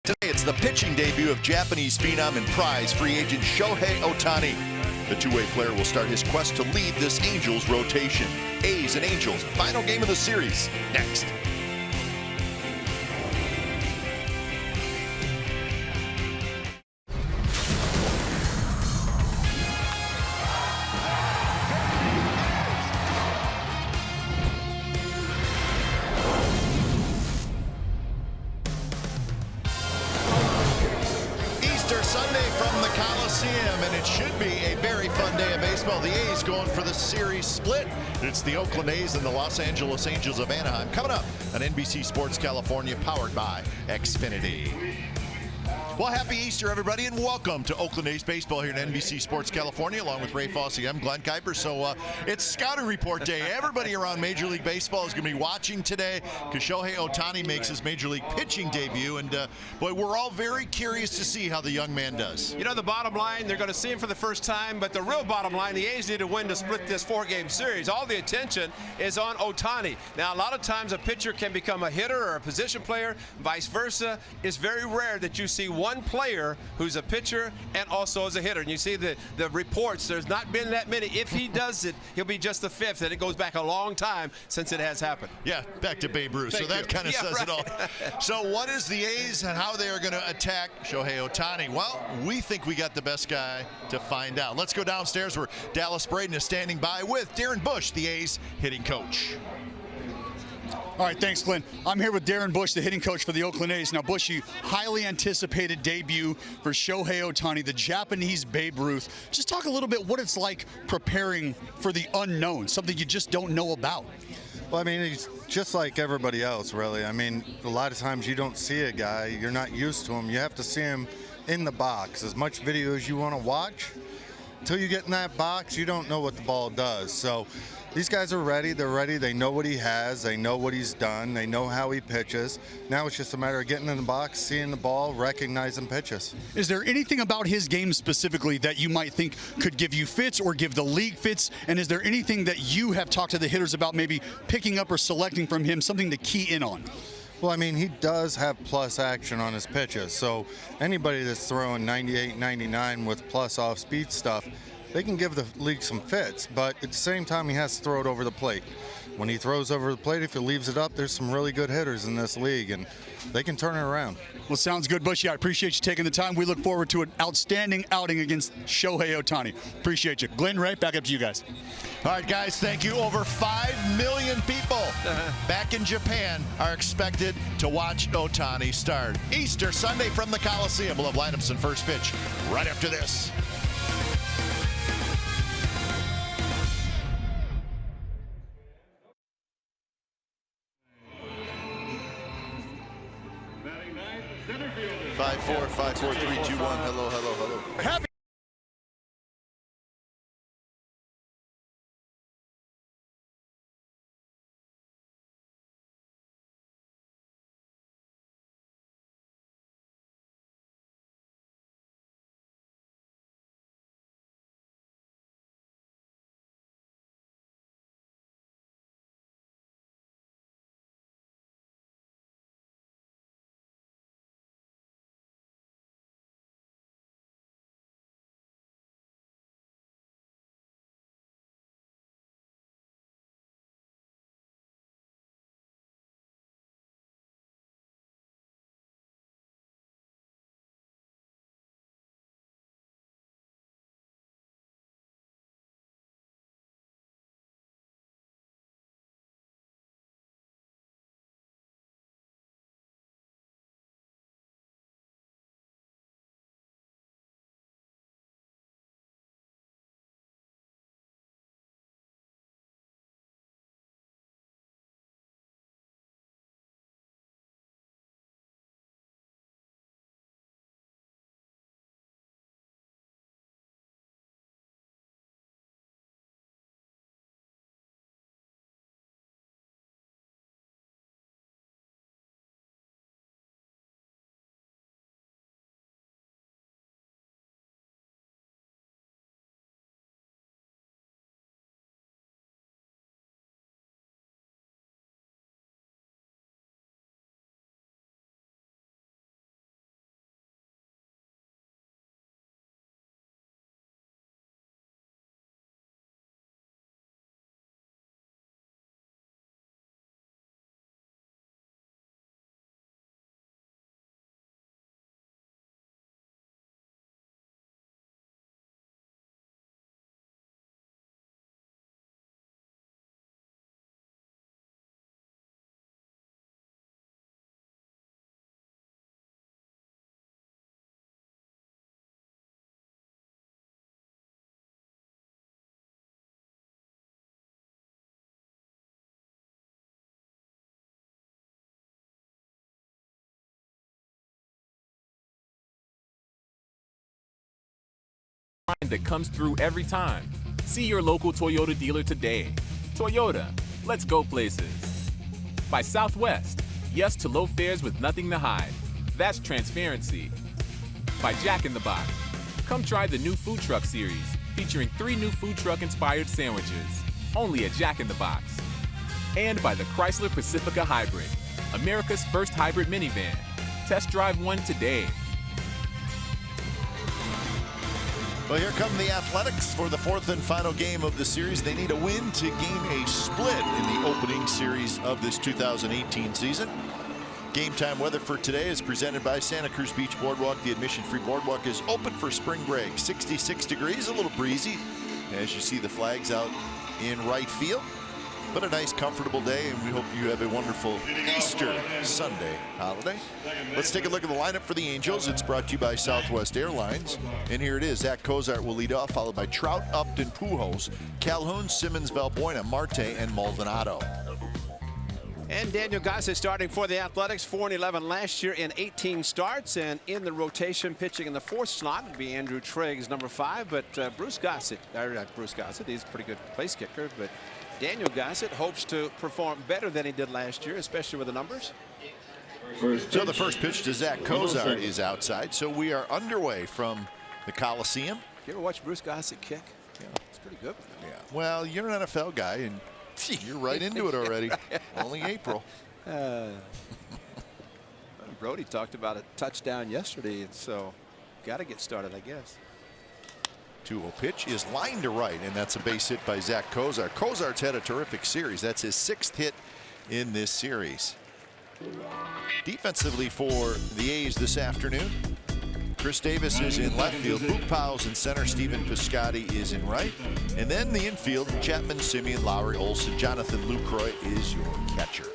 Today, it's the pitching debut of Japanese phenom and prize free agent Shohei Ohtani. The two-way player will start his quest to lead this Angels rotation. A's and Angels, final game of the series, next. Sunday from the Coliseum, and it should be a very fun day of baseball. The A's going for the series split. It's the Oakland A's and the Los Angeles Angels of Anaheim. Coming up on NBC Sports California, powered by Xfinity. Well, happy Easter, everybody, and welcome to Oakland A's baseball here at NBC Sports California, along with Ray Fosse. I'm Glenn Kuiper. So it's Scouting Report Day. Everybody around Major League Baseball is going to be watching today because Shohei Ohtani makes his Major League pitching debut. And, boy, we're all very curious to see how the young man does. You know, the bottom line, they're going to see him for the first time, but the real bottom line, the A's need to win to split this four-game series. All the attention is on Ohtani. Now, a lot of times a pitcher can become a hitter or a position player, vice versa. It's very rare that you see one player who's a pitcher and also as a hitter. And you see the reports, there's not been that many. If he does it, he'll be just the fifth, and it goes back a long time since it has happened. Yeah, back to Babe Ruth. So that kind of says it all. So what is the A's and how they are going to attack Shohei Ohtani? Well, we think we got the best guy to find out. Let's go downstairs where Dallas Braden is standing by with Darren Bush, the A's hitting coach. All right, thanks, Glenn. I'm here with Darren Bush, the hitting coach for the Oakland A's. Now, Bushy, highly anticipated debut for Shohei Ohtani, the Japanese Babe Ruth. Just talk a little bit what it's like preparing for the unknown, something you just don't know about. Well, I mean, he's just like everybody else, really. I mean, a lot of times you don't see a guy, you're not used to him. You have to see him in the box. As much video as you want to watch, until you get in that box, you don't know what the ball does. So these guys are ready. They're ready. They know what he has. They know what he's done. They know how he pitches. Now it's just a matter of getting in the box, seeing the ball, recognizing pitches. Is there anything about his game specifically that you might think could give you fits or give the league fits? And is there anything that you have talked to the hitters about maybe picking up or selecting from him, something to key in on? Well, I mean, he does have plus action on his pitches. So anybody that's throwing 98, 99 with plus off speed stuff, they can give the league some fits, but at the same time, he has to throw it over the plate. When he throws over the plate, if he leaves it up, there's some really good hitters in this league, and they can turn it around. Well, sounds good, Bushy. I appreciate you taking the time. We look forward to an outstanding outing against Shohei Ohtani. Appreciate you. Glenn, Ray, back up to you guys. All right, guys, thank you. Over 5 million people back in Japan are expected to watch Ohtani start. Easter Sunday from the Coliseum. We'll have lineups and first pitch right after this. Five, four, three, two, one. Hello, hello, hello. Happy that comes through every time. See your local Toyota dealer today. Toyota, let's go places. By Southwest, yes to low fares with nothing to hide. That's transparency. By Jack in the Box, come try the new food truck series featuring 3 new food truck inspired sandwiches, only at Jack in the Box. And by the Chrysler Pacifica Hybrid, America's first hybrid minivan. Test drive one today. Well, here come the Athletics for the 4th and final game of the series. They need a win to gain a split in the opening series of this 2018 season. Game time weather for today is presented by Santa Cruz Beach Boardwalk. The admission-free boardwalk is open for spring break. 66 degrees, a little breezy as you see the flags out in right field. But a nice, comfortable day, and we hope you have a wonderful Easter Sunday holiday. Let's take a look at the lineup for the Angels. It's brought to you by Southwest Airlines. And here it is. Zach Cozart will lead off, followed by Trout, Upton, Pujols, Calhoun, Simmons, Valbuena, Marte, and Maldonado. And Daniel Gossett starting for the Athletics, 4-11 last year in 18 starts. And in the rotation, pitching in the 4th slot would be Andrew Triggs, number 5. But Bruce Gossett, he's a pretty good place kicker. But Daniel Gossett hopes to perform better than he did last year, especially with the numbers. So the first pitch to Zach Cozart is outside. So we are underway from the Coliseum. You ever watch Bruce Gossett kick? Yeah, it's pretty good. Yeah. Well, you're an NFL guy, and you're right into it already. Only April. Brody talked about a touchdown yesterday, and so got to get started, I guess. 2-0 pitch is lined to right, and that's a base hit by Zach Cozart. Cozart's had a terrific series. That's his 6th hit in this series. Defensively for the A's this afternoon, Chris Davis is in left field. Boog Powell's in center. Stephen Piscotty is in right. And then the infield, Chapman, Simeon, Lowry, Olson, Jonathan Lucroy is your catcher.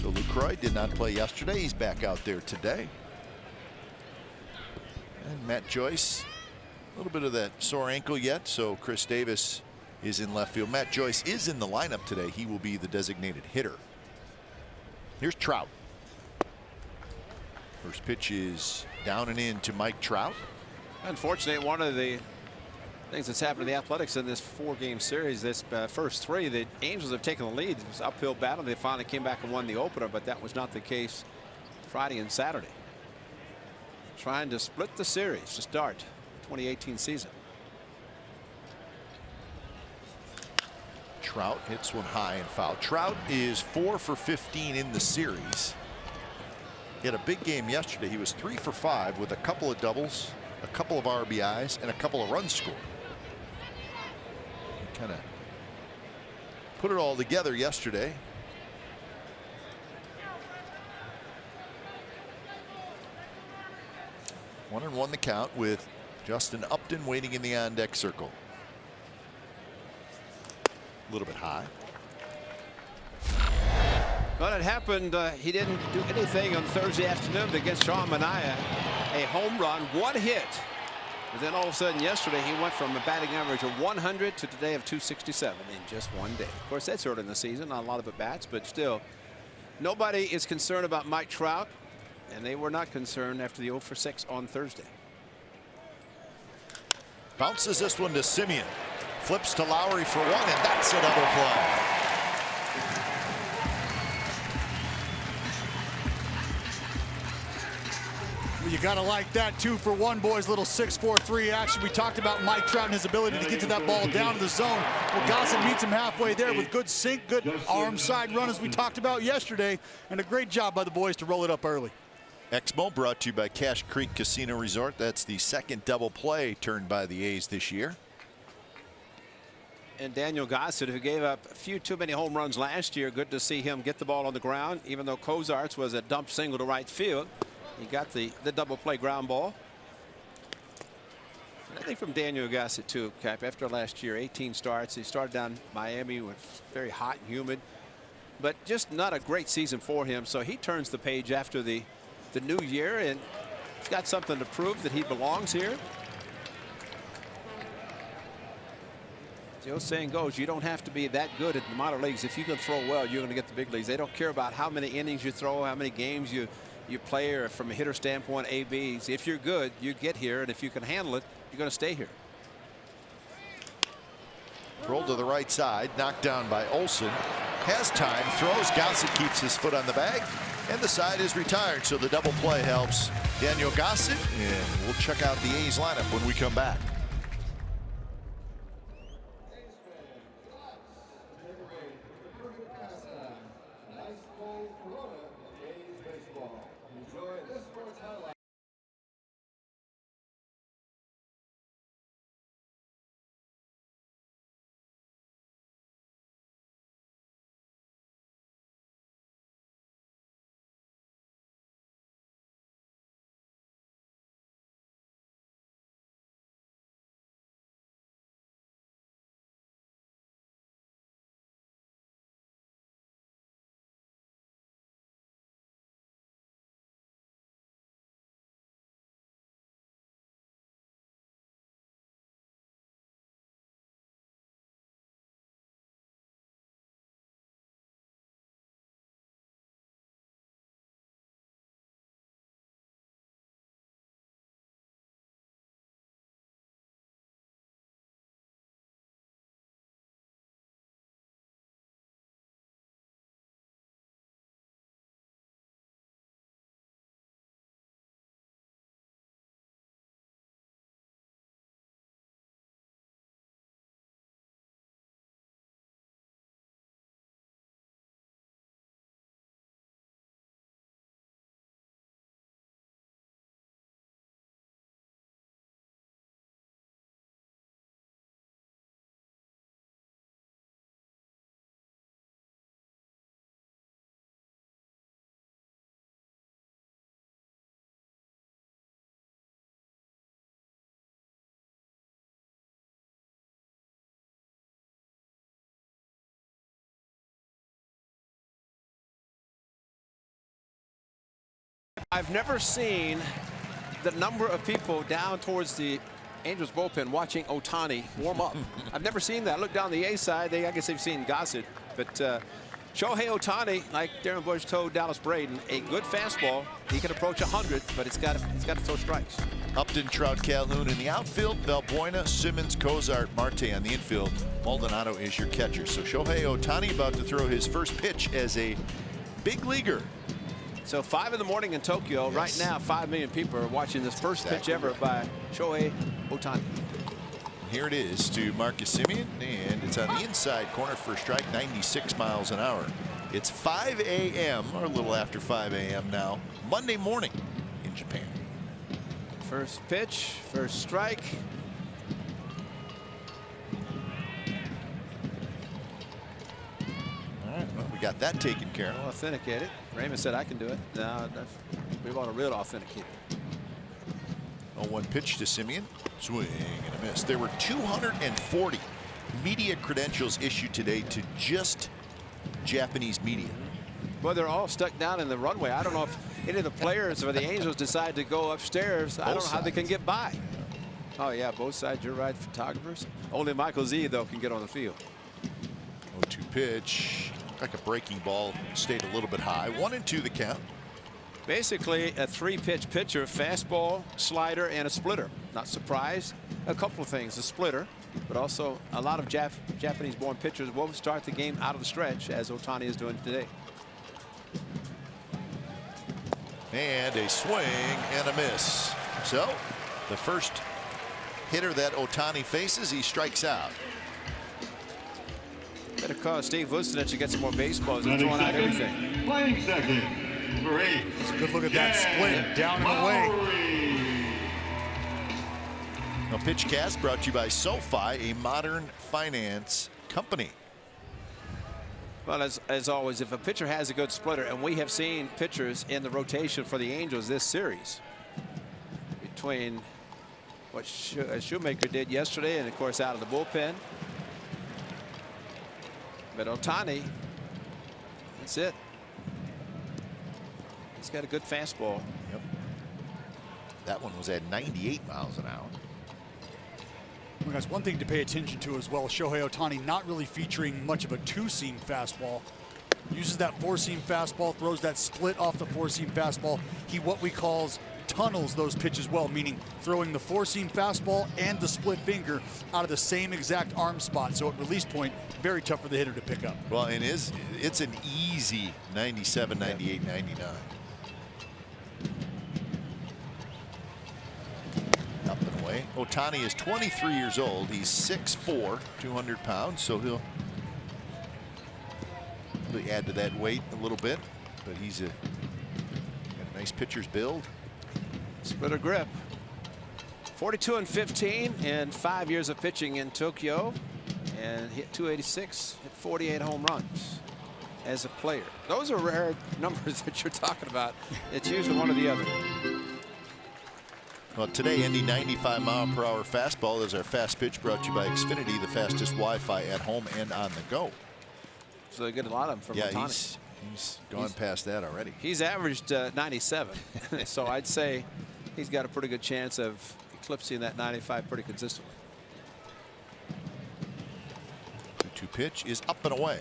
So Lucroy did not play yesterday. He's back out there today. And Matt Joyce, a little bit of that sore ankle yet, so Chris Davis is in left field. Matt Joyce is in the lineup today. He will be the designated hitter. Here's Trout. First pitch is down and in to Mike Trout. Unfortunately, one of the things that's happened to the Athletics in this 4-game series, this first 3, the Angels have taken the lead. It was an uphill battle. They finally came back and won the opener, but that was not the case Friday and Saturday. Trying to split the series to start 2018 season. Trout hits one high and foul. Trout is 4 for 15 in the series. He had a big game yesterday. He was 3 for 5 with a couple of doubles, a couple of RBIs, and a couple of runs scored. He kind of put it all together yesterday. One and one the count with Justin Upton waiting in the on-deck circle. A little bit high. Well, it happened. He didn't do anything on Thursday afternoon against Sean Manaea. A home run, 1 hit. But then all of a sudden yesterday he went from a batting average of 100 to today of 267 in just one day. Of course, that's early in the season, not a lot of at-bats, but still, nobody is concerned about Mike Trout, and they were not concerned after the 0 for 6 on Thursday. Bounces this one to Simeon. Flips to Lowry for 1, and that's a double play. Well, you got to like that 2 for 1, boys. Little 6-4-3 action. We talked about Mike Trout and his ability to get to that ball down to the zone. Well, Gossett meets him halfway there with good sink, good arm side run as we talked about yesterday, and a great job by the boys to roll it up early. Exmo brought to you by Cache Creek Casino Resort. That's the 2nd double play turned by the A's this year. And Daniel Gossett, who gave up a few too many home runs last year, good to see him get the ball on the ground, even though Cozart's was a dump single to right field. He got the double play ground ball. And I think from Daniel Gossett too, Cap, after last year, 18 starts. He started down Miami, was very hot and humid, but just not a great season for him. So he turns the page after the new year, and he's got something to prove that he belongs here. The old saying goes, you don't have to be that good at the minor leagues. If you can throw well, you're going to get the big leagues. They don't care about how many innings you throw, how many games you you play, or from a hitter standpoint, ABs. If you're good, you get here, and if you can handle it, you're going to stay here. Rolled to the right side, knocked down by Olsen. Has time, throws. Gossett keeps his foot on the bag, and the side is retired. So the double play helps Daniel Gossett, and we'll check out the A's lineup when we come back. I've never seen the number of people down towards the Angels bullpen watching Ohtani warm up. I've never seen that. Look down the A side. I guess they've seen Gossett. But Shohei Ohtani, like Darren Bush told Dallas Braden, a good fastball. He can approach 100, but it's got to throw strikes. Upton, Trout, Calhoun in the outfield. Valbuena, Simmons, Cozart, Marte on the infield. Maldonado is your catcher. So Shohei Ohtani about to throw his first pitch as a big leaguer. So 5 in the morning in Tokyo. Yes. Right now, 5 million people are watching this first pitch ever by Shohei Ohtani. Here it is to Marcus Semien, and it's on the inside corner for a strike, 96 miles an hour. It's 5 a.m. or a little after 5 a.m. now, Monday morning in Japan. First pitch, first strike. All right, well, we got that taken care of. We'll authenticate it. Raymond said I can do it. No, we want a real authenticator. 0-1 pitch to Semien. Swing and a miss. There were 240 media credentials issued today to just Japanese media. Well, they're all stuck down in the runway. I don't know if any of the players for the Angels decide to go upstairs. I don't know how they can get by. Oh, yeah, both sides. You're right, photographers. Only Michael Z, though, can get on the field. 0-2 pitch. Like a breaking ball. Stayed a little bit high. 1-2 the count. Basically a 3-pitch pitcher, fastball, slider, and a splitter. Not surprised. A couple of things, a splitter, but also a lot of Japanese-born pitchers will start the game out of the stretch, as Ohtani is doing today. And a swing and a miss. So the first hitter that Ohtani faces, he strikes out. Better call Steve Vucinich to get some more baseballs and throwing out everything. Playing second. It's a good look at that split down and away. Now, PitchCast brought to you by SoFi, a modern finance company. Well, as always, if a pitcher has a good splitter, and we have seen pitchers in the rotation for the Angels this series, between what Shoemaker did yesterday and, of course, out of the bullpen. But Ohtani, that's it. He's got a good fastball. Yep. That one was at 98 miles an hour. Well, guys, one thing to pay attention to as well, Shohei Ohtani not really featuring much of a two-seam fastball. uses that four-seam fastball, throws that split off the four-seam fastball. He what we calls tunnels those pitches well, meaning throwing the four-seam fastball and the split finger out of the same exact arm spot. So at release point, very tough for the hitter to pick up. Well, and it's an easy 97, 98, 99. Up and away. Ohtani is 23 years old. He's 6'4", 200 pounds, so he'll really add to that weight a little bit, but he's got a nice pitcher's build. Splitter grip. 42 and 15 in 5 years of pitching in Tokyo, and hit 286, hit 48 home runs as a player. Those are rare numbers that you're talking about. It's usually one or the other. Well, today, Indy 95-mile-per-hour fastball is our fast pitch, brought to you by Xfinity, the fastest Wi-Fi at home and on the go. So they get a lot of them from Ohtani. He's gone past that already. He's averaged 97, so I'd say he's got a pretty good chance of eclipsing that 95 pretty consistently. 2-2 pitch is up and away.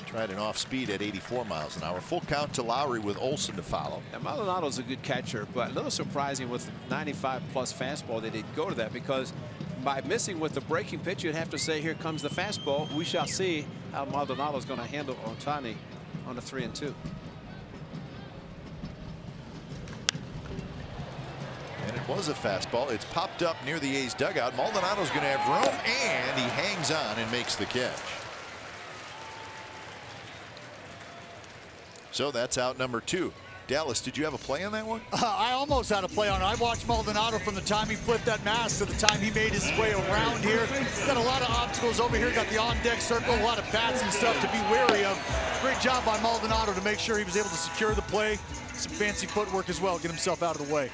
Tried an off speed at 84 miles an hour. Full count to Lowry with Olson to follow. And Maldonado's a good catcher, but a little surprising with 95 plus fastball they didn't go to that, because by missing with the breaking pitch, you'd have to say, here comes the fastball. We shall see how Maldonado's going to handle Ohtani on a 3-2. And it was a fastball. It's popped up near the A's dugout. Maldonado's going to have room, and he hangs on and makes the catch. So that's out number 2. Dallas, did you have a play on that one? I almost had a play on it. I watched Maldonado from the time he flipped that mask to the time he made his way around here. Got a lot of obstacles over here. Got the on-deck circle, a lot of bats and stuff to be wary of. Great job by Maldonado to make sure he was able to secure the play. Some fancy footwork as well, get himself out of the way.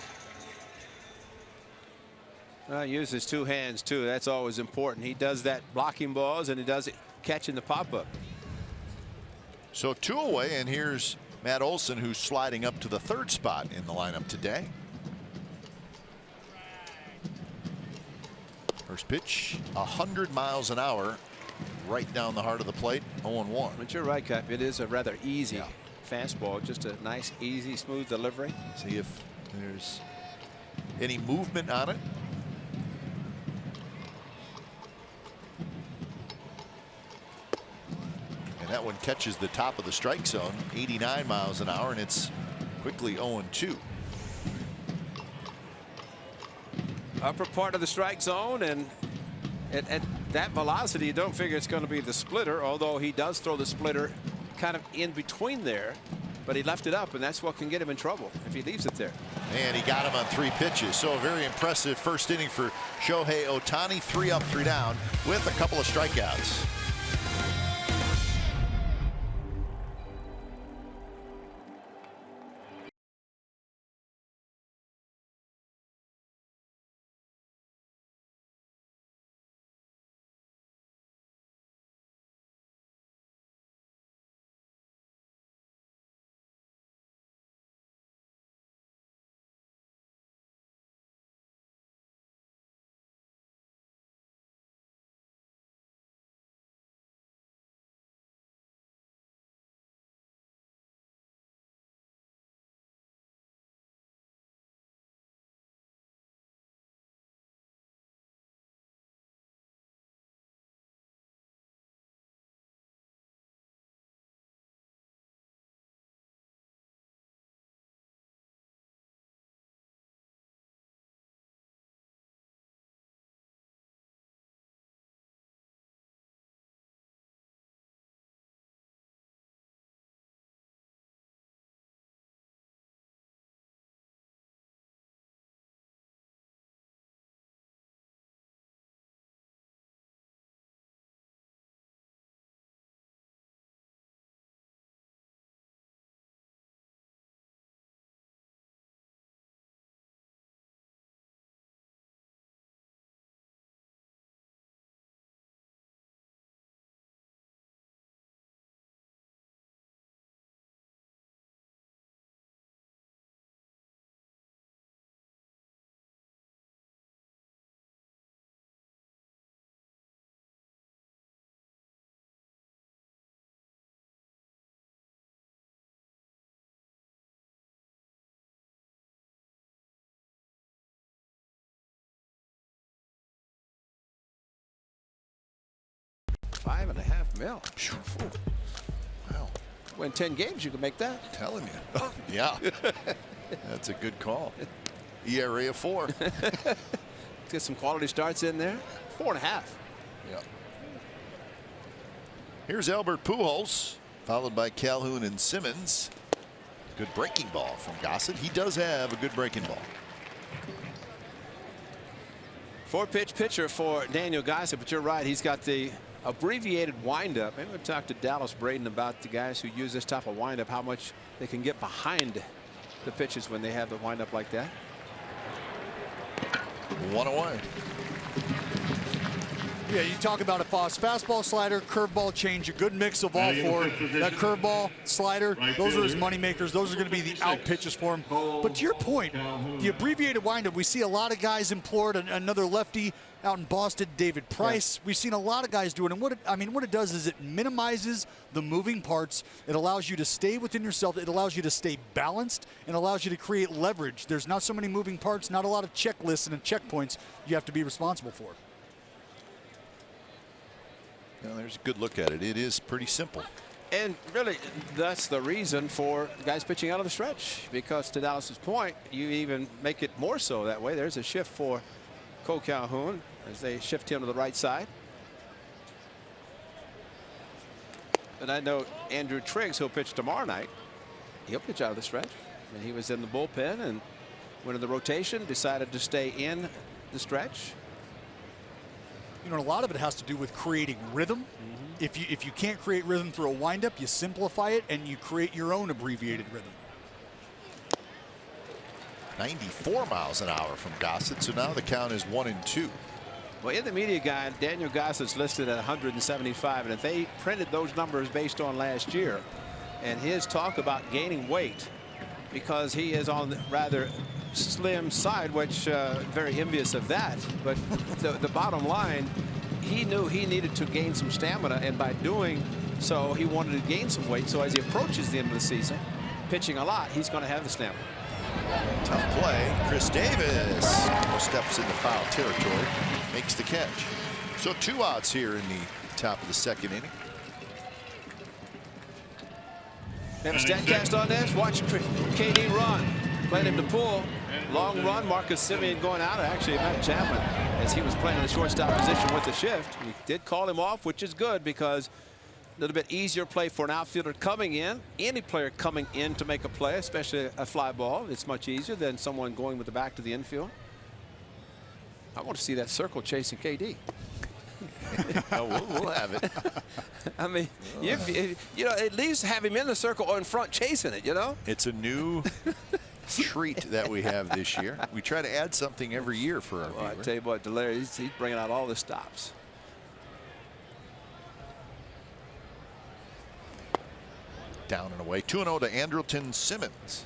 Use his 2 hands, too. That's always important. He does that blocking balls, and he does it catching the pop-up. So 2 away, and here's Matt Olson, who's sliding up to the 3rd spot in the lineup today. First pitch, 100 miles an hour, right down the heart of the plate, 0-1. But you're right, Cap. It is a rather easy fastball. Just a nice, easy, smooth delivery. See if there's any movement on it. That one catches the top of the strike zone, 89 miles an hour, and it's quickly 0-2. Upper part of the strike zone, and at that velocity, you don't figure it's going to be the splitter, although he does throw the splitter kind of in between there, but he left it up, and that's what can get him in trouble if he leaves it there. And he got him on 3 pitches. So a very impressive first inning for Shohei Ohtani. 3 up, 3 down with a couple of strikeouts. $5.5 million. Wow. Win 10 games, you can make that. I'm telling you. Yeah. That's a good call. ERA of 4. Let's get some quality starts in there. 4.5. Yeah. Here's Albert Pujols, followed by Calhoun and Simmons. Good breaking ball from Gossett. He does have a good breaking ball. 4-pitch pitcher for Daniel Gossett, but you're right. He's got the abbreviated windup. Maybe we'll talk to Dallas Braden about the guys who use this type of windup, how much they can get behind the pitches when they have the windup like that. 1 away. Yeah, you talk about a fastball, slider, curveball, change, a good mix of all four. That curveball, slider, those are his money makers. Those are going to be the out pitches for him. But to your point, the abbreviated windup, we see a lot of guys employed. Another lefty out in Boston, David Price. Yeah. We've seen a lot of guys do it. And what it does is it minimizes the moving parts. It allows you to stay within yourself. It allows you to stay balanced and allows you to create leverage. There's not so many moving parts, not a lot of checklists and checkpoints you have to be responsible for. Well, there's a good look at it. It is pretty simple. And really, that's the reason for guys pitching out of the stretch, because to Dallas's point, you even make it more so that way. There's a shift for Cole Calhoun as they shift him to the right side. And I know Andrew Triggs, who'll pitch tomorrow night, he'll pitch out of the stretch. And he was in the bullpen and went in the rotation, decided to stay in the stretch. You know, a lot of it has to do with creating rhythm. If you can't create rhythm through a windup, you simplify it and you create your own abbreviated rhythm. 94 miles an hour from Gossett, so now the count is 1-2. Well, in the media guide, Daniel Gossett's listed at 175, and if they printed those numbers based on last year and his talk about gaining weight, because he is on the rather slim side, which very envious of that, but the bottom line, he knew he needed to gain some stamina, and by doing so he wanted to gain some weight. So as he approaches the end of the season, pitching a lot, he's going to have the stamina. Tough play. Chris Davis steps into foul territory, makes the catch. So 2 outs here in the top of the 2nd inning. Have a StatCast on this. Watch KD run. Playing him to pull. Long run. Marcus Semien going out. Actually, Matt Chapman, as he was playing in the shortstop position with the shift. He did call him off, which is good because a little bit easier play for an outfielder coming in. Any player coming in to make a play, especially a fly ball, it's much easier than someone going with the back to the infield. I want to see that circle chasing KD. We'll have it. I mean, you know, at least have him in the circle or in front chasing it, you know? It's a new treat that we have this year. We try to add something every year for our viewers. I tell you what, Delaire, he's bringing out all the stops. Down and away. 2-0 to Andrelton Simmons.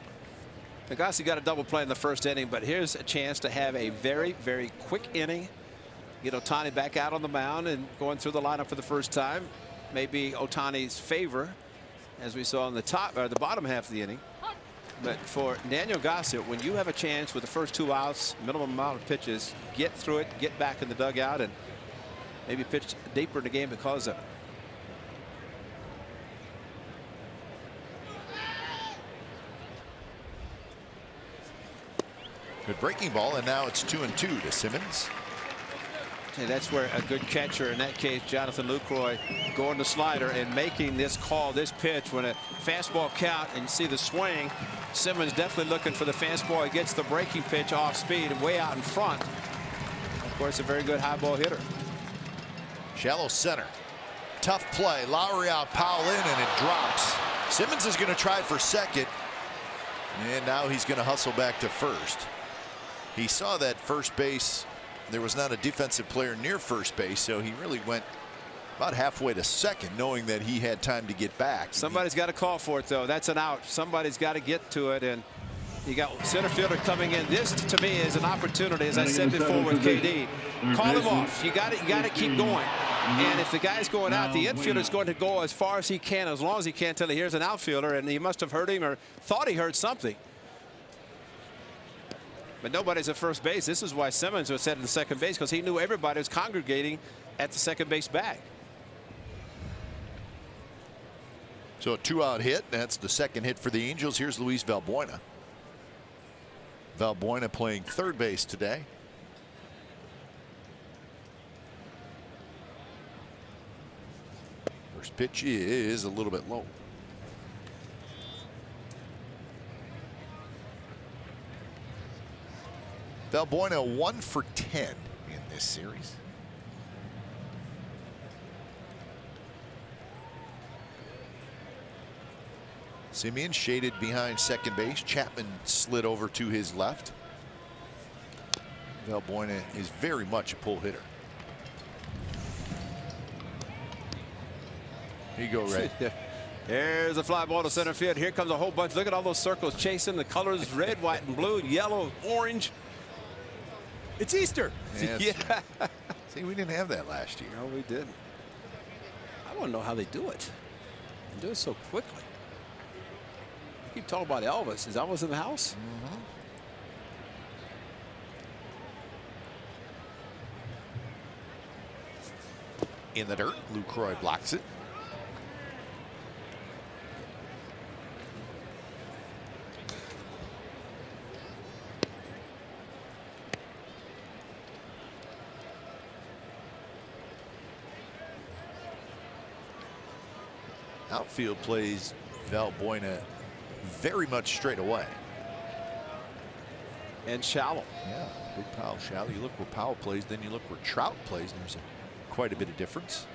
Agassi got a double play in the first inning, but here's a chance to have a very, very quick inning. Get Ohtani back out on the mound and going through the lineup for the first time. Maybe Ohtani's favor, as we saw in the top or the bottom half of the inning. But for Daniel Gossett, when you have a chance with the first 2 outs, minimum amount of pitches, get through it, get back in the dugout, and maybe pitch deeper in the game because of it. Good breaking ball, and now it's 2-2 to Simmons. And that's where a good catcher, in that case Jonathan Lucroy, going to slider and making this call, this pitch, when a fastball count and you see the swing. Simmons definitely looking for the fastball. He gets the breaking pitch off speed and way out in front. Of course, a very good high ball hitter. Shallow center. Tough play. Lowry out, Powell in, and it drops. Simmons is going to try for second, and now he's going to hustle back to first. He saw that first base. There was not a defensive player near first base, so he really went about halfway to second, knowing that he had time to get back. Somebody's got to call for it, though. That's an out. Somebody's got to get to it, and you got center fielder coming in. This, to me, is an opportunity, as I said before with KD. Call him off. You got to keep going. And if the guy's going out, the infielder's going to go as far as he can, as long as he can, until he hears an outfielder, and he must have heard him or thought he heard something. But nobody's at first base. This is why Simmons was set at the second base, because he knew everybody was congregating at the second base bag. So a 2-out hit. That's the second hit for the Angels. Here's Luis Valbuena. Valbuena playing third base today. First pitch is a little bit low. Valbuena 1 for 10 in this series. Simeon shaded behind second base. Chapman slid over to his left. Valbuena is very much a pull hitter. Here you go, Ray. There's a fly ball to center field. Here comes a whole bunch. Look at all those circles chasing. The colors red, white, and blue, yellow, orange. It's Easter. Yes. Yeah. See, we didn't have that last year. No, we didn't. I don't know how they do it. They do it so quickly. You keep talking about Elvis. Is Elvis in the house? In the dirt. Lucroy blocks it. Outfield plays Valbuena very much straight away. And shallow. Yeah, big Powell shallow. You look where Powell plays, then you look where Trout plays, and there's quite a bit of difference.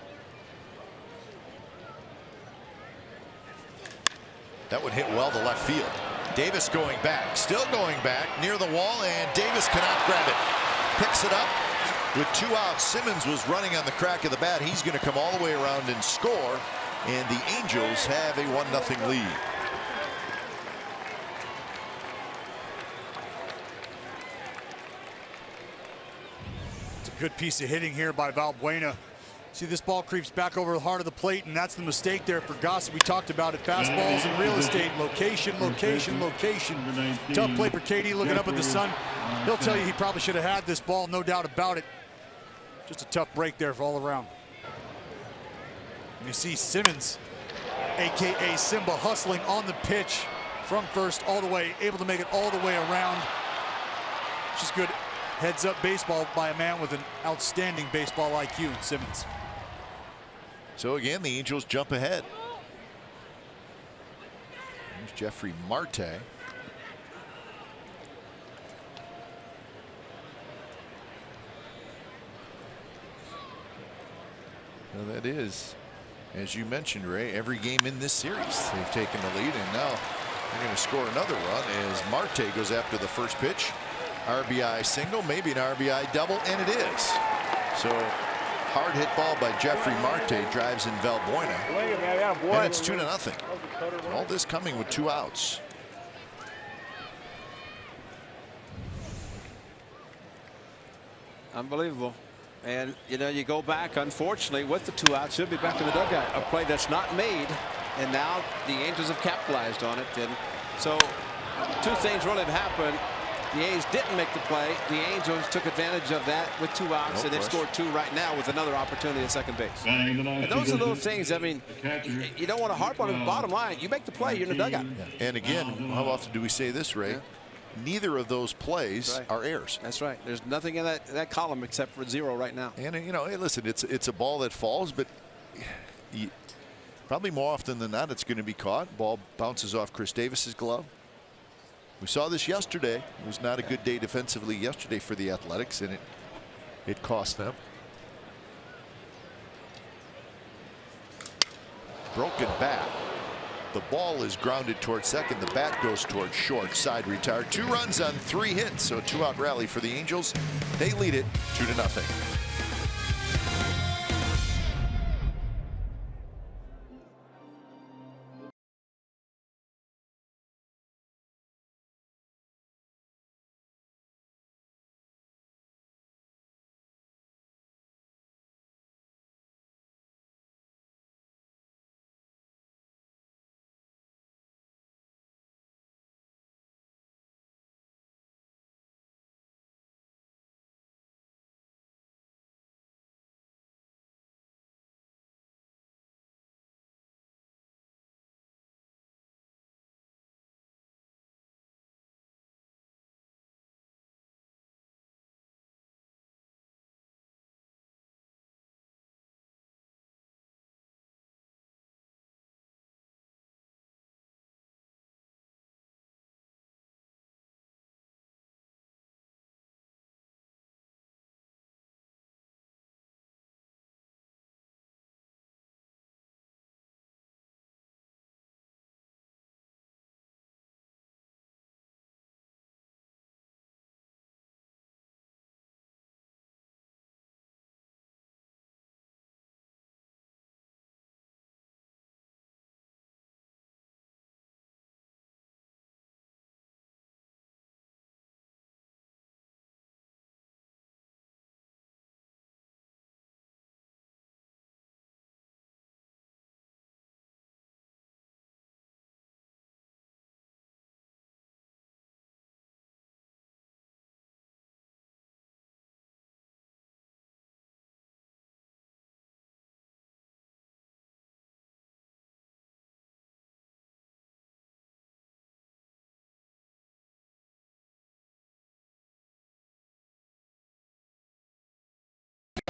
That would hit well to left field. Davis going back, still going back near the wall, and Davis cannot grab it. Picks it up with 2 outs. Simmons was running on the crack of the bat. He's going to come all the way around and score. And the Angels have a 1-0 lead. It's a good piece of hitting here by Valbuena. See, this ball creeps back over the heart of the plate, and that's the mistake there for Goss. We talked about it. Fastballs in real estate. Location, location, location. Tough play for KD looking up at the sun. He'll tell you he probably should have had this ball, no doubt about it. Just a tough break there for all around. And you see Simmons, a.k.a. Simba, hustling on the pitch from first all the way, able to make it all the way around. Just good heads-up baseball by a man with an outstanding baseball IQ in Simmons. So again, the Angels jump ahead. There's Jeffrey Marte. Well, that is, as you mentioned, Ray, every game in this series they've taken the lead, and now they're going to score another run as Marte goes after the first pitch. RBI single, maybe an RBI double, and it is. So hard hit ball by Jeffrey Marte drives in Valbuena, and it's 2-0. All this coming with 2 outs. Unbelievable. And, you know, you go back, unfortunately, with the 2 outs, should be back in the dugout. A play that's not made, and now the Angels have capitalized on it. And so 2 things really have happened. The A's didn't make the play. The Angels took advantage of that with 2 outs, and they've scored 2 right now with another opportunity at second base. And those are little things. I mean, you don't want to harp on the bottom line. You make the play, you're in the dugout. And again, how often do we say this, Ray? Yeah. Neither of those plays are errors. That's right. There's nothing in that column except for 0 right now. And you know, hey, listen, it's a ball that falls, but probably more often than not, it's going to be caught. Ball bounces off Chris Davis's glove. We saw this yesterday. It was not a good day defensively yesterday for the Athletics, and it cost them. Broken bat. The ball is grounded towards second. The bat goes towards short. Side retired. 2 runs on 3 hits. So a 2-out rally for the Angels. They lead it 2-0.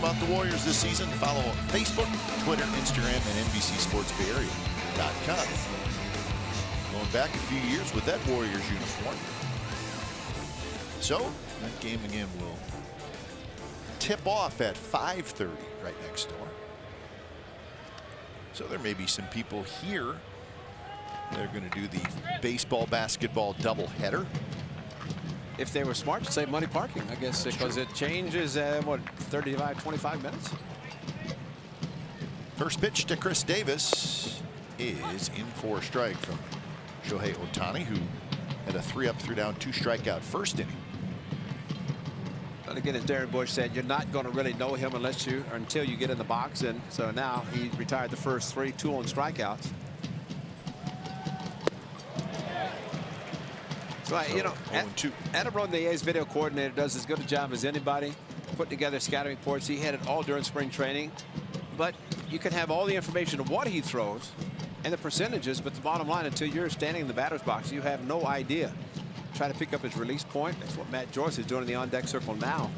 About the Warriors this season, follow on Facebook, Twitter, Instagram, and NBCSportsBayArea.com. Going back a few years with that Warriors uniform. So that game again will tip off at 5:30 right next door. So there may be some people here. They're going to do the baseball basketball doubleheader. If they were smart to save money parking, I guess, because it changes what, 35, 25 minutes. First pitch to Chris Davis is in for a strike from Shohei Ohtani, who had a 3-up, 3-down, 2 strikeout first inning. But again, as Darren Bush said, you're not going to really know him until you get in the box, and so now he's retired the first 3, 2 on strikeouts. Right, you know, Adam Roden, the A's video coordinator, does as good a job as anybody putting together scouting reports. He had it all during spring training, but you can have all the information of what he throws and the percentages, but the bottom line, until you're standing in the batter's box, you have no idea. Try to pick up his release point. That's what Matt Joyce is doing in the on-deck circle now.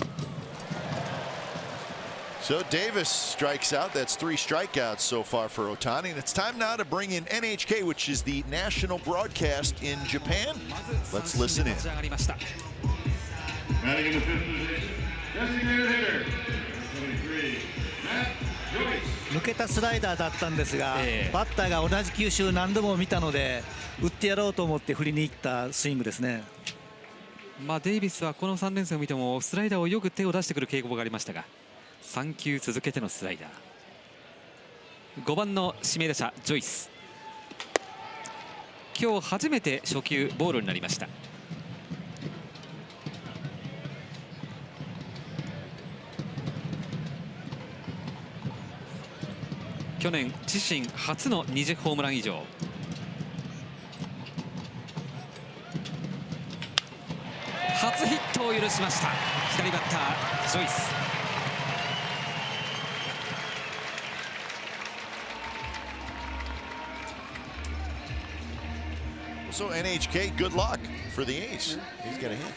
So Davis strikes out. That's 3 strikeouts so far for Ohtani. And it's time now to bring in NHK, which is the national broadcast in Japan. Let's listen in. Batting in the 5th position, designated hitter, 23, Matt Joyce. 抜けたスライダーだったんですが、バッターが同じ球種を何度も見たので打ってやろうと思って振りに行ったスイングですね。デイビスはこの3連戦を見てもスライダーをよく手を出してくる傾向がありましたが、3球続けてのスライダー。5番の指名打者ジョイス、今日初めて初球ボールになりました。去年自身初の20ホームラン以上。初ヒットを許しました、左バッタージョイス。So NHK, good luck for the A's. He's got a hit.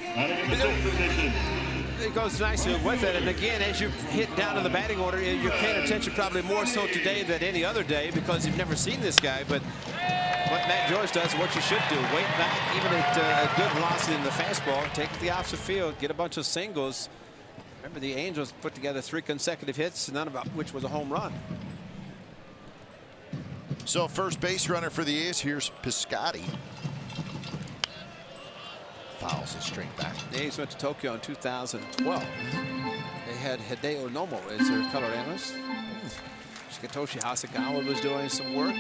It goes nicely with it, and again, as you hit down in the batting order, you're paying attention probably more so today than any other day because you've never seen this guy. But what Matt Joyce does, what you should do, wait back, even at a good velocity in the fastball, take it to the opposite field, get a bunch of singles. Remember, the Angels put together 3 consecutive hits, none of which was a home run. So first base runner for the A's, here's Piscotty. Fouls it straight back. The A's went to Tokyo in 2012. They had Hideo Nomo as their color analyst. Shikatoshi Hasegawa was doing some work.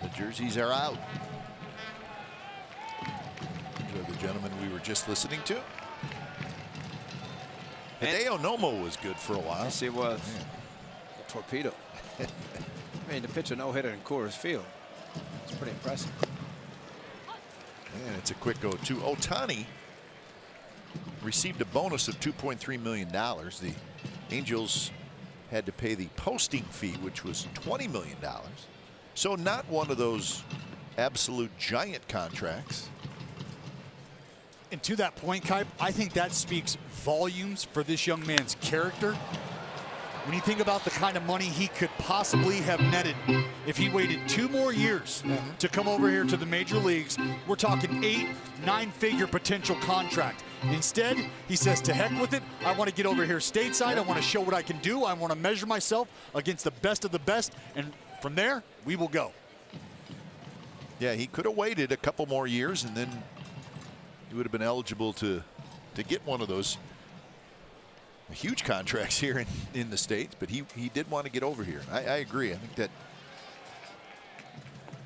The jerseys are out. These are the gentlemen we were just listening to. Hideo Nomo was good for a while. Yes, he was. A torpedo. I mean, to pitch a no-hitter in Coors Field, it's pretty impressive. And it's a quick 0-2. Ohtani received a bonus of $2.3 million. The Angels had to pay the posting fee, which was $20 million. So not one of those absolute giant contracts. And to that point, Kipe, I think that speaks volumes for this young man's character. When you think about the kind of money he could possibly have netted if he waited 2 more years to come over here to the major leagues, we're talking 8, 9-figure potential contract. Instead, he says, to heck with it. I want to get over here stateside. I want to show what I can do. I want to measure myself against the best of the best. And from there, we will go. Yeah, he could have waited a couple more years and then he would have been eligible to get one of those huge contracts here in the States, but he did want to get over here. I agree. I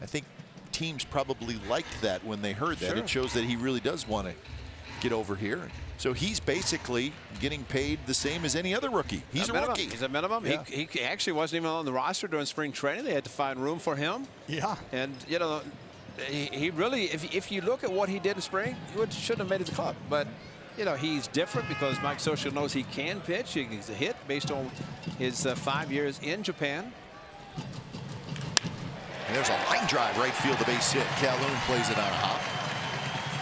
think teams probably liked that when they heard that. Sure. It shows that he really does want to get over here. So he's basically getting paid the same as any other rookie. He's a rookie. He's a minimum. Yeah. He actually wasn't even on the roster during spring training. They had to find room for him. Yeah. And, you know, he really, if you look at what he did in spring, he shouldn't have made it to the club. But, you know, he's different because Mike Social knows he can pitch. He's a hit based on his 5 years in Japan. And there's a line drive right field, the base hit. Calhoun plays it on a hop.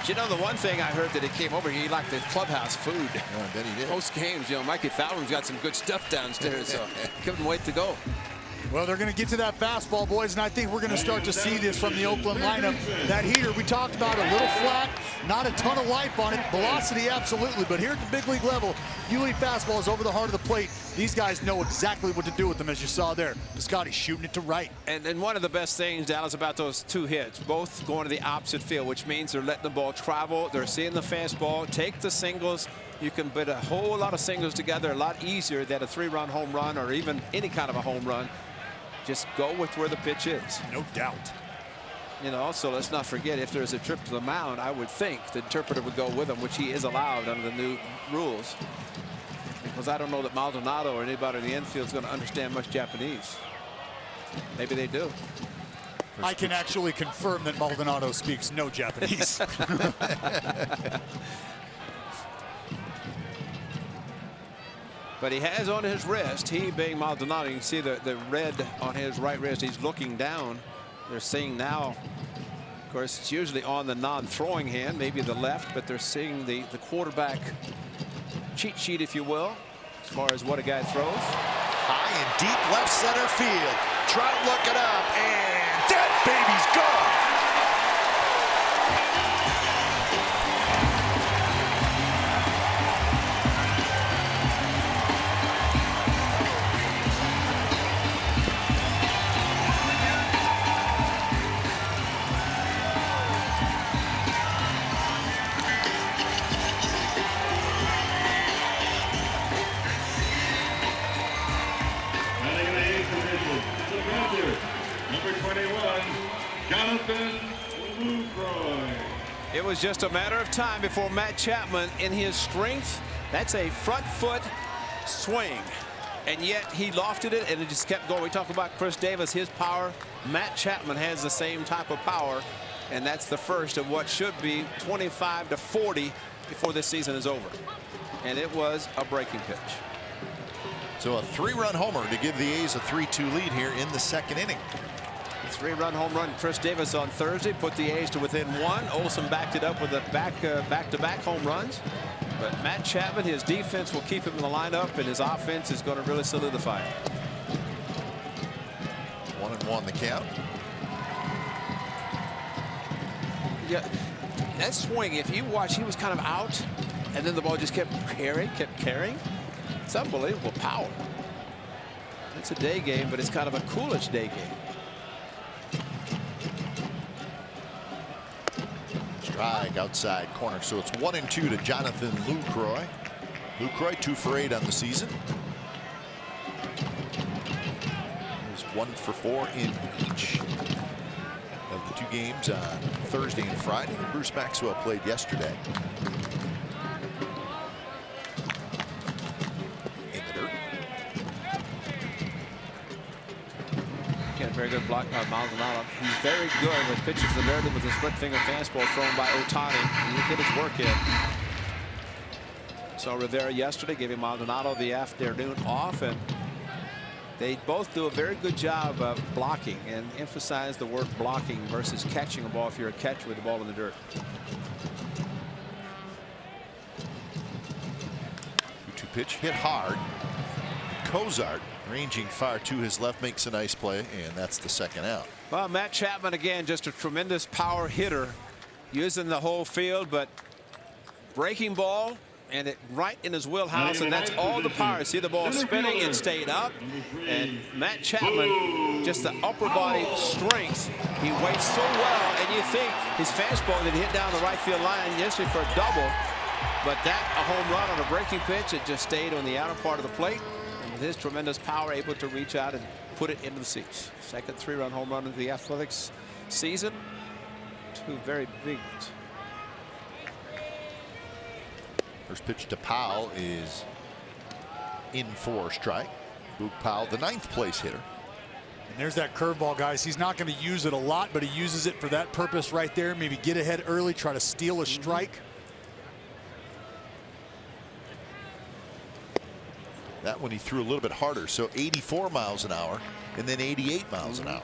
But you know, the one thing I heard that he came over, he liked the clubhouse food. Oh, I bet he did. Post games, you know, Mikey Fallon's got some good stuff downstairs, so couldn't wait to go. Well, they're going to get to that fastball, boys, and I think we're going to start to see this from the Oakland lineup. That heater we talked about, a little flat, not a ton of life on it. Velocity, absolutely, but here at the big league level, Uli fastball is over the heart of the plate. These guys know exactly what to do with them, as you saw there. Piscotty shooting it to right. And one of the best things, Dallas, about those two hits, both going to the opposite field, which means they're letting the ball travel. They're seeing the fastball, take the singles. You can put a whole lot of singles together a lot easier than a 3-run home run or even any kind of a home run. Just go with where the pitch is. No doubt. You know, also, let's not forget, if there's a trip to the mound, I would think the interpreter would go with him, which he is allowed under the new rules. Because I don't know that Maldonado or anybody in the infield is going to understand much Japanese. Maybe they do. I can actually confirm that Maldonado speaks no Japanese. But he has on his wrist, he being Maldonado, you can see the red on his right wrist. He's looking down. They're seeing now, of course, it's usually on the non-throwing hand, maybe the left, but they're seeing the quarterback cheat sheet, if you will, as far as what a guy throws. High and deep left center field. Trout looking up, and that baby's gone. It was just a matter of time before Matt Chapman, in his strength, that's a front foot swing, and yet he lofted it and it just kept going. We talk about Chris Davis, his power. Matt Chapman has the same type of power, and that's the first of what should be 25 to 40 before this season is over. And it was a breaking pitch. So a 3-run homer to give the A's a 3-2 lead here in the second inning. 3-run home run. Chris Davis on Thursday put the A's to within 1. Olsen backed it up with a back-to-back home runs. But Matt Chapman, his defense will keep him in the lineup, and his offense is going to really solidify it. 1-1 the count. Yeah, that swing, if you watch, he was kind of out, and then the ball just kept carrying. It's unbelievable power. It's a day game, but it's kind of a Coolidge day game. Strike outside corner, so it's 1-2 to Jonathan Lucroy. Lucroy 2 for 8 on the season. He's 1 for 4 in each of the 2 games on Thursday and Friday. Bruce Maxwell played yesterday. In the dirt. Again, very good block by Maldonado. He's very good with pitches to Meredith with a split finger fastball thrown by Ohtani. He'll get his work in. So Rivera yesterday giving Maldonado the afternoon off, and they both do a very good job of blocking, and emphasize the word blocking versus catching a ball if you're a catcher with the ball in the dirt. 2-2 pitch hit hard. Cozart, ranging far to his left, makes a nice play, and that's the second out. Well, Matt Chapman, again, just a tremendous power hitter, using the whole field, but breaking ball, and it right in his wheelhouse, and that's all the power. See the ball spinning, it stayed up, and Matt Chapman, just the upper body strength, he waits so well, and you think his fastball that he hit down the right field line yesterday for a double, but that a home run on a breaking pitch, it just stayed on the outer part of the plate, and with his tremendous power, able to reach out and put it into the seats. Second 3-run home run into the Athletics season. 2 very big ones. First pitch to Powell is in for a strike. Boog Powell, the 9th place hitter. And there's that curveball, guys. He's not going to use it a lot, but he uses it for that purpose right there. Maybe get ahead early, try to steal a strike. That one he threw a little bit harder, so 84 miles an hour and then 88 miles an hour.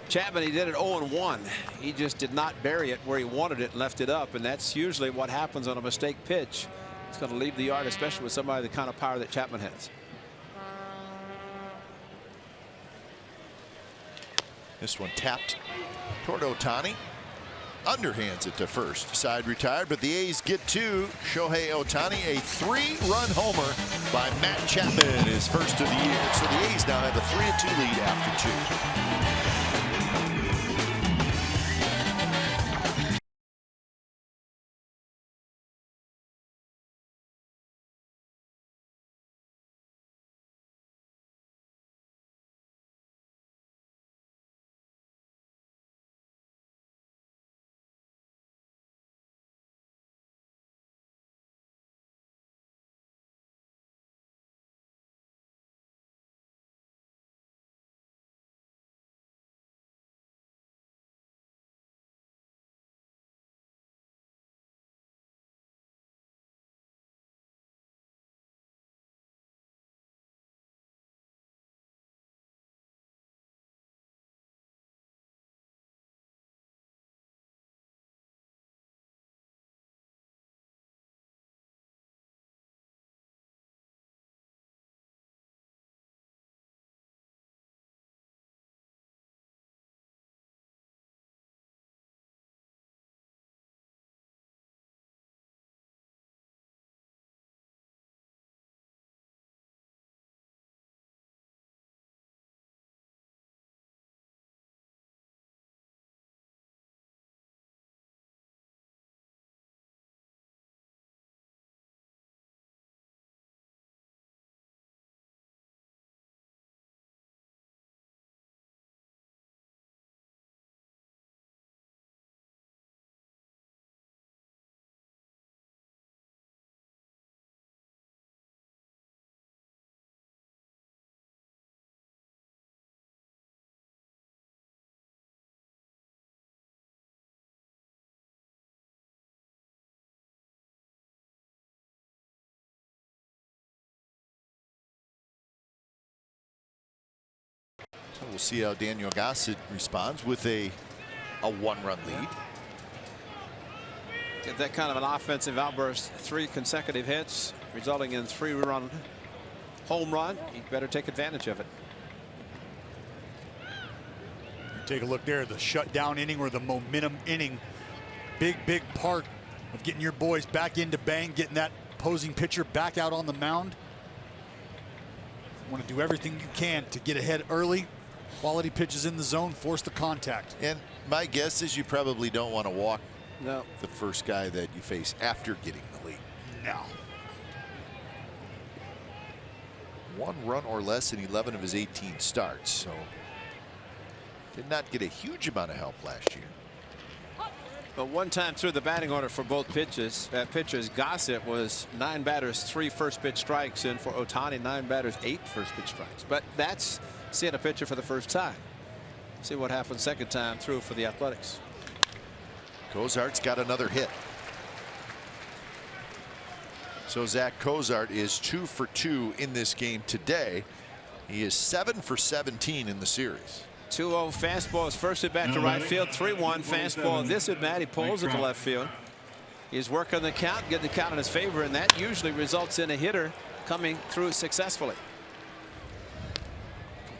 Chapman, he did it 0-1. He just did not bury it where he wanted it and left it up, and that's usually what happens on a mistake pitch. It's going to leave the yard, especially with somebody the kind of power that Chapman has. This one tapped toward Ohtani. Underhands it to first. Side retired, but the A's get two. Shohei Ohtani, a 3-run homer by Matt Chapman, his first of the year. So the A's now have a 3-2 lead after two. So we'll see how Daniel Gossett responds with a 1-run lead. Get that kind of an offensive outburst, 3 consecutive hits, resulting in 3-run home run. You better take advantage of it. Take a look there, the shutdown inning or the momentum inning. Big part of getting your boys back into bang, getting that opposing pitcher back out on the mound. Want to do everything you can to get ahead early. Quality pitches in the zone, force the contact. And my guess is you probably don't want to walk No. the first guy that you face after getting the lead. No. 1 run or less in 11 of his 18 starts. So did not get a huge amount of help last year. But one time through the batting order for both pitchers, Gossett was 9 batters, 3 first pitch strikes, and for Ohtani 9 batters, 8 first pitch strikes. But that's seeing a pitcher for the first time. See what happens second time through for the Athletics. Cozart's got another hit. So Zach Cozart is 2 for 2 in this game today. He is 7 for 17 in the series. 2-0 fastball is first at bat to right field. 3-1 fastball. This at bat, he pulls it to left field. He's working the count, getting the count in his favor, and that usually results in a hitter coming through successfully.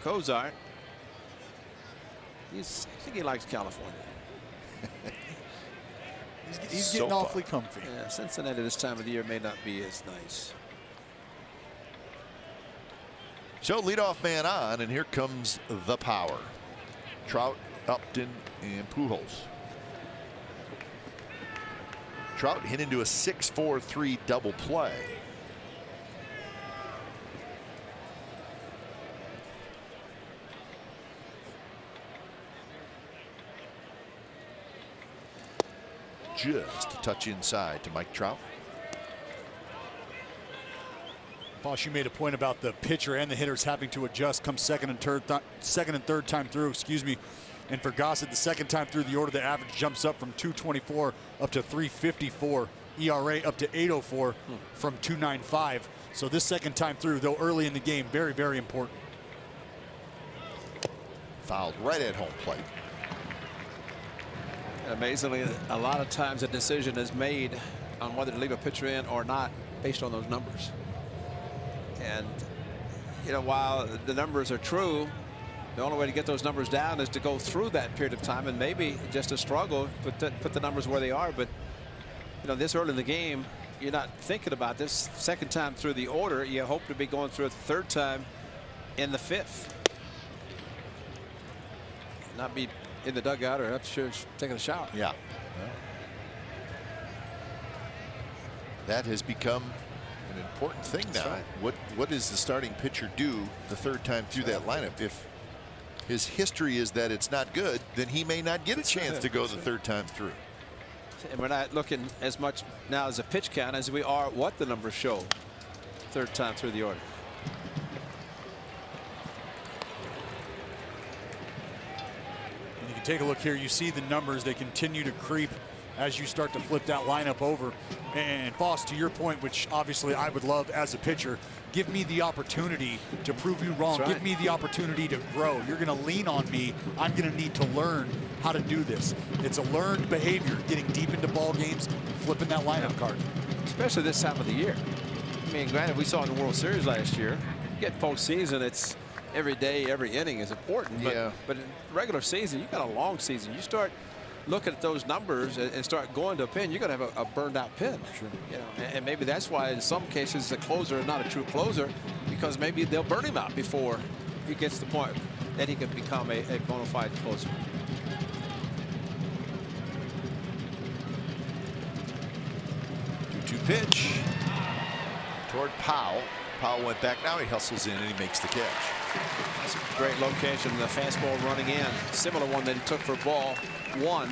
Cozart, I think he likes California. He's getting awfully comfy. Yeah, Cincinnati this time of the year may not be as nice. So leadoff man on, and here comes the power. Trout, Upton, and Pujols. Trout hit into a 6-4-3 double play. Just a touch inside to Mike Trout. Boss, you made a point about the pitcher and the hitters having to adjust come second and third time through, excuse me. And for Gossett, the second time through the order, the average jumps up from 224 up to 354. ERA up to 804 from 295. So this second time through, though early in the game, very, very important. fouled right at home plate. Amazingly, a lot of times a decision is made on whether to leave a pitcher in or not based on those numbers. And, you know, while the numbers are true, the only way to get those numbers down is to go through that period of time, and maybe just a struggle, put the numbers where they are. But, you know, this early in the game, you're not thinking about this. Second time through the order, you hope to be going through it the third time in the 5th. Not be in the dugout or upstairs taking a shower. Yeah. That has become an important thing now. Right. What does the starting pitcher do the third time through that lineup? If his history is that it's not good, then he may not get a chance to go the third time through. And we're not looking as much now as a pitch count as we are what the numbers show third time through the order. And you can take a look here. You see the numbers. They continue to creep as you start to flip that lineup over. And Foss, to your point, which obviously I would love as a pitcher, give me the opportunity to prove you wrong. Right. Give me the opportunity to grow. You're going to lean on me. I'm going to need to learn how to do this. It's a learned behavior, getting deep into ball games, flipping that lineup card. Especially this time of the year. I mean, granted, we saw in the World Series last year. Get postseason, it's every day, every inning is important. But, but in regular season, you got a long season. You start looking at those numbers and start going to a pin, you're going to have a burned out pin. Sure. You know, and maybe that's why in some cases the closer is not a true closer, because maybe they'll burn him out before he gets to the point that he can become a bona fide closer. Two pitch toward Powell. Powell went back. Now he hustles in and he makes the catch. That's a great location. The fastball running in. Similar one that he took for ball one.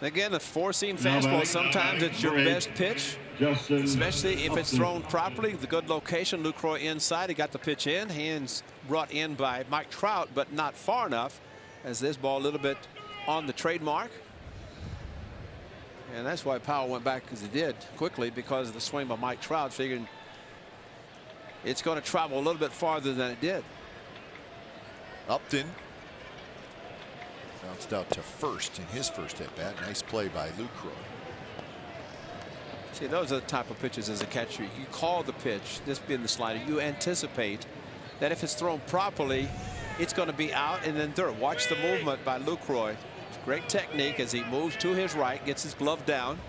Again, a four-seam fastball, sometimes it's your best pitch, especially if it's thrown properly. The good location, Lucroy inside. He got the pitch in. Hands brought in by Mike Trout, but not far enough, as this ball a little bit on the trademark. And that's why Powell went back as he did quickly, because of the swing by Mike Trout, figuring it's going to travel a little bit farther than it did. Upton bounced out to first in his first at bat. Nice play by Lucroy. See, those are the type of pitches as a catcher. You call the pitch, this being the slider, you anticipate that if it's thrown properly, it's going to be out and then third. Watch the movement by Lucroy. Great technique as he moves to his right, gets his glove down.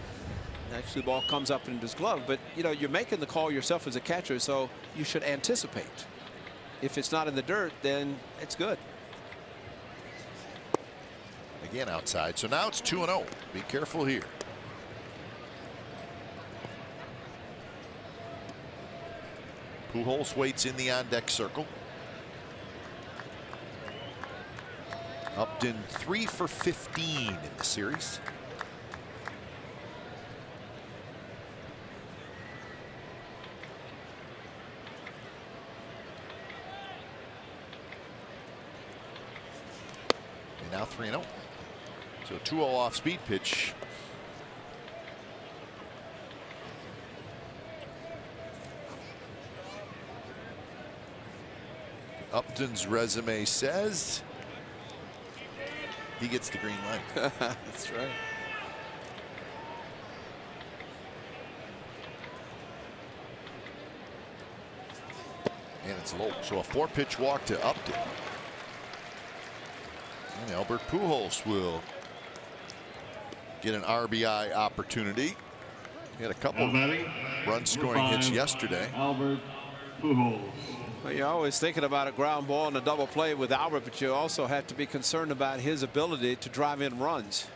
Actually, the ball comes up into his glove, but you know, you're making the call yourself as a catcher, so you should anticipate. If it's not in the dirt, then it's good. Again outside, so now it's 2-0. Be careful here. Pujols waits in the on-deck circle. Upton 3 for 15 in the series. And now 3-0. So 2-0 off speed pitch. Upton's resume says he gets the green light. That's right. And it's low. So a 4-pitch walk to Upton. And Albert Pujols will get an RBI opportunity. He had a couple run scoring hits yesterday. Albert Pujols. Well, you're always thinking about a ground ball and a double play with Albert, but you also have to be concerned about his ability to drive in runs.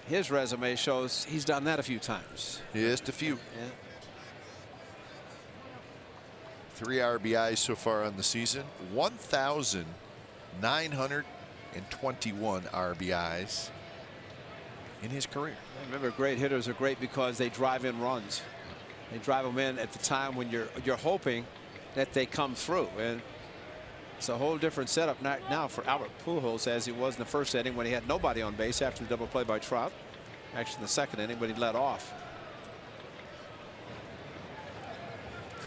His resume shows he's done that a few times. Just a few. Yeah. 3 RBIs so far on the season. 1,921 RBIs in his career. Remember, great hitters are great because they drive in runs. They drive them in at the time when you're hoping that they come through, and it's a whole different setup now for Albert Pujols as he was in the first inning when he had nobody on base after the double play by Trout. Actually, in the second inning, but he let off.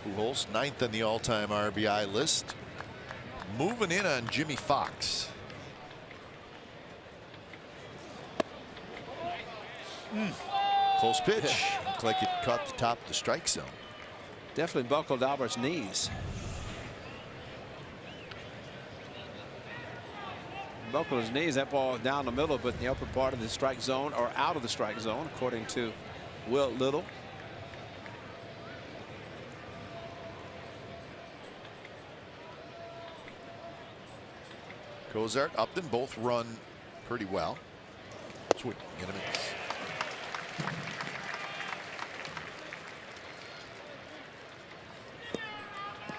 Pujols, 9th on the all-time RBI list. Moving in on Jimmy Fox. Close pitch. Looked like it caught the top of the strike zone. Definitely buckled Albert's knees. Buckled his knees. That ball down the middle, but in the upper part of the strike zone, or out of the strike zone, according to Will Little. Cozart, Upton both run pretty well. Swing and a miss.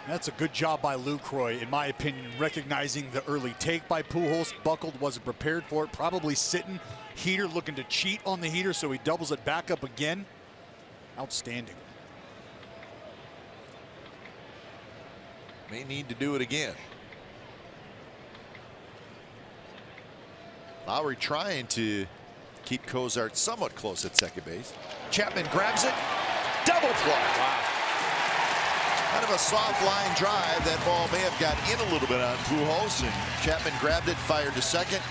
That's a good job by Lucroy, in my opinion, recognizing the early take by Pujols. Buckled, wasn't prepared for it, probably sitting. Heater looking to cheat on the heater, so he doubles it back up again. Outstanding. May need to do it again. Lowry trying to keep Cozart somewhat close at second base. Chapman grabs it. Double play. Wow. Kind of a soft line drive. That ball may have got in a little bit on Pujols, and Chapman grabbed it, fired to second,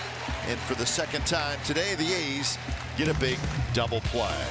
and for the second time today, the A's get a big double play.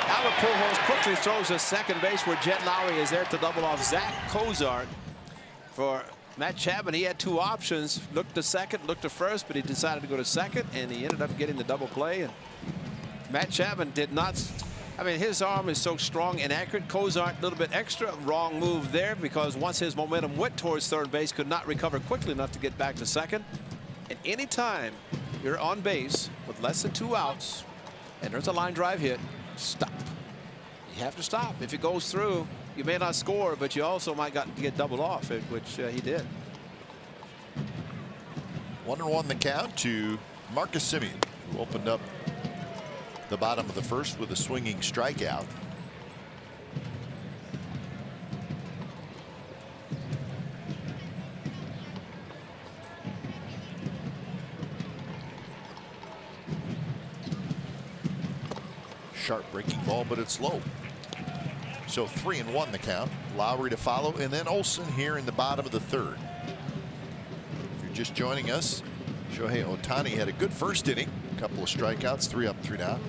Albert Pujols quickly throws to second base where Jet Lowry is there to double off Zach Cozart. For Matt Chapman, he had two options. Looked to second, looked to first, but he decided to go to second, and he ended up getting the double play. And Matt Chapman did not, I mean, his arm is so strong and accurate. Cozart a little bit extra. Wrong move there, because once his momentum went towards third base, could not recover quickly enough to get back to second. And anytime you're on base with less than 2 outs and there's a line drive hit, stop. You have to stop. If it goes through, you may not score, but you also might get doubled off, which he did. 1-1 the count to Marcus Semien, who opened up the bottom of the first with a swinging strikeout. Sharp breaking ball, but it's low. So 3-1 the count. Lowry to follow, and then Olsen here in the bottom of the third. If you're just joining us, Shohei Ohtani had a good first inning, a couple of strikeouts, 3 up, 3 down,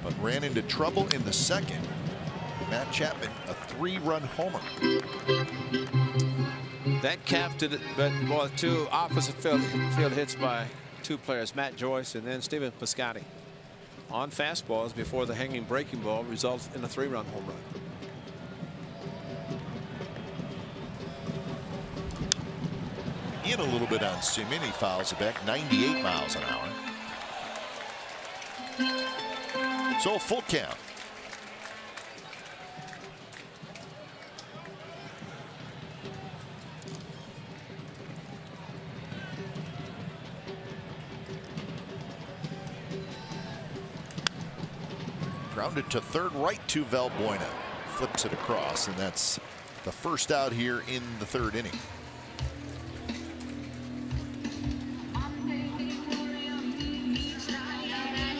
but ran into trouble in the second. Matt Chapman, a 3-run homer. That capped it, but well, 2 opposite field hits by 2 players, Matt Joyce and then Stephen Piscotty, on fastballs before the hanging breaking ball results in a 3-run home run. in a little bit on Simeon. He fouls it back, 98 miles an hour. So full count. Grounded to third, right to Valbuena. Flips it across, and that's the first out here in the third inning.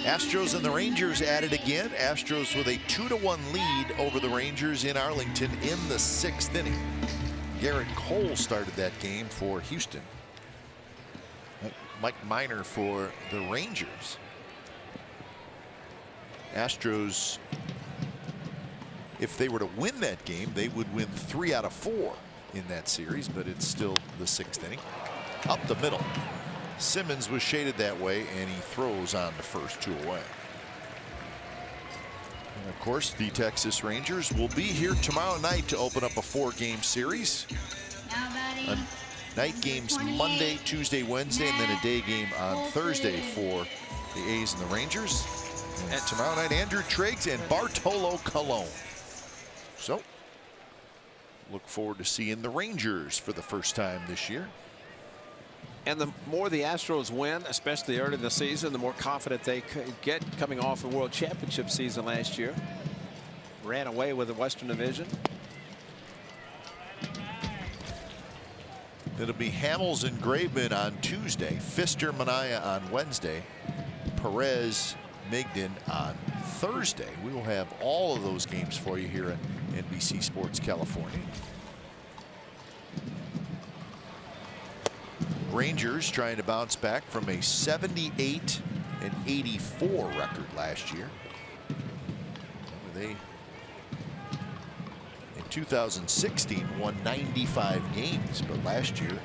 Astros and the Rangers at it again. Astros with a 2-1 lead over the Rangers in Arlington in the 6th inning. Garrett Cole started that game for Houston. Mike Minor for the Rangers. Astros, if they were to win that game, they would win 3 out of 4 in that series, but it's still the 6th inning. Up the middle. Simmons was shaded that way, and he throws on the first, 2 away. And of course, the Texas Rangers will be here tomorrow night to open up a 4-game series. Night games Monday, Tuesday, Wednesday, and then a day game on Thursday for the A's and the Rangers. And tomorrow night, Andrew Triggs and Bartolo Colon. So, look forward to seeing the Rangers for the first time this year. And the more the Astros win, especially early in the season, the more confident they could get coming off a World Championship season last year. Ran away with the Western Division. It'll be Hamels and Graveman on Tuesday, Pfister, Minaya on Wednesday, Perez, Migden on Thursday. We will have all of those games for you here at NBC Sports California. Rangers trying to bounce back from a 78-84 record last year. They, in 2016, won 95 games, but last year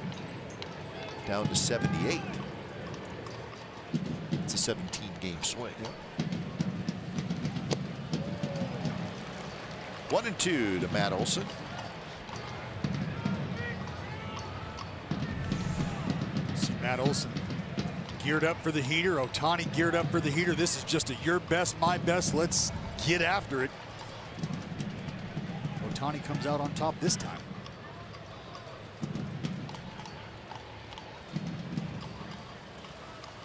down to 78. It's a 17-game swing. 1-2 to Matt Olson. Matt Olson geared up for the heater. Ohtani geared up for the heater. This is just a your best, my best. Let's get after it. Ohtani comes out on top this time.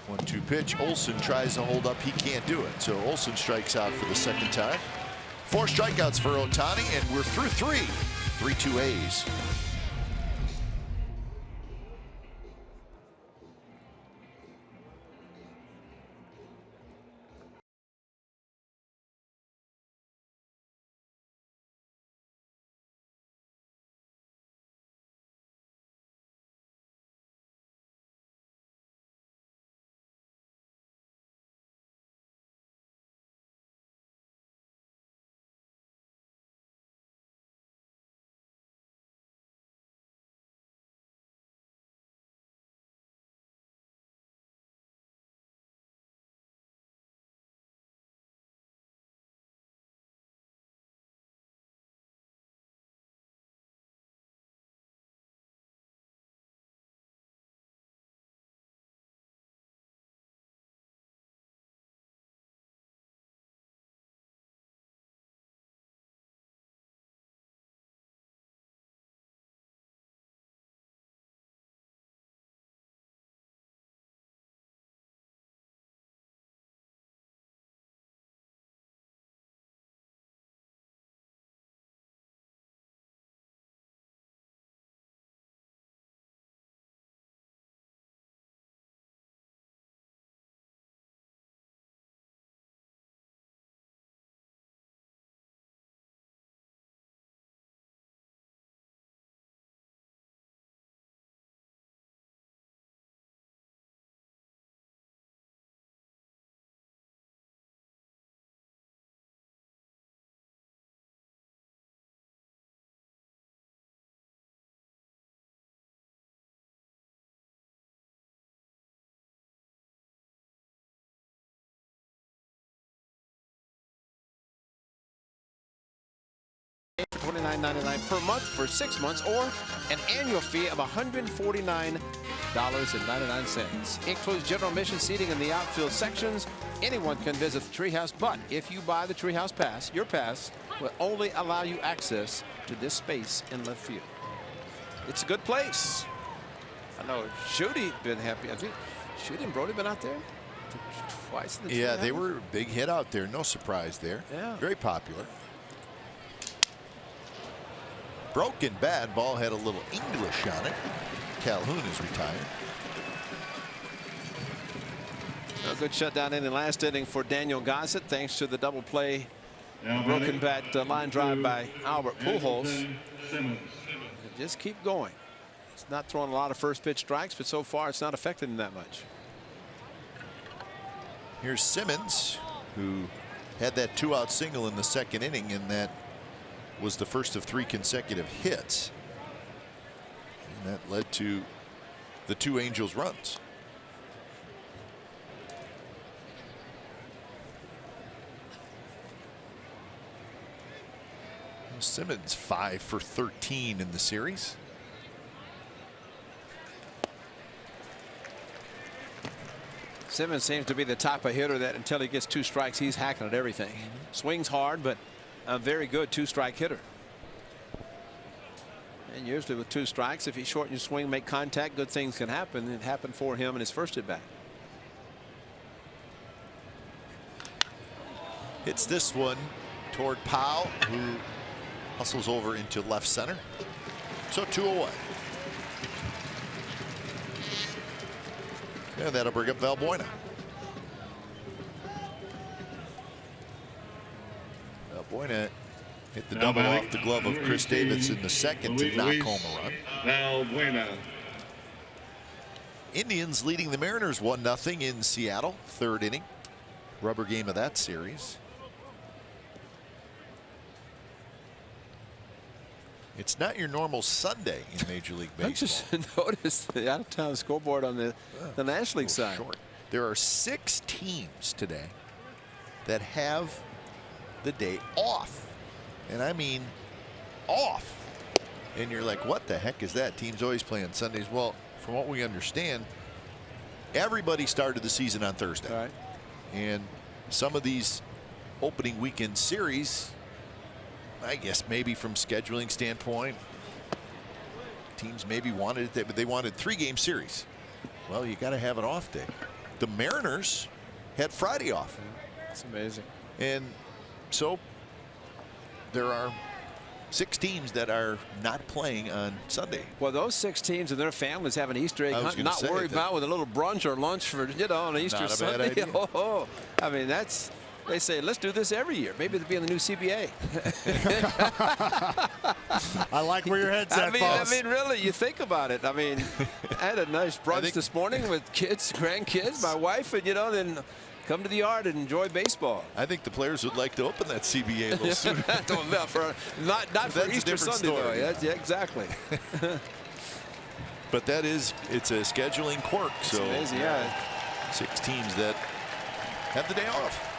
One-two pitch. Olson tries to hold up. He can't do it. So Olson strikes out for the second time. 4 strikeouts for Ohtani, and we're through 3. 3-2 A's. $49.99 per month for 6 months, or an annual fee of $149.99. Includes general admission seating in the outfield sections. Anyone can visit the Treehouse, but if you buy the Treehouse Pass, your pass will only allow you access to this space in left field. It's a good place. I know Schutte been happy. I think Schutte and Brody been out there twice. In the Yeah, they were a big hit out there. No surprise there. Yeah. Very popular. Broken bat. Ball had a little English on it. Calhoun is retired. A good shutdown in the last inning for Daniel Gossett, thanks to the double play. Broken bat line drive by Albert Pujols. Just keep going. It's not throwing a lot of first pitch strikes, but so far it's not affecting him that much. Here's Simmons, who had that 2-out single in the second inning, and that was the first of 3 consecutive hits. And that led to the 2 Angels runs. Simmons 5 for 13 in the series. Simmons seems to be the type of hitter that until he gets 2 strikes, he's hacking at everything. Swings hard, but a very good 2-strike hitter. And usually with 2 strikes, if you shorten your swing, make contact, good things can happen. It happened for him in his first at bat. Hits this one toward Powell, who hustles over into left center. So 2 away. And that'll bring up Valbuena. Valbuena hit the double off the glove of Chris Davis in the second to knock home a run. Valbuena. Indians leading the Mariners 1-0 in Seattle. 3rd inning. Rubber game of that series. It's not your normal Sunday in Major League Baseball. I just noticed the out-of-town scoreboard on the National League side. Short. There are 6 teams today that have the day off. And I mean off. And you're like, what the heck is that? Teams always play on Sundays. Well, from what we understand, everybody started the season on Thursday. All right. And some of these opening weekend series, I guess maybe from scheduling standpoint, teams maybe wanted it, but they wanted 3-game series. Well, you got to have an off day. The Mariners had Friday off. That's amazing. And so there are 6 teams that are not playing on Sunday. Well, those 6 teams and their families have an Easter egg hunt, not worried about with a little brunch or lunch for, you know, on Easter Sunday. Bad idea. Oh, I mean, that's, they say, let's do this every year. Maybe it'll be in the new CBA. I like where your head's at, boss. I mean, really, you think about it. I mean, I had a nice brunch this morning with kids, grandkids, my wife, and, you know, then come to the yard and enjoy baseball. I think the players would like to open that CBA a little sooner. not for Easter Sunday, though. Yeah, exactly. But it's a scheduling quirk. So amazing, yeah. 6 teams that have the day off.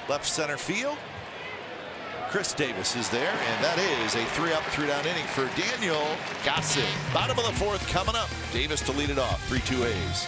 Left center field. Chris Davis is there, and that is a 3-up, 3-down inning for Daniel Gossett. Bottom of the 4th coming up. Davis to lead it off. 3-2 A's.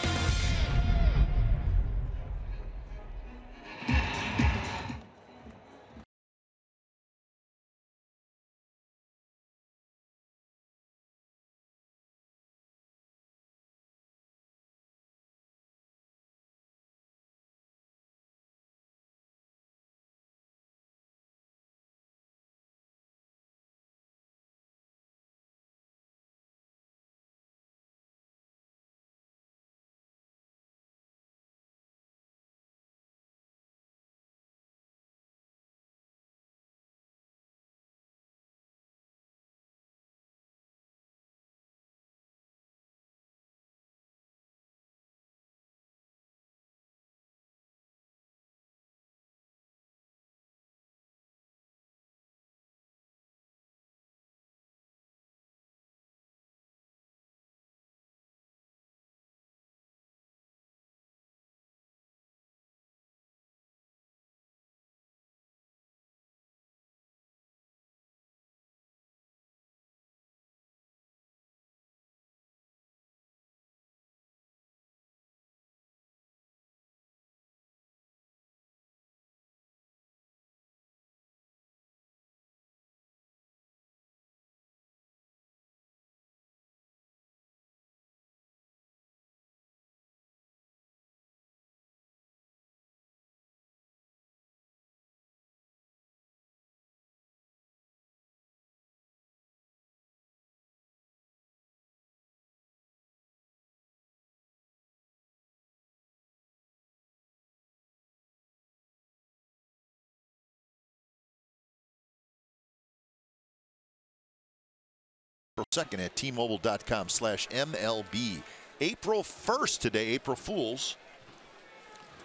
April 2nd at tmobile.com/MLB. April 1st today, April Fools.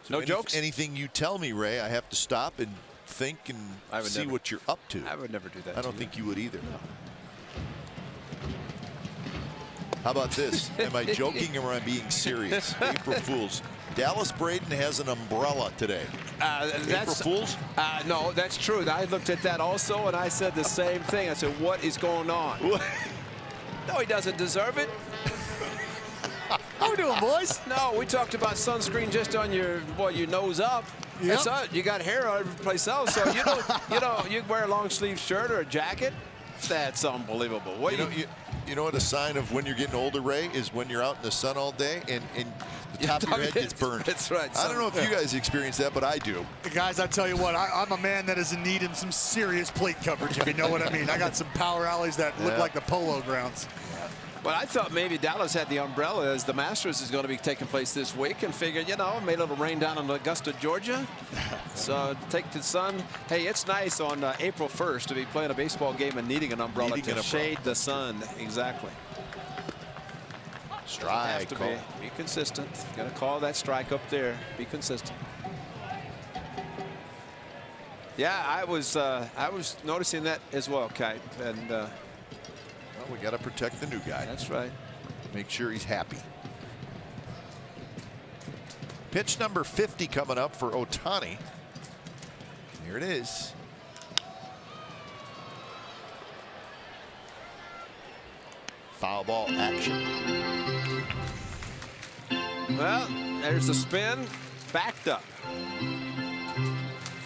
So no jokes? Anything you tell me, Ray, I have to stop and think and see what you're up to. I would never do that. I don't think you would either. How about this? Am I joking or am I being serious? April Fools. Dallas Braden has an umbrella today. April Fools? No, that's true. I looked at that also, and I said the same thing. I said, what is going on? No, he doesn't deserve it. How we doing, boys? No, we talked about sunscreen just on your nose up. Yep. That's it. You got hair every place else, so you wear a long sleeve shirt or a jacket. That's unbelievable. You know what a sign of when you're getting older, Ray, is when you're out in the sun all day and the top of your head gets burned. That's right. I don't know if you guys experience that, but I do. Guys, I tell you what, I'm a man that is in need of some serious plate coverage, if you know what I mean. I got some power alleys that look like the polo grounds. Well, I thought maybe Dallas had the umbrella as the Masters is going to be taking place this week and figured, made a little rain down in Augusta, Georgia. So take the sun. Hey, it's nice on April 1st to be playing a baseball game and needing an umbrella to shade the sun. Exactly. Strike. Have to be consistent. Got to call that strike up there. Be consistent. Yeah, I was noticing that as well, Kite. And well, we got to protect the new guy. That's right. Make sure he's happy. Pitch number 50 coming up for Ohtani. Here it is. Foul ball action. Well, there's the spin, backed up.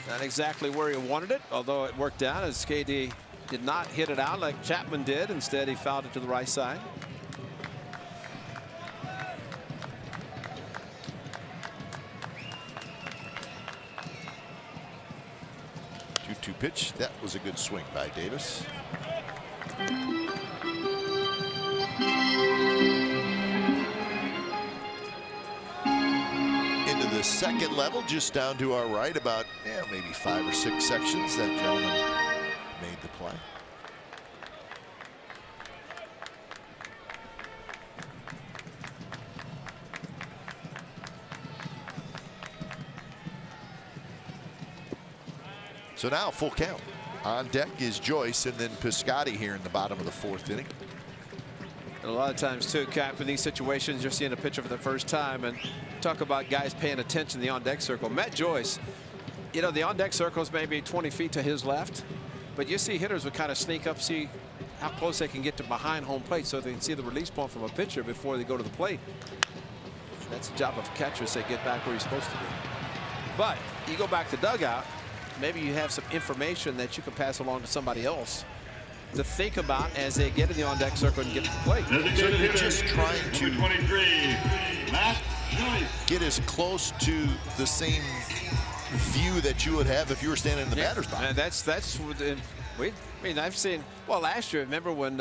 Not exactly where he wanted it, although it worked out as KD did not hit it out like Chapman did. Instead, he fouled it to the right side. Two pitch. That was a good swing by Davis. Into the second level, just down to our right, about maybe 5 or 6 sections. That gentleman made the play. So now full count. On deck is Joyce and then Piscotty here in the bottom of the 4th inning. And a lot of times too, Cap, in these situations you're seeing a pitcher for the first time and talk about guys paying attention to the on deck circle. Matt Joyce, the on deck circle is maybe 20 feet to his left, but you see hitters would kind of sneak up, see how close they can get to behind home plate so they can see the release point from a pitcher before they go to the plate. That's the job of a catcher, say get back where you're supposed to be. But you go back to dugout, maybe you have some information that you can pass along to somebody else to think about as they get in the on-deck circle and get to the plate. So you're just trying to get as close to the same view that you would have if you were standing in the batter's box. And I've seen, well, last year, remember when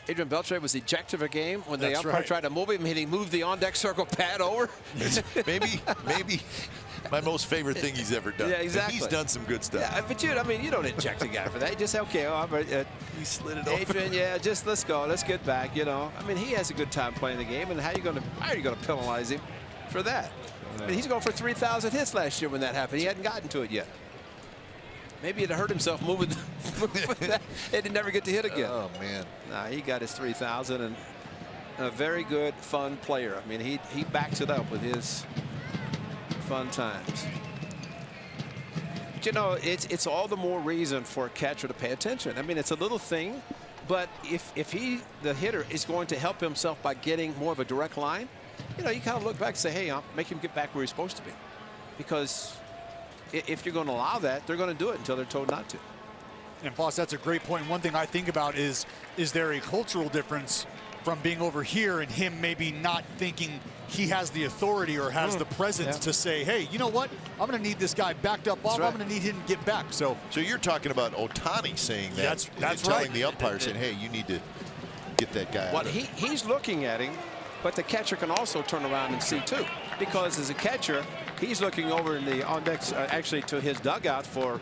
Adrian Beltre was ejected of a game when the umpire tried to move him and he moved the on-deck circle pad over? maybe my most favorite thing he's ever done. Yeah, exactly. He's done some good stuff. Yeah, but you don't eject a guy for that. You just say, okay, he slid it Adrian, over. just let's go, let's get back. He has a good time playing the game, and how are you going to penalize him for that? He's going for 3,000 hits last year when that happened. He hadn't gotten to it yet. Maybe he'd hurt himself moving that. He didn't never get to hit again. Oh man. Nah, he got his 3,000 and a very good, fun player. He backs it up with his fun times. But it's all the more reason for a catcher to pay attention. It's a little thing, but if the hitter is going to help himself by getting more of a direct line, you kind of look back and say, hey, I'll make him get back where he's supposed to be. Because if you're going to allow that, they're going to do it until they're told not to. And Foss, that's a great point. One thing I think about is there a cultural difference from being over here and him maybe not thinking he has the authority or has the presence to say, hey, you know what? I'm going to need this guy backed up off. I'm going to need him to get back. So you're talking about Ohtani saying that. That's telling the umpire, saying, hey, you need to get that guy out. He's looking at him, but the catcher can also turn around and see too. Because as a catcher, he's looking over in the on deck, actually to his dugout for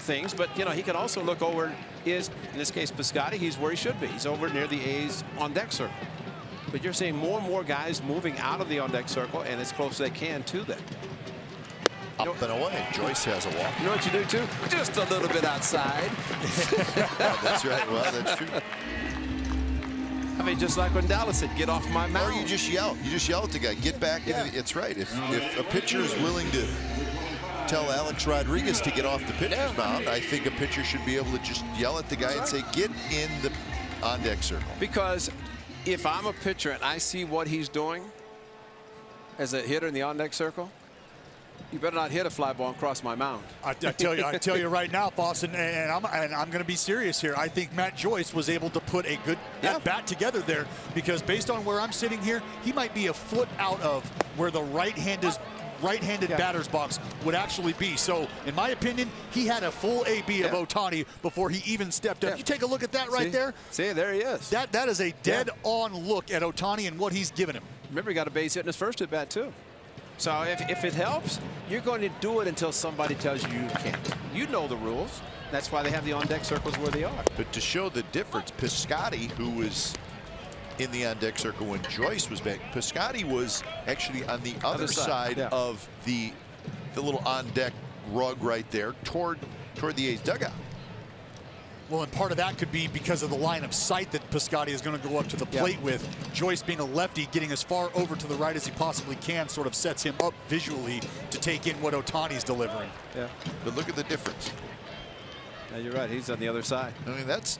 things, but you know, he can also look over in this case, Piscotty, he's where he should be. He's over near the A's on deck circle. But you're seeing more and more guys moving out of the on deck circle and as close as they can to them. Up and away. Joyce has a walk. You know what you do too? Just a little bit outside. That's right. Well, that's true. I mean, just like when Dallas said, "Get off my mound." Or you just yell. You just yell at the guy. Get back. Yeah. It's right. If a pitcher is willing to tell Alex Rodriguez to get off the pitcher's mound, I think a pitcher should be able to just yell at the guy and say, "Get in the on-deck circle." Because if I'm a pitcher and I see what he's doing as a hitter in the on-deck circle, you better not hit a fly ball and cross my mound. I tell you right now, Boston, and I'm going to be serious here. I think Matt Joyce was able to put a good at-bat together there, because based on where I'm sitting here, he might be a foot out of where the right-handed batter's box would actually be. So, in my opinion, he had a full AB of Ohtani before he even stepped up. You take a look at that right there. See, there he is. That is a dead-on look at Ohtani and what he's given him. Remember, he got a base hit in his first at-bat, too. So if it helps, you're going to do it until somebody tells you can't. You know the rules. That's why they have the on-deck circles where they are. But to show the difference, Piscotty, who was in the on-deck circle when Joyce was back, Piscotty was actually on the other side of the little on-deck rug right there toward the A's dugout. Well, and part of that could be because of the line of sight that Piscotty is going to go up to the plate with. Joyce, being a lefty, getting as far over to the right as he possibly can, sort of sets him up visually to take in what Ohtani's delivering. Yeah. But look at the difference. Yeah, you're right. He's on the other side. I mean, that's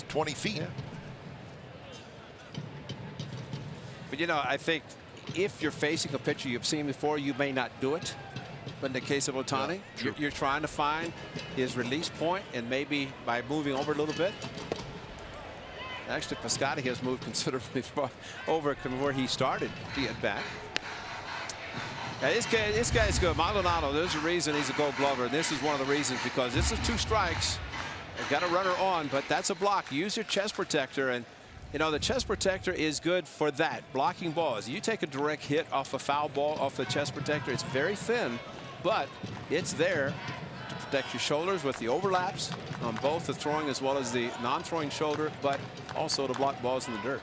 20 feet. Yeah. But, you know, I think if you're facing a pitcher you've seen before, you may not do it. But in the case of Ohtani, you're trying to find his release point, and maybe by moving over a little bit. Actually, Piscotty has moved considerably far over from where he started the at-bat. Yeah, this guy's good. Maldonado, there's a reason he's a Gold Glover. This is one of the reasons, because this is 2 strikes. They've got a runner on, but that's a block. Use your chest protector, and you know the chest protector is good for that, blocking balls. You take a direct hit off a foul ball off the chest protector. It's very thin, but it's there to protect your shoulders with the overlaps on both the throwing as well as the non-throwing shoulder, but also to block balls in the dirt.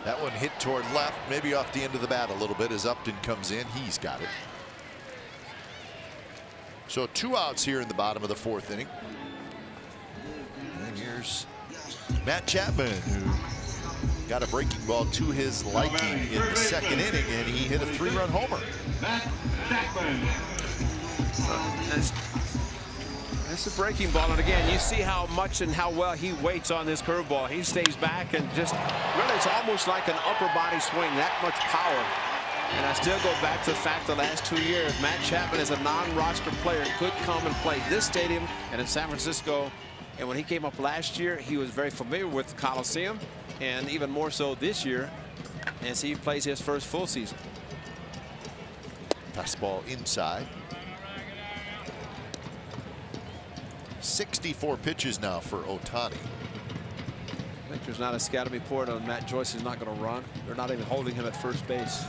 That one hit toward left, maybe off the end of the bat a little bit as Upton comes in. He's got it. So 2 outs here in the bottom of the 4th inning. And here's Matt Chapman, who got a breaking ball to his liking in the 2nd inning, and he hit a 3-run homer. That's a breaking ball, and again, you see how much and how well he waits on this curveball. He stays back and just really, it's almost like an upper body swing, that much power. And I still go back to the fact the last 2 years, Matt Chapman as a non-roster player could come and play this stadium and in San Francisco. And when he came up last year, he was very familiar with the Coliseum, and even more so this year as he plays his first full season. Fastball inside. 64 pitches now for Ohtani. I think there's not a scouting report on Matt Joyce is not going to run. They're not even holding him at first base.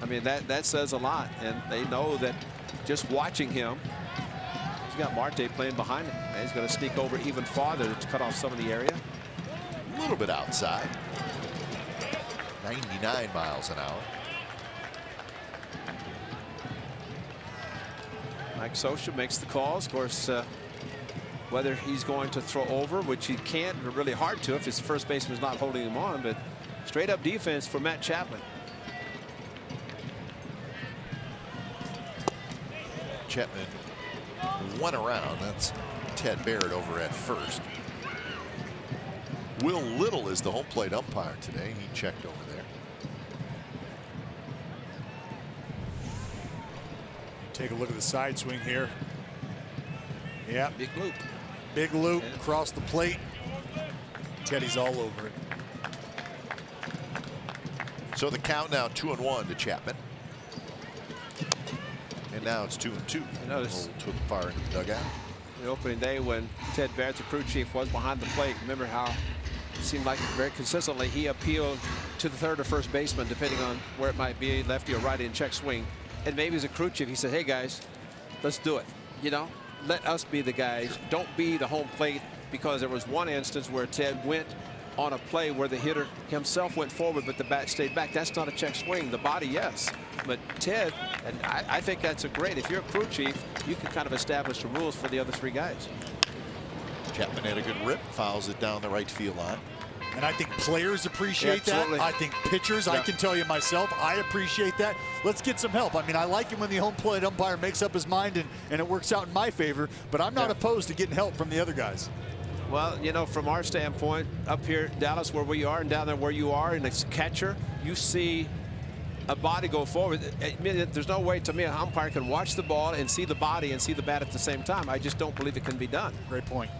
I mean, that says a lot, and they know that just watching him. He's got Marte playing behind him. And he's going to sneak over even farther to cut off some of the area. A little bit outside. 99 miles an hour. Mike Scioscia makes the calls. Of course, whether he's going to throw over, which he can't, or really hard to if his first baseman's not holding him on, but straight up defense for Matt Chapman. Chapman went around. That's Ted Barrett over at first. Will Little is the home plate umpire today. He checked over there. Take a look at the side swing here. Yeah. Big loop. Big loop across the plate. Teddy's all over it. So the count now 2-1 to Chapman. And now it's 2-2. You notice to the far end of the dugout. The opening day when Ted Barrett, the crew chief, was behind the plate. Remember how it seemed like very consistently he appealed to the third or first baseman, depending on where it might be, lefty or righty, and check swing. and maybe as a crew chief, he said, hey, guys, let's do it. You know, let us be the guys. Don't be the home plate, because there was one instance where Ted went on a play where the hitter himself went forward, but the bat stayed back. That's not a check swing. The body, yes. But Ted, and I think that's a great, if you're a crew chief, you can kind of establish the rules for the other three guys. Chapman had a good rip, fouls it down the right field line. And I think players appreciate that. I think pitchers, I can tell you myself, I appreciate that. Let's get some help. I mean, I like it when the home plate umpire makes up his mind and it works out in my favor, but I'm not opposed to getting help from the other guys. Well, you know, from our standpoint, up here in Dallas where we are and down there where you are, and it's catcher, you see a body go forward. I mean, there's no way, to me, an umpire can watch the ball and see the body and see the bat at the same time. I just don't believe it can be done. Great point.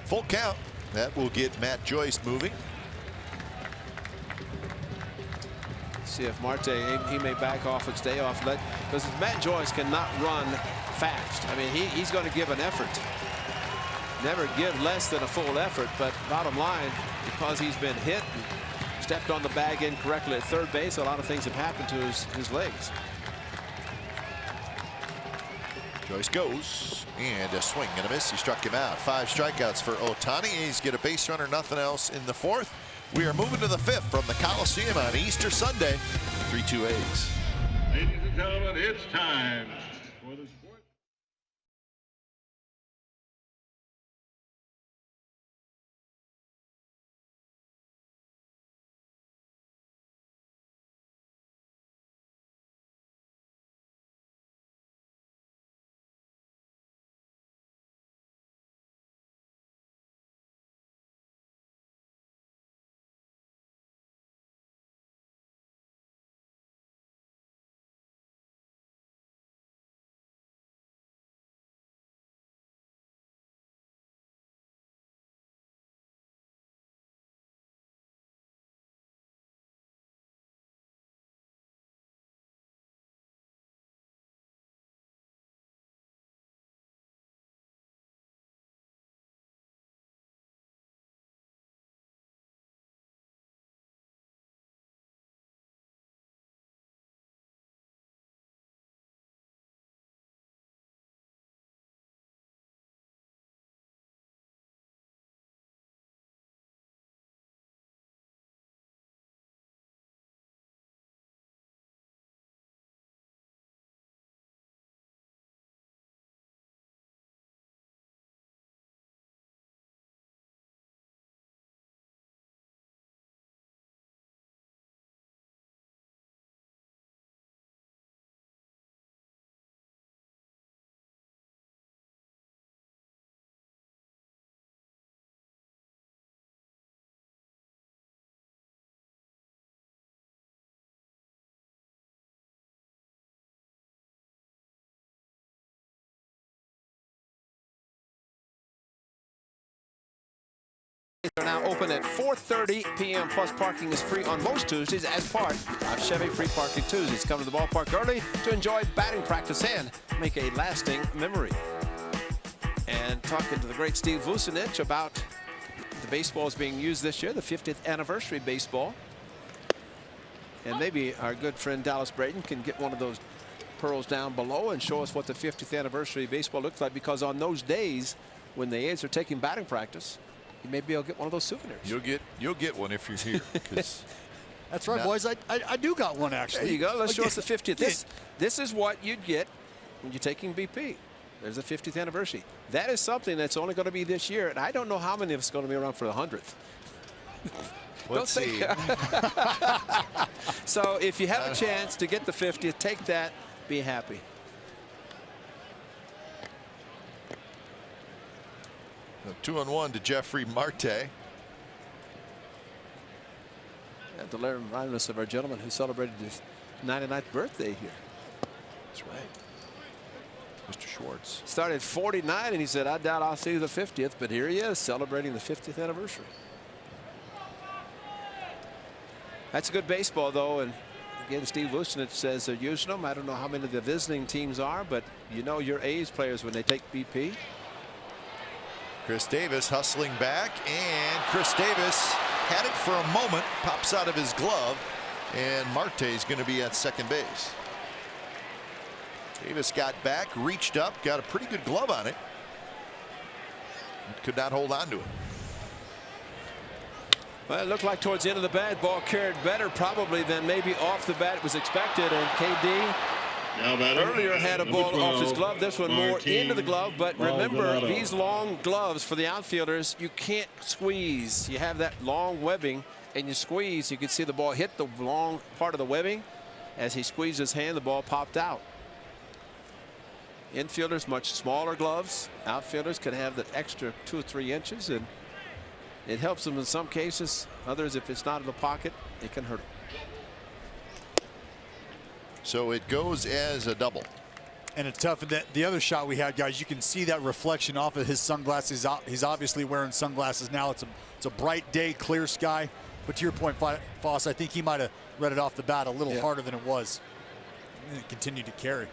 Full count. That will get Matt Joyce moving. See if Marte, he may back off its day off. Because Matt Joyce cannot run fast. I mean, he's going to give an effort. Never give less than a full effort, but bottom line, because he's been hit and stepped on the bag incorrectly at third base, a lot of things have happened to his legs. Joyce goes, and a swing and a miss. He struck him out. 5 strikeouts for Ohtani. He's get a base runner, nothing else in the 4th. We are moving to the 5th from the Coliseum on Easter Sunday. 3-2 A's. Ladies and gentlemen, it's time for the sport. Are now open at 4:30 p.m. plus parking is free on most Tuesdays as part of Chevy Free Parking Tuesdays. Come to the ballpark early to enjoy batting practice and make a lasting memory. And talking to the great Steve Vucinich about the baseballs being used this year, the 50th anniversary baseball. And maybe our good friend Dallas Braden can get one of those pearls down below and show us what the 50th anniversary baseball looks like, because on those days when the A's are taking batting practice, you may be able to get one of those souvenirs. You'll get one if you're here. That's right, boys. I do got one, actually. There you go. Let's show us the 50th. This is what you'd get when you're taking BP. There's the 50th anniversary. That is something that's only going to be this year, and I don't know how many of us are going to be around for the 100th. Let's see. So if you have a chance to get the 50th, take that. Be happy. A 2-on-1 to Jeffrey Marte. And to remind us of our gentleman who celebrated his 99th birthday here. That's right. Mr. Schwartz. Started 49, and he said, I doubt I'll see the 50th, but here he is celebrating the 50th anniversary. That's good baseball, though, and again, Steve Vucinich says they're using them. I don't know how many of the visiting teams are, but you know your A's players when they take BP. Chris Davis hustling back, and Chris Davis had it for a moment, pops out of his glove, and Marte's going to be at second base. Davis got back, reached up, got a pretty good glove on it. Could not hold on to it. Well, it looked like towards the end of the bat, ball carried better probably than maybe off the bat was expected. And KD earlier had a ball off his glove. This one more into the glove. But remember, these long gloves for the outfielders, you can't squeeze. You have that long webbing, and you squeeze. You can see the ball hit the long part of the webbing. As he squeezed his hand, the ball popped out. Infielders, much smaller gloves. Outfielders can have that extra 2 or 3 inches, and it helps them in some cases. Others, if it's not in the pocket, it can hurt them. So it goes as a double. And it's tough. And the other shot we had, guys, you can see that reflection off of his sunglasses. He's obviously wearing sunglasses now. It's a bright day, clear sky. But to your point, Foss, I think he might have read it off the bat a little harder than it was. And it continued to carry.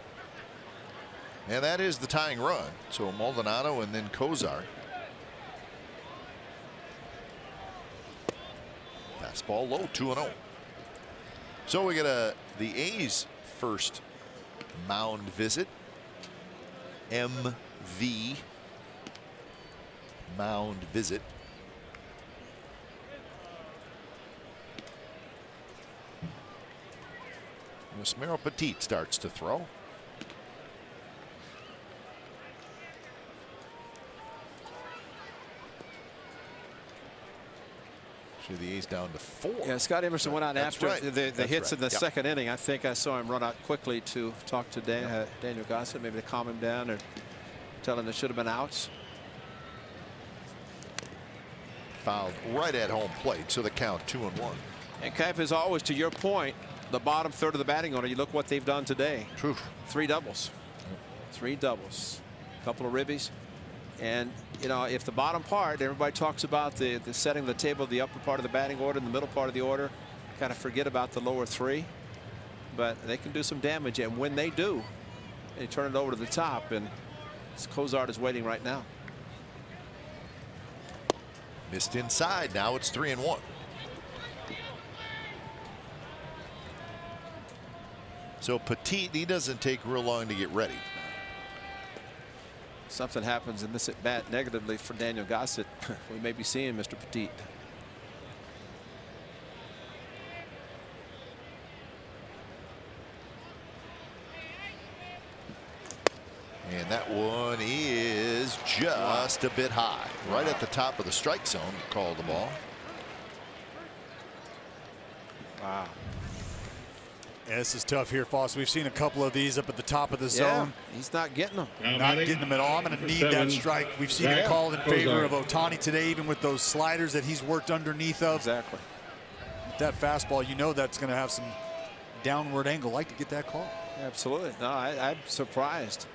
And that is the tying run. So Maldonado and then Kozar. Fastball low, 2-0. So we get the A's first mound visit. MV mound visit. Yusmeiro Petit starts to throw. The A's down to 4. Yeah, Scott Emerson went out after the hits in the Yep. second inning. I think I saw him run out quickly to talk to Daniel Gossett, maybe to calm him down or tell him there should have been outs. Fouled right at home plate, so the count 2-1. And Cap, is always to your point, the bottom third of the batting order. You look what they've done today. True. 3 doubles. 3 doubles. A couple of ribbies. And, you know, if the bottom part, everybody talks about the setting of the table, the upper part of the batting order, and the middle part of the order, kind of forget about the lower 3. But they can do some damage. And when they do, they turn it over to the top. And Kozar is waiting right now. Missed inside. Now it's 3-1. So Petit, he doesn't take real long to get ready. Something happens in this at bat negatively for Daniel Gossett. We may be seeing Mr. Petit. And that one is just a bit high. Right at the top of the strike zone. Call the ball. Wow. Yeah, this is tough here, Foss. We've seen a couple of these up at the top of the zone. He's not getting them. Not getting them at all. I'm going to need that strike. We've seen it called in favor of Ohtani today, even with those sliders that he's worked underneath of. Exactly. With that fastball, you know that's going to have some downward angle. Like to get that call. Absolutely. No, I'm surprised.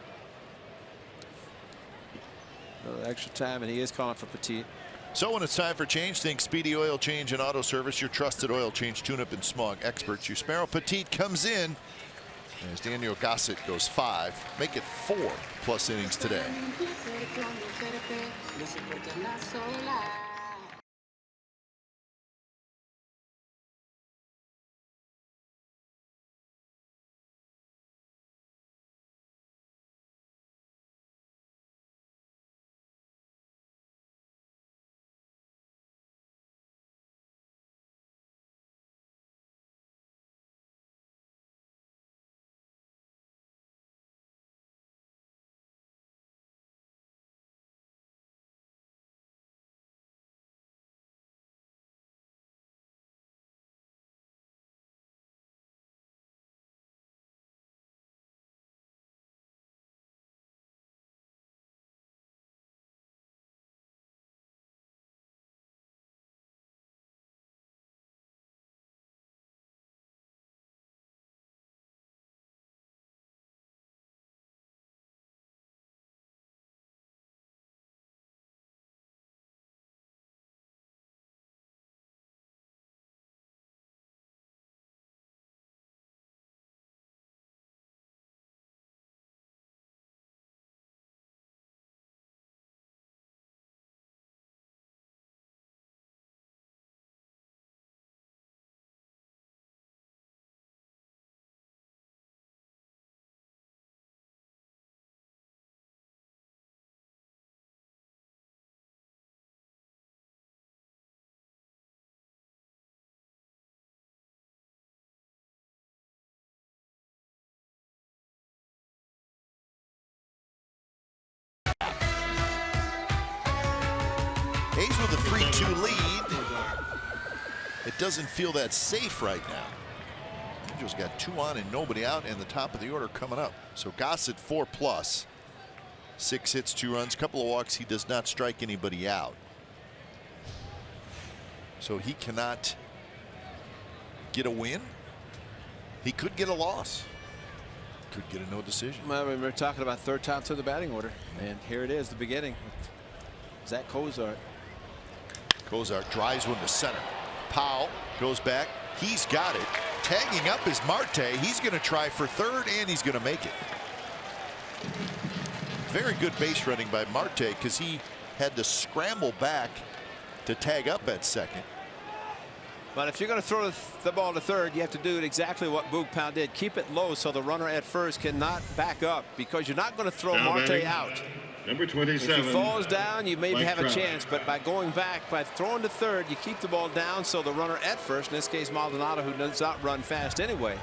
Extra time, and he is calling for Petit. So when it's time for change, think Speedy Oil Change and Auto Service, your trusted oil change, tune-up, and smog experts. Yusmeiro Petit comes in as Daniel Gossett goes 5. Make it 4+ innings today. 4-2 lead. It doesn't feel that safe right now. Angels got 2 on and nobody out, and the top of the order coming up. So Gossett 4+, 6 hits, 2 runs, couple of walks. He does not strike anybody out. So he cannot get a win. He could get a loss. Could get a no decision. Well, we were talking about third time through the batting order, and here it is, the beginning. Zach Cozart. Cozart drives one to center. Powell goes back. He's got it. Tagging up is Marte. He's going to try for third, and he's going to make it. Very good base running by Marte, because he had to scramble back to tag up at second. But if you're going to throw the ball to third, you have to do exactly what Bullpen did. Keep it low so the runner at first cannot back up, because you're not going to throw Marte out. Number 27. If he falls down, you maybe have a Trout. chance, but by going back, by throwing to third, you keep the ball down so the runner at first, in this case Maldonado, who does not run fast anyway.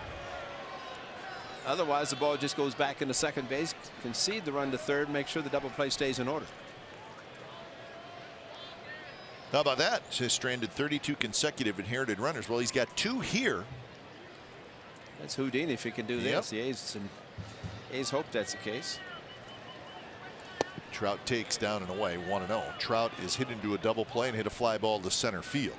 Otherwise, the ball just goes back into second base, concede the run to third, make sure the double play stays in order. How about that? He's stranded 32 consecutive inherited runners. Well, he's got 2 here. That's Houdini if he can do this. The A's hope that's the case. Trout takes down and away 1-0. Trout is hit into a double play and hit a fly ball to center field.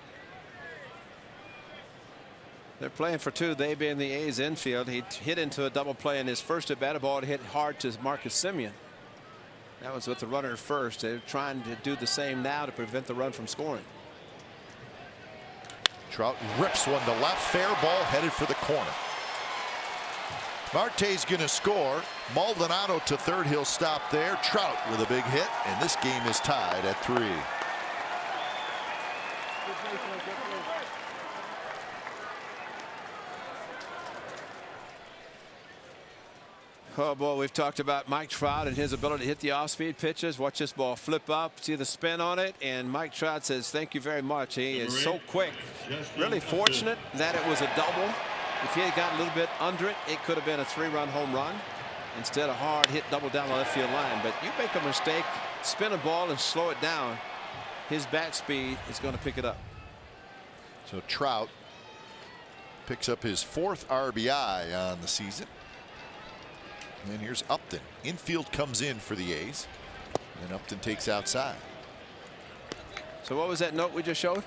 They're playing for 2, they being the A's infield. He hit into a double play in his first at bat. A ball hit hard to Marcus Semien. That was with the runner at first. They're trying to do the same now to prevent the run from scoring. Trout rips one to left. Fair ball headed for the corner. Marte's going to score. Maldonado to third. He'll stop there. Trout with a big hit, and this game is tied at 3. Oh boy, we've talked about Mike Trout and his ability to hit the off-speed pitches. Watch this ball flip up, see the spin on it, and Mike Trout says thank you very much. He is so quick. Really fortunate that it was a double. If he had gotten a little bit under it, it could have been a 3-run home run instead of hard hit double down the left field line. But you make a mistake, spin a ball and slow it down, his bat speed is going to pick it up. So Trout picks up his 4th RBI on the season. And here's Upton. Infield comes in for the A's, and Upton takes outside. So what was that note we just showed?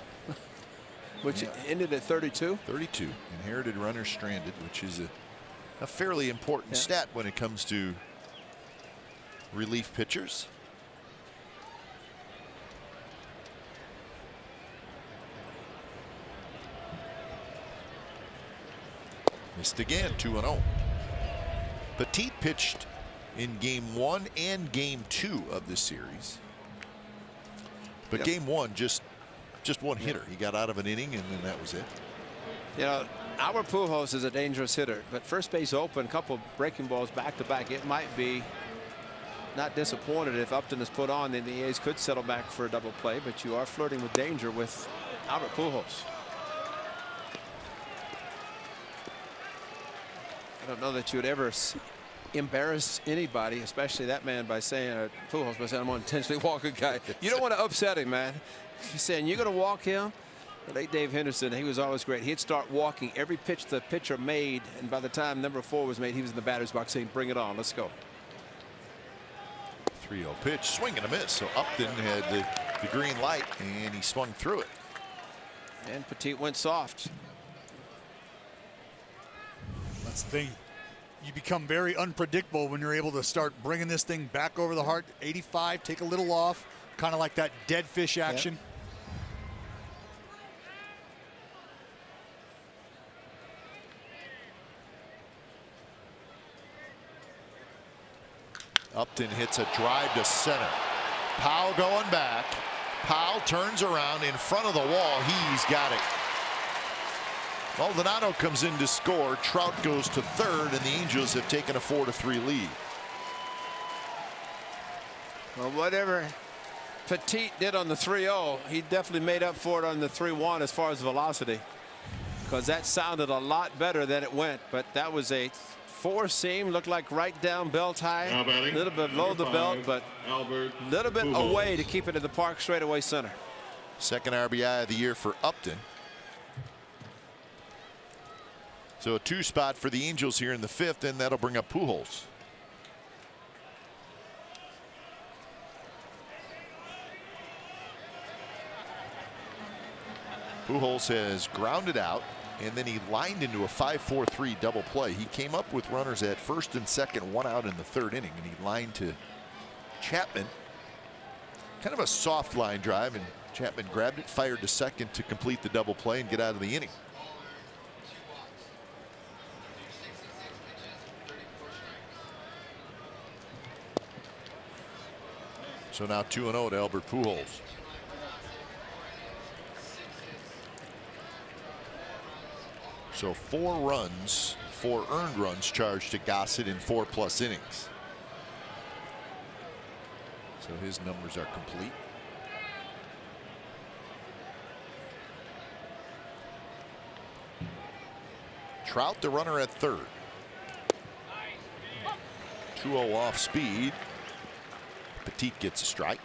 Which ended at 32? 32. Inherited runners stranded, which is a fairly important stat when it comes to relief pitchers. Missed again, 2-0. Petit pitched in game 1 and game 2 of this series. But game 1, just one hitter. He got out of an inning, and then that was it. You know, Albert Pujols is a dangerous hitter, but first base open, couple breaking balls back to back. It might be not disappointed if Upton is put on, then the A's could settle back for a double play, but you are flirting with danger with Albert Pujols. I don't know that you would ever embarrass anybody, especially that man, by saying Pujols, by saying I'm going to intentionally walk a guy. You don't want to upset him, man. You're saying you're going to walk him. The late Dave Henderson, he was always great. He'd start walking every pitch the pitcher made, and by the time number 4 was made, he was in the batter's box saying, "Bring it on, let's go." 3-0 pitch, swing and a miss. So Upton had the green light, and he swung through it. And Petit went soft. That's the thing. You become very unpredictable when you're able to start bringing this thing back over the heart. 85, take a little off, kind of like that dead fish action. Upton hits a drive to center. Powell going back. Powell turns around in front of the wall. He's got it. Maldonado comes in to score. Trout goes to third, and the Angels have taken a 4-3 lead. Well, whatever Petit did on the 3-0, he definitely made up for it on the 3-1 as far as velocity, because that sounded a lot better than it went. But that was a 4-seam, looked like right down belt high, a little bit below the belt, but a little bit away to keep it in the park straightaway center. Second RBI of the year for Upton. So a 2 spot for the Angels here in the 5th, and that'll bring up Pujols. Pujols has grounded out, and then he lined into a 5-4-3 double play. He came up with runners at first and second, 1 out in the 3rd inning, and he lined to Chapman. Kind of a soft line drive, and Chapman grabbed it, fired to second to complete the double play and get out of the inning. So now 2-0 to Albert Pujols. So 4 runs, 4 earned runs charged to Gossett in 4+ innings. So his numbers are complete. Trout, the runner at 3rd. 2-0 off speed. Petit gets a strike.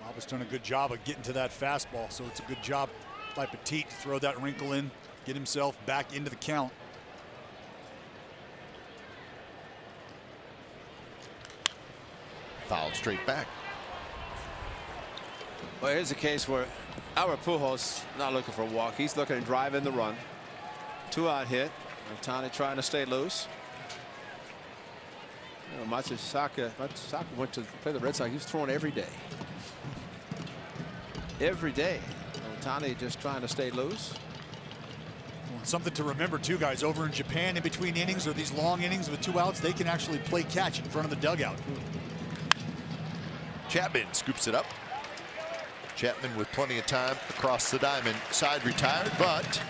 Bob has done a good job of getting to that fastball, so it's a good job by Petit to throw that wrinkle in, get himself back into the count. Fouled straight back. Well, here's a case where Albert Pujols not looking for a walk. He's looking to drive in the run. 2-out hit. Ohtani trying to stay loose. You know, Matsusaka went to play the Red Sox. He was throwing every day. Every day. Ohtani just trying to stay loose. Well, something to remember too, guys. Over in Japan, in between innings or these long innings with 2 outs, they can actually play catch in front of the dugout. Chapman scoops it up. Chapman with plenty of time across the diamond. Side retired, but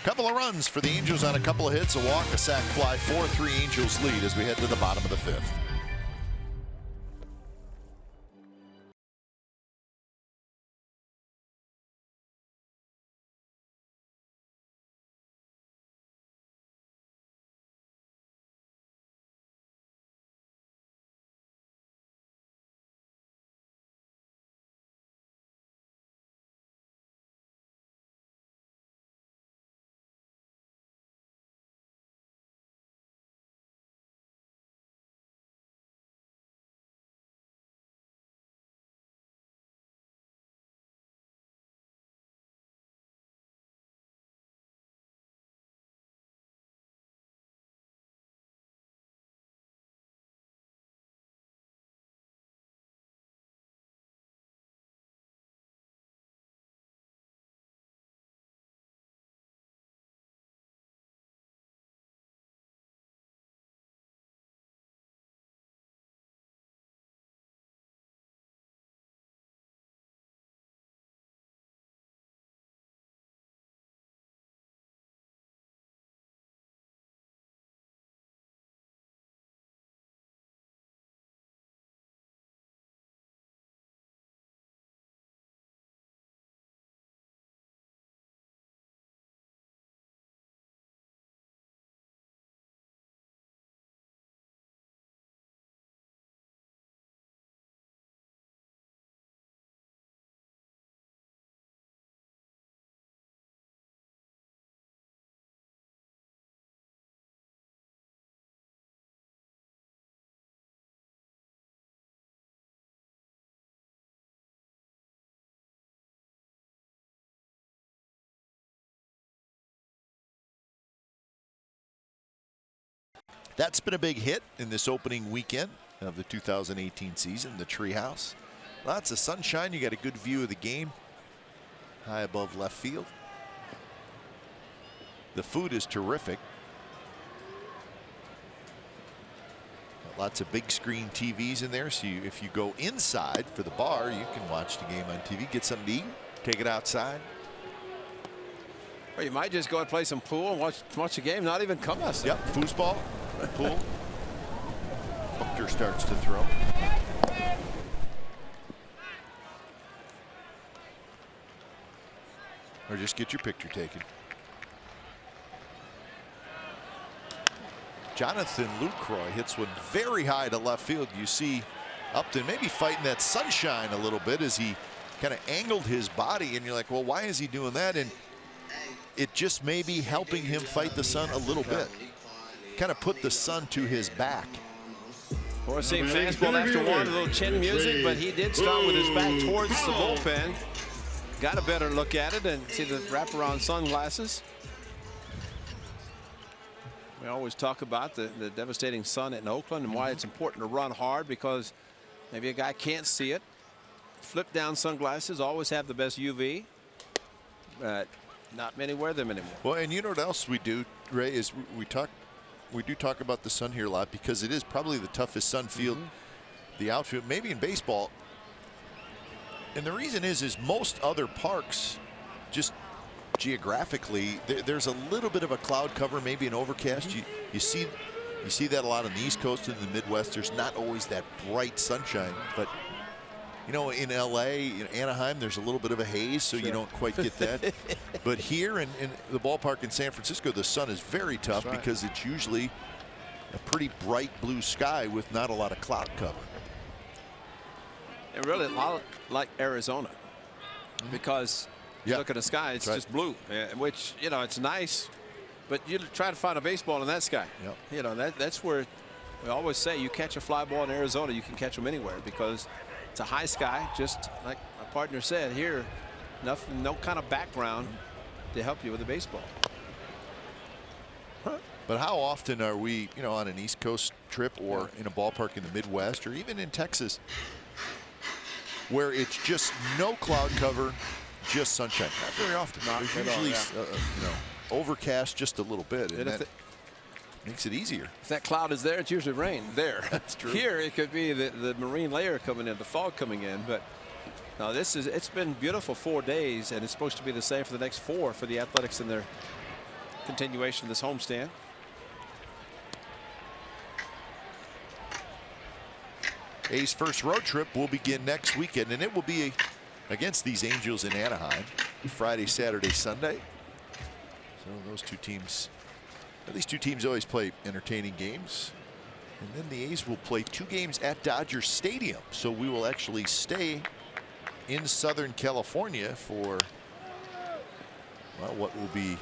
a couple of runs for the Angels on a couple of hits, a walk, a sac fly. 4-3 Angels lead as we head to the bottom of the 5th. That's been a big hit in this opening weekend of the 2018 season, the Treehouse. Lots of sunshine. You got a good view of the game high above left field. The food is terrific. Got lots of big screen TVs in there, so if you go inside for the bar, you can watch the game on TV, get something to eat, take it outside. Or you might just go and play some pool and watch the game, not even come outside. Yep, foosball, pool. Buchter starts to throw. Or just get your picture taken. Jonathan Lucroy hits one very high to left field. You see Upton maybe fighting that sunshine a little bit as he kind of angled his body, and you're like, well, why is he doing that? And it just may be helping him fight the sun a little bit. Kind of put the sun to his back. Or seeing fastball after one, a little chin music, but he did start with his back towards the bullpen. Got a better look at it and see the wraparound sunglasses. We always talk about the devastating sun in Oakland and why it's important to run hard, because maybe a guy can't see it. Flip down sunglasses always have the best UV, but not many wear them anymore. Well, and you know what else we do, Ray, is we do talk about the sun here a lot, because it is probably the toughest sun field, the outfield, maybe in baseball. And the reason is most other parks, just geographically, there's a little bit of a cloud cover, maybe an overcast. You see that a lot on the East Coast and the Midwest. There's not always that bright sunshine, but you know, in LA, in Anaheim, there's a little bit of a haze, so you don't quite get that. But here in the ballpark in San Francisco, the sun is very tough because it's usually a pretty bright blue sky with not a lot of cloud cover. And really a lot like Arizona, because you look at the sky, it's just blue, which, you know, it's nice, but you try to find a baseball in that sky. You know, that's where we always say you catch a fly ball in Arizona, you can catch them anywhere, because it's a high sky, just like my partner said here, nothing, no kind of background to help you with the baseball. But how often are we, you know, on an East Coast trip or in a ballpark in the Midwest or even in Texas where it's just no cloud cover, just sunshine? Not very often. There's usually you know, overcast just a little bit, and that makes it easier. If that cloud is there, it's usually rain there. That's true. Here it could be the marine layer coming in, the fog coming in, but no, it's been beautiful 4 days, and it's supposed to be the same for the next 4 for the Athletics in their continuation of this homestand. A's first road trip will begin next weekend, and it will be against these Angels in Anaheim, Friday, Saturday, Sunday. So those two teams, these two teams always play entertaining games. And then the A's will play 2 games at Dodger Stadium. So we will actually stay in Southern California for, well, what will be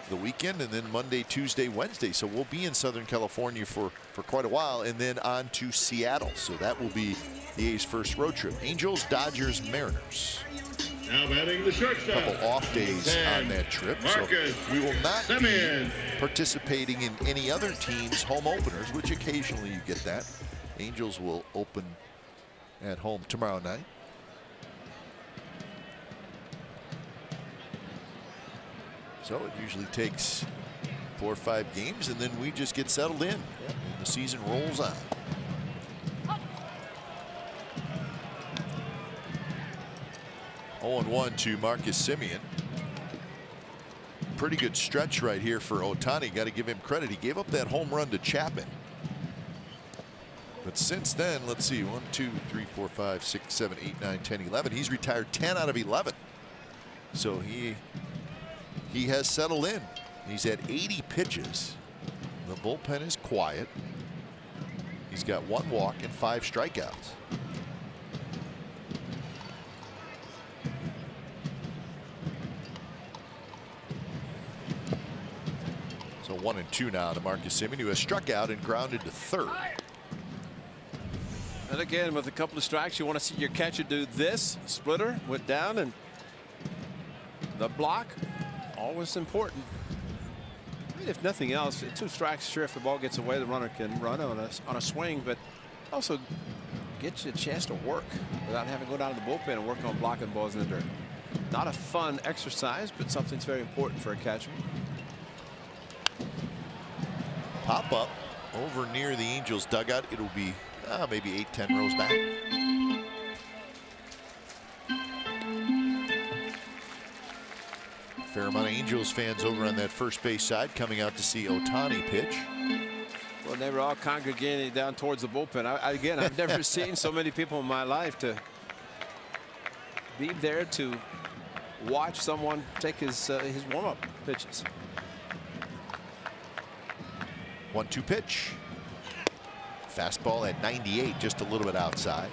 the weekend, and then Monday, Tuesday, Wednesday. So we'll be in Southern California for quite a while, and then on to Seattle. So that will be the A's first road trip. Angels, Dodgers, Mariners. Now batting the shortstop. A couple off days on that trip. So we will not be participating in any other team's home openers, which occasionally you get that. Angels will open at home tomorrow night. So it usually takes 4 or 5 games, and then we just get settled in, and the season rolls on. Oh, 0-1 to Marcus Semien. Pretty good stretch right here for Ohtani. Got to give him credit. He gave up that home run to Chapman. But since then, let's see, 1, 2, 3, 4, 5, 6, 7, 8, 9, 10, 11. He's retired 10 out of 11. So he has settled in. He's at 80 pitches. The bullpen is quiet. He's got 1 walk and 5 strikeouts. So 1-2 now to Marcus Semien, who has struck out and grounded to third. And again, with a couple of strikes, you want to see your catcher do this. Splitter went down, and the block, always important. I mean, if nothing else, 2 strikes, sure, if the ball gets away, the runner can run on a swing, but also get you a chance to work without having to go down to the bullpen and work on blocking balls in the dirt. Not a fun exercise, but something that's very important for a catcher. Pop up over near the Angels dugout. It'll be maybe 8-10 rows back. Fair amount of Angels fans over on that first base side coming out to see Ohtani pitch. Well, they were all congregating down towards the bullpen. Again, I've never seen so many people in my life to be there to watch someone take his warm-up pitches. 1-2 pitch. Fastball at 98, just a little bit outside.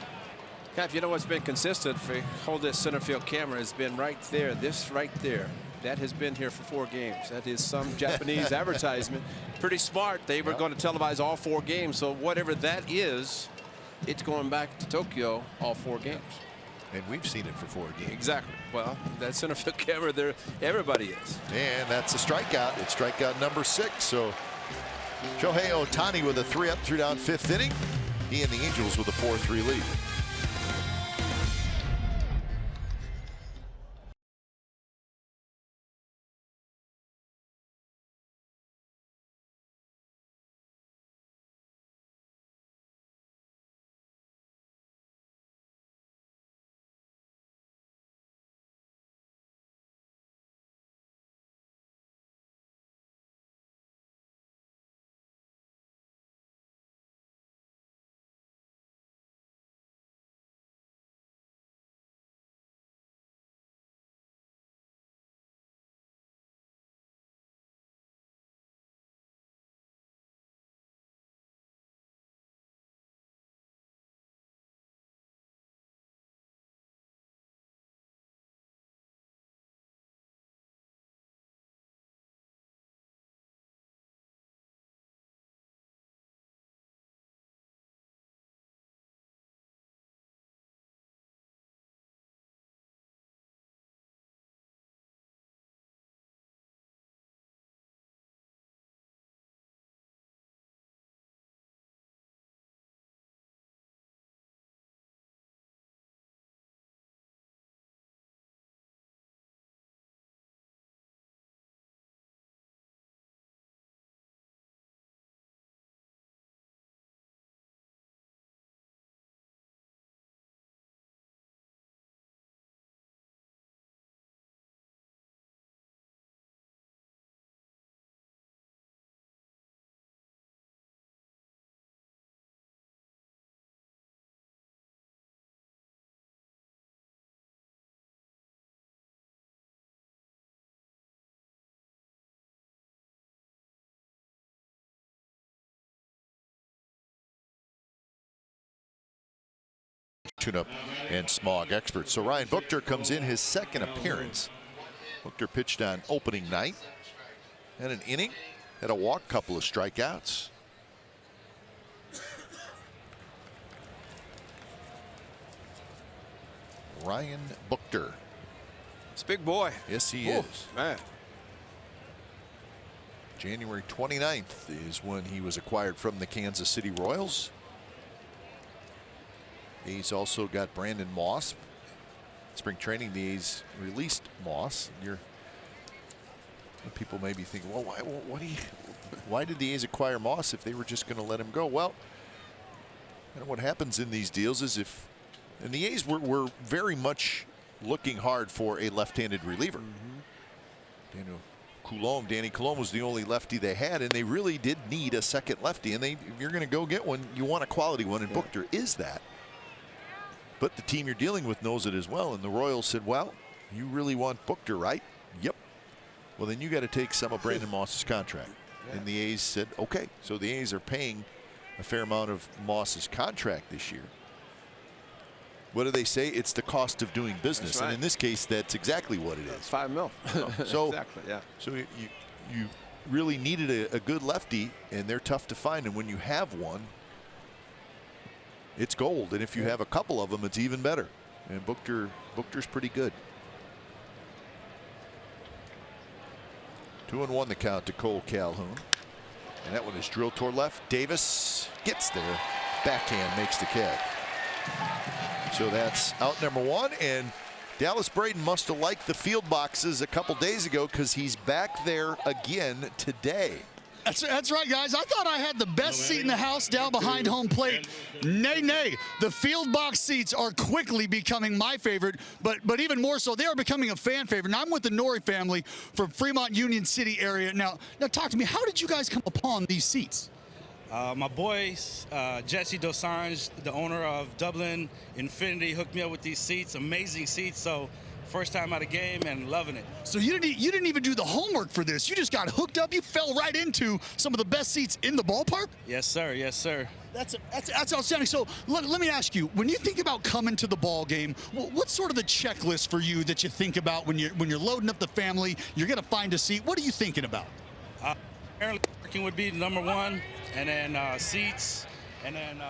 If you know what's been consistent for hold this center field camera has been right there, this right there. That has been here for 4 games. That is some Japanese advertisement. Pretty smart. They were going to televise all 4 games. So whatever that is, it's going back to Tokyo all 4 games. And we've seen it for 4 games. Exactly. Well, that center field camera there, everybody is. And that's a strikeout. It's strikeout number 6. So Shohei Ohtani with a 3-up, 3-down 5th inning. He and the Angels with a 4-3 lead. Tune-up and Smog experts. So Ryan Buchter comes in his 2nd appearance. Buchter pitched on opening night. Had an inning, had a walk, couple of strikeouts. Ryan Buchter. It's a big boy. Yes, he is. Man. January 29th is when he was acquired from the Kansas City Royals. He's also got Brandon Moss. Spring training, the A's released Moss. People may be thinking, well, why did the A's acquire Moss if they were just going to let him go? Well, you know, what happens in these deals is and the A's were very much looking hard for a left-handed reliever. Danny Coulombe was the only lefty they had, and they really did need a second lefty. And if you're going to go get one, you want a quality one, and Buchter is that. But the team you're dealing with knows it as well. And the Royals said, well, you really want Buchter, right? Yep. Well, then you got to take some of Brandon Moss's contract. And the A's said, okay. So the A's are paying a fair amount of Moss's contract this year. What do they say? It's the cost of doing business. Right. And in this case, that's exactly what it is. It's $5 million. So, exactly, yeah. So you really needed a good lefty, and they're tough to find. And when you have one, it's gold. And if you have a couple of them, it's even better. And Buchter's pretty good. 2-1 the count to Cole Calhoun. And that one is drilled toward left. Davis gets there. Backhand makes the catch. So that's out number 1. And Dallas Braden must have liked the field boxes a couple days ago, because he's back there again today. That's right, guys. I thought I had the best seat in the house down behind home plate. Nay. The field box seats are quickly becoming my favorite, but even more so, they are becoming a fan favorite. Now, I'm with the Nori family from Fremont Union City area. Now talk to me. How did you guys come upon these seats? My boy, Jesse Dosanjh, the owner of Dublin Infinity, hooked me up with these seats. Amazing seats. So first time at a game and loving it. So you didn't even do the homework for this. You just got hooked up. You fell right into some of the best seats in the ballpark. Yes, sir. Yes, sir. That's outstanding. So let me ask you, when you think about coming to the ball game, what's sort of the checklist for you that you think about when you're loading up the family? You're going to find a seat. What are you thinking about? Apparently, parking would be number one, and then seats, and then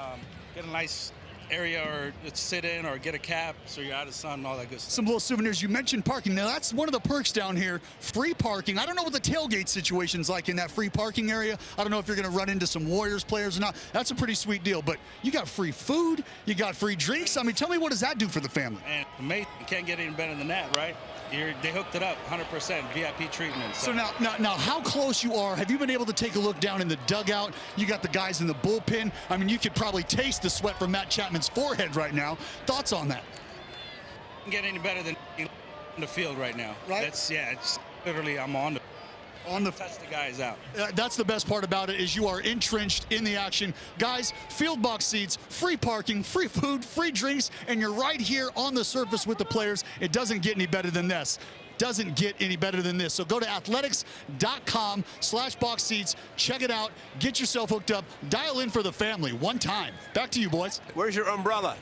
get a nice area or sit in or get a cap so you're out of the sun and all that good stuff. Some little souvenirs. You mentioned parking. Now, that's one of the perks down here, free parking. I don't know what the tailgate situation's like in that free parking area. I don't know if you're going to run into some Warriors players or not. That's a pretty sweet deal. But you got free food. You got free drinks. I mean, tell me, what does that do for the family? And amazing. You can't get any better than that, right? They hooked it up 100% VIP treatment. So now how close you are? Have you been able to take a look down in the dugout? You got the guys in the bullpen. I mean, you could probably taste the sweat from Matt Chapman's forehead right now. Thoughts on that? Can't get any better than the field right now. Right? It's literally I'm on the touch the guys out. That's the best part about it, is you are entrenched in the action. Guys, field box seats, free parking, free food, free drinks, and you're right here on the surface with the players. It doesn't get any better than this. Doesn't get any better than this. So go to athletics.com/box seats, check it out, get yourself hooked up, dial in for the family one time. Back to you, boys. Where's your umbrella?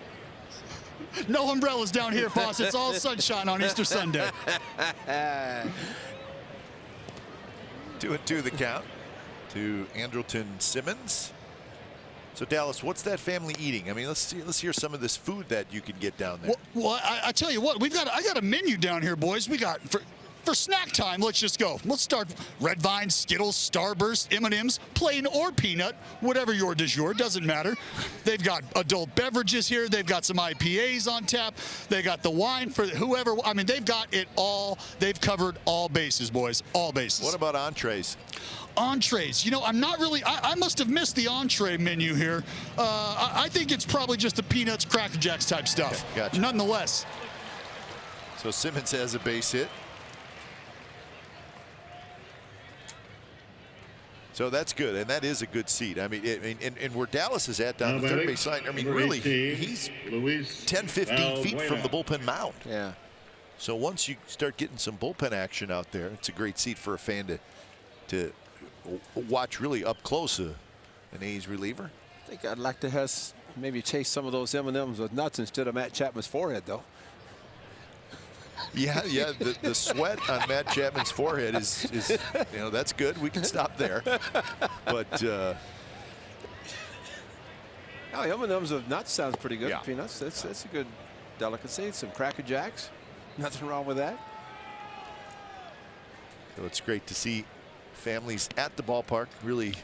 No umbrellas down here, Foss. It's all sunshine on Easter Sunday. 2-2 the count to Andrelton Simmons. So Dallas, what's that family eating? I mean, let's hear some of this food that you can get down there. Well, I tell you what, I got a menu down here, boys. We got for snack time. Let's just go. Let's start. Red Vine, Skittles, Starburst, M&Ms, plain or peanut, whatever your du jour, doesn't matter. They've got adult beverages here. They've got some IPAs on tap. They got the wine for whoever. I mean, they've got it all. They've covered all bases, boys. All bases. What about entrees? Entrees. You know, I'm not really. I must have missed the entree menu here. I think it's probably just the peanuts, Cracker Jacks type stuff. Okay, gotcha. Nonetheless. So Simmons has a base hit. So that's good, and that is a good seat. I mean, and where Dallas is at down the third base line, I mean, really, he's 10, 15 feet from the bullpen mound. Yeah. So once you start getting some bullpen action out there, it's a great seat for a fan to watch really up close an A's reliever. I think I'd like to maybe chase some of those M&Ms with nuts instead of Matt Chapman's forehead, though. Yeah, the sweat on Matt Chapman's forehead is that's good. We can stop there. But M&Ms with nuts sounds pretty good. Yeah. Peanuts, that's a good delicacy. Some Cracker Jacks, nothing wrong with that. So it's great to see families at the ballpark really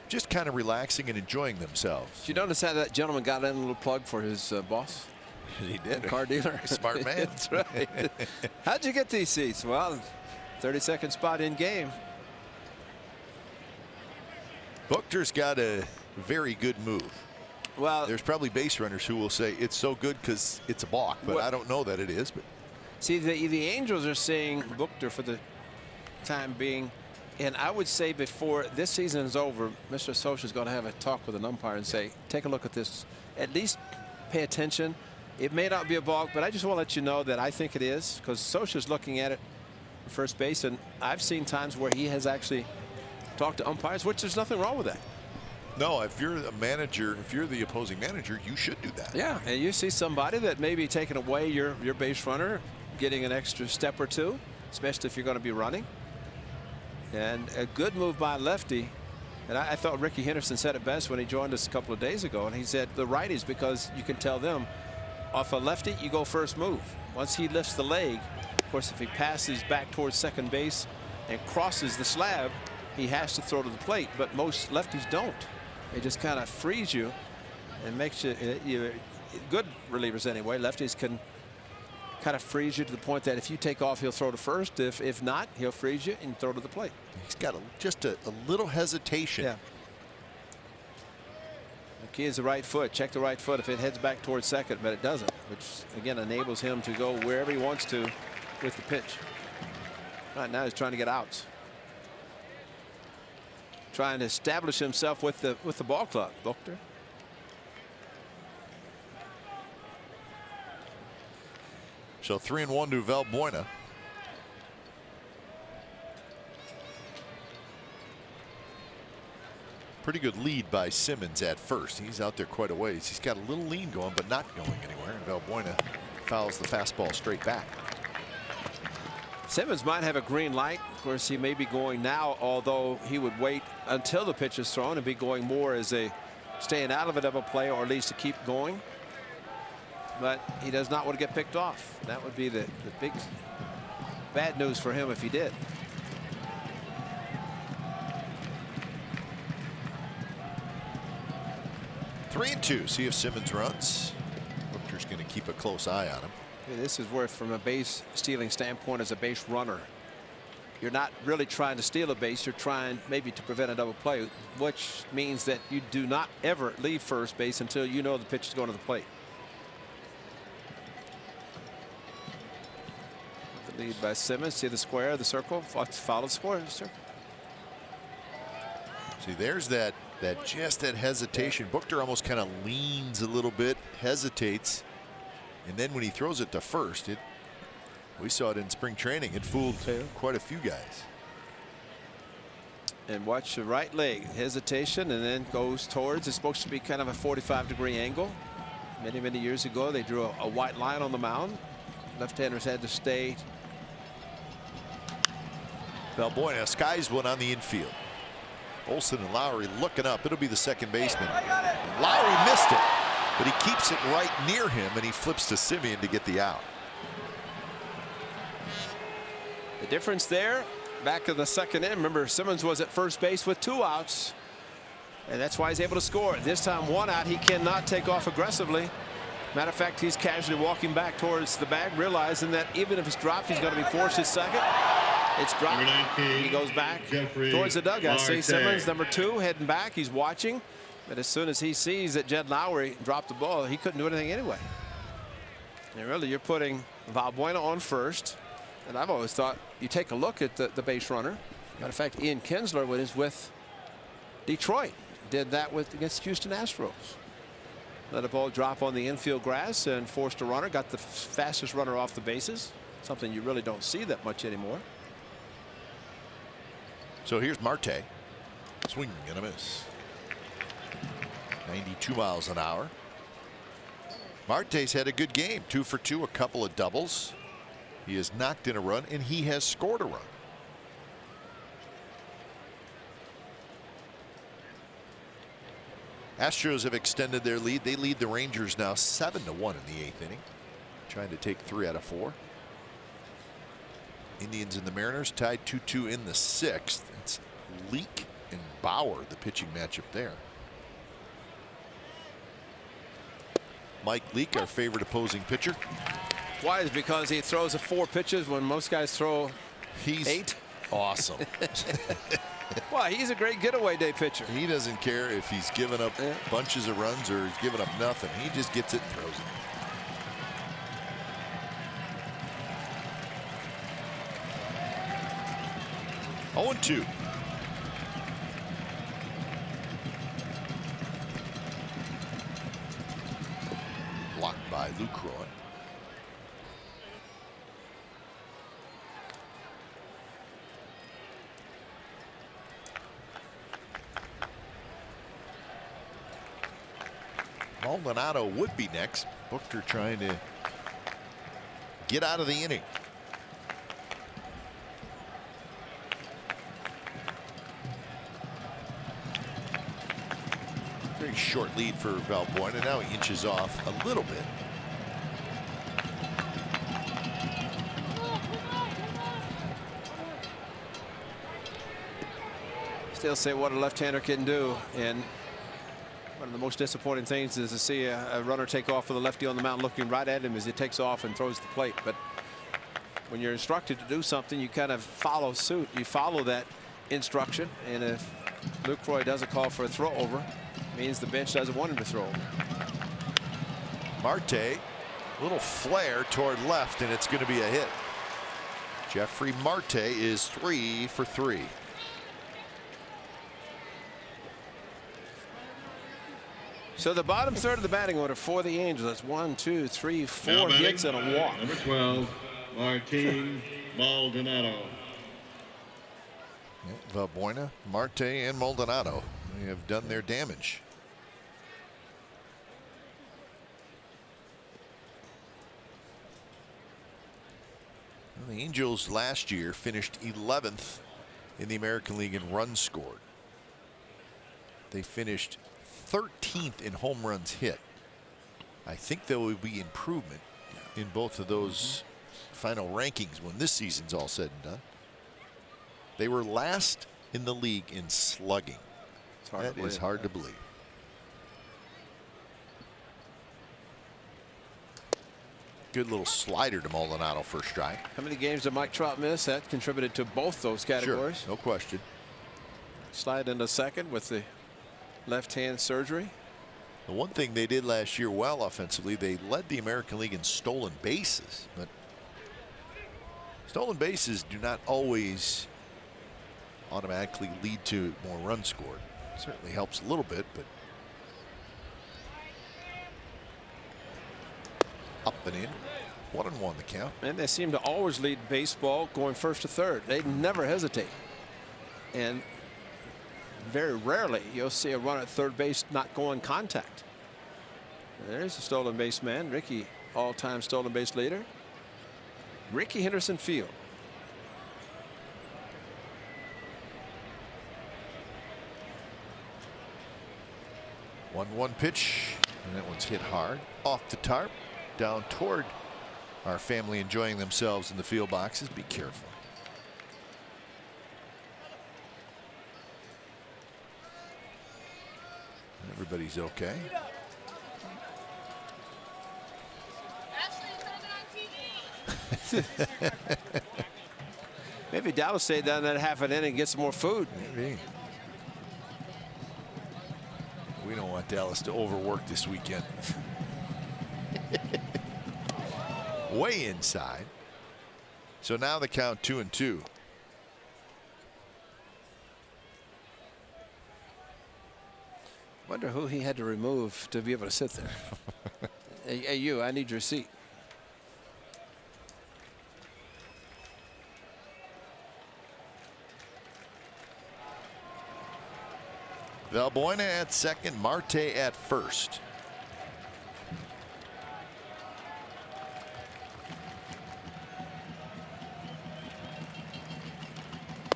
just kind of relaxing and enjoying themselves. Did you notice how that gentleman got in a little plug for his boss? He did. Car dealer. Smart man. That's right. How'd you get these seats? Well, 32nd spot in game. Buchter's got a very good move. Well, there's probably base runners who will say it's so good because it's a balk, but I don't know that it is. But see, the Angels are seeing Buchter for the time being, and I would say before this season is over, Mr. Socha is going to have a talk with an umpire and say, take a look at this. At least pay attention. It may not be a balk, but I just want to let you know that I think it is, because Socha's looking at it at first base, and I've seen times where he has actually talked to umpires, which there's nothing wrong with that. No, if you're a manager, if you're the opposing manager, you should do that. Yeah, and you see somebody that may be taking away your base runner, getting an extra step or two, especially if you're going to be running. And a good move by lefty. And I thought Ricky Henderson said it best when he joined us a couple of days ago. And he said the righties, because you can tell them off a lefty, you go first move. Once he lifts the leg, of course, if he passes back towards second base and crosses the slab, he has to throw to the plate. But most lefties don't. It just kind of frees you and makes you good relievers anyway. Lefties can kind of freeze you to the point that if you take off, he'll throw to first. If not, he'll freeze you and throw to the plate. He's got just a little hesitation. Yeah. The key is the right foot. Check the right foot if it heads back towards second, but it doesn't, which again enables him to go wherever he wants to with the pitch. Right now he's trying to get outs. Trying to establish himself with the ball club, Buchter. So 3-1 to Valbuena. Pretty good lead by Simmons at first. He's out there quite a ways. He's got a little lean going, but not going anywhere. And Valbuena fouls the fastball straight back. Simmons might have a green light. Of course, he may be going now, although he would wait until the pitch is thrown and be going more as a staying out of a double play, or at least to keep going. But he does not want to get picked off. That would be the big bad news for him if he did. Three and two. See if Simmons runs. Booker's going to keep a close eye on him. This is where, from a base stealing standpoint, as a base runner, you're not really trying to steal a base. You're trying maybe to prevent a double play, which means that you do not ever leave first base until you know the pitch is going to the plate. The lead by Simmons. See the square, the circle, follow the square. See, there's that hesitation. Booker almost kind of leans a little bit, hesitates, and then when he throws it to first, we saw it in spring training. It fooled quite a few guys. And watch the right leg hesitation, and then goes towards. It's supposed to be kind of a 45-degree angle. Many years ago, they drew a white line on the mound. Left-handers had to stay. Valbuena skies one on the infield. Olsen and Lowry looking up. It'll be the second baseman. Lowry missed it, but he keeps it right near him, and he flips to Simeon to get the out. The difference there, back of the second inning. Remember, Simmons was at first base with 2 outs, and that's why he's able to score. This time 1 out. He cannot take off aggressively. Matter of fact, he's casually walking back towards the bag, realizing that even if it's dropped, he's going to be forced at second. It's dropped. He goes back towards the dugout. See Simmons, number 2, heading back. He's watching. But as soon as he sees that Jed Lowry dropped the ball, he couldn't do anything anyway. And really, you're putting Valbuena on first. And I've always thought you take a look at the base runner. Matter of fact, Ian Kinsler was with Detroit. Did that against Houston Astros. Let a ball drop on the infield grass and forced a runner. Got the fastest runner off the bases. Something you really don't see that much anymore. So here's Marte. Swinging and a miss. 92 miles an hour. Marte's had a good game. 2 for 2, a couple of doubles. He has knocked in a run, and he has scored a run. Astros have extended their lead. They lead the Rangers now 7-1 in the 8th inning. Trying to take 3 out of 4. Indians and the Mariners tied 2-2 in the 6th. It's Leake and Bauer, the pitching matchup there. Mike Leake, our favorite opposing pitcher. Why? Is because he throws 4 pitches when most guys throw 8. Awesome. Well, he's a great getaway day pitcher. He doesn't care if he's giving up bunches of runs or he's giving up nothing. He just gets it and throws it. 0-2. Blocked by Lucroy. Maldonado would be next. Booker trying to get out of the inning. Very short lead for Valbuena. Now he inches off a little bit. Still say what a left-hander can do, and one of the most disappointing things is to see a runner take off with a lefty on the mound looking right at him as he takes off and throws the plate. But when you're instructed to do something, you kind of follow suit. You follow that instruction, and if Lucroy doesn't call for a throw over, it means the bench doesn't want him to throw over. Marte, a little flare toward left, and it's going to be a hit. Jeffrey Marte is 3 for 3. So the bottom third of the batting order for the Angels. That's 1, 2, 3, 4 hits and a walk. Number 12, Martin Maldonado. Valbuena, Marte, and Maldonado, they have done their damage. Well, the Angels last year finished 11th in the American League in runs scored. They finished 13th in home runs hit. I think there will be improvement in both of those final rankings when this season's all said and done. They were last in the league in slugging. That is hard to believe. Good little slider to Maldonado for a strike. How many games did Mike Trout miss? That contributed to both those categories. Sure, no question. Slide into second with the left-hand surgery. The one thing they did last year well offensively, they led the American League in stolen bases, but stolen bases do not always automatically lead to more runs scored. Certainly helps a little bit, but up and in. 1-1 the count. And they seem to always lead baseball going first to third. They never hesitate. And very rarely you'll see a run at third base not going contact. There's a stolen base man. Ricky, all-time stolen base leader. Ricky Henderson Field. 1-1 pitch, and that one's hit hard off the tarp down toward our family enjoying themselves in the field boxes. Be careful. Everybody's okay. Maybe Dallas stayed down that half an inning and get some more food. Maybe. We don't want Dallas to overwork this weekend. Way inside. So now the count 2-2. Wonder who he had to remove to be able to sit there. Hey, you, I need your seat. Valbuena at second, Marte at first.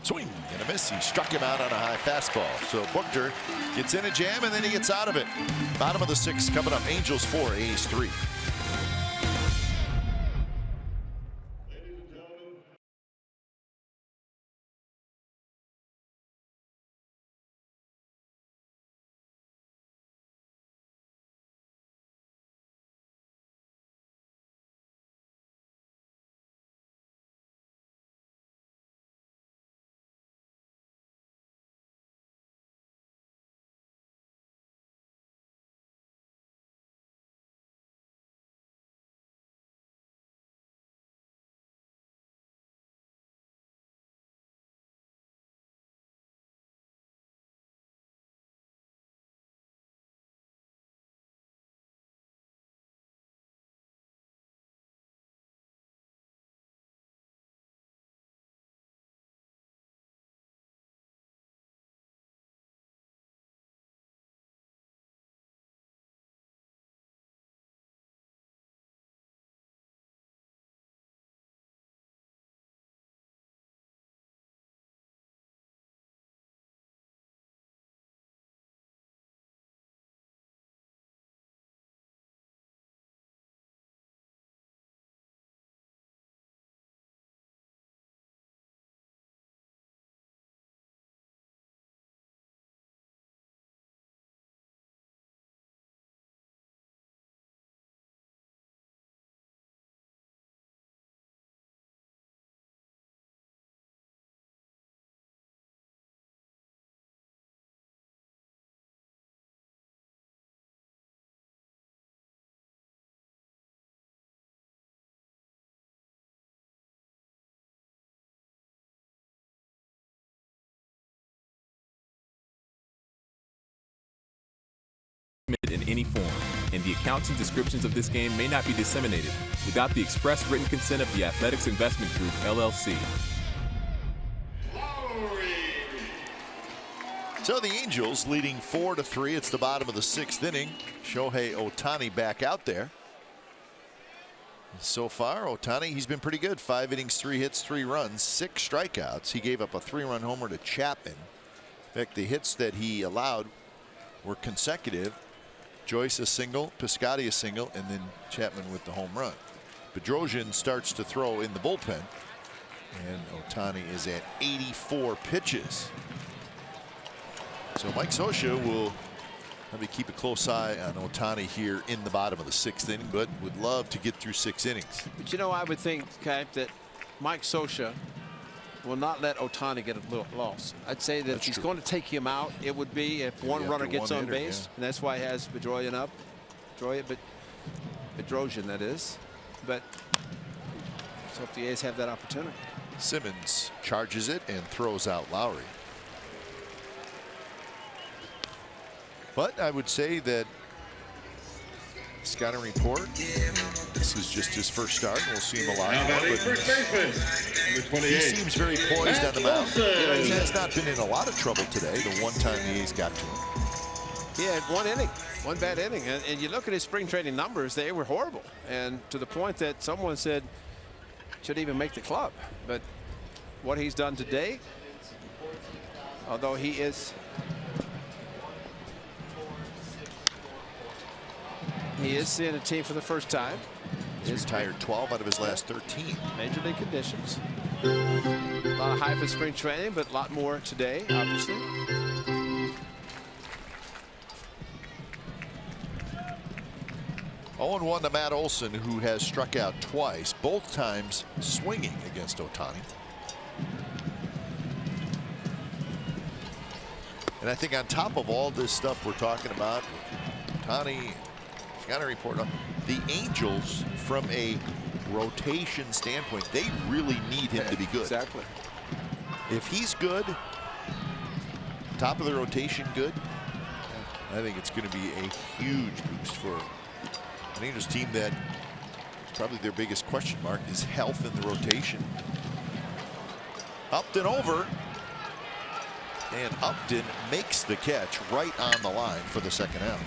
Swing and a miss. He struck him out on a high fastball. So Buchter gets in a jam and then he gets out of it. Bottom of the sixth coming up. Angels 4, A's 3. in any form, and the accounts and descriptions of this game may not be disseminated without the express written consent of the Athletics Investment Group, LLC. So the Angels leading 4-3. It's the bottom of the 6th inning. Shohei Ohtani back out there. So far, Ohtani, he's been pretty good. 5 innings, 3 hits, 3 runs, 6 strikeouts. He gave up a 3-run homer to Chapman. In fact, the hits that he allowed were consecutive. Joyce a single, Piscotty a single, and then Chapman with the home run. Bedrosian starts to throw in the bullpen, and Ohtani is at 84 pitches. So Mike Scioscia will probably keep a close eye on Ohtani here in the bottom of the 6th inning, but would love to get through 6 innings. But you know, I would think, Cap, that Mike Scioscia will not let Ohtani get a little loss. I'd say that if he's going to take him out, it would be if one runner gets on base, and that's why he has Bedrosian up. Bedrosian, that is. But let's hope the A's have that opportunity. Simmons charges it and throws out Lowry. But I would say that scouting report, this is just his first start. We'll see him a lot more, but he seems very poised on the mound. He has not been in a lot of trouble today, the one time the A's got to him. He had 1 inning, 1 bad inning, and you look at his spring training numbers, they were horrible, and to the point that someone said should even make the club. But what he's done today, although he is seeing a team for the first time. He's retired 12 out of his last 13. Major league conditions. A lot of hype in spring training, but a lot more today, obviously. Oh, 0-1 to Matt Olson, who has struck out twice, both times swinging against Ohtani. And I think on top of all this stuff we're talking about, Ohtani, got a report on the Angels from a rotation standpoint. They really need him to be good. Exactly. If he's good, top of the rotation good, I think it's going to be a huge boost for an Angels team that probably their biggest question mark is health in the rotation. Upton over, and Upton makes the catch right on the line for the second out.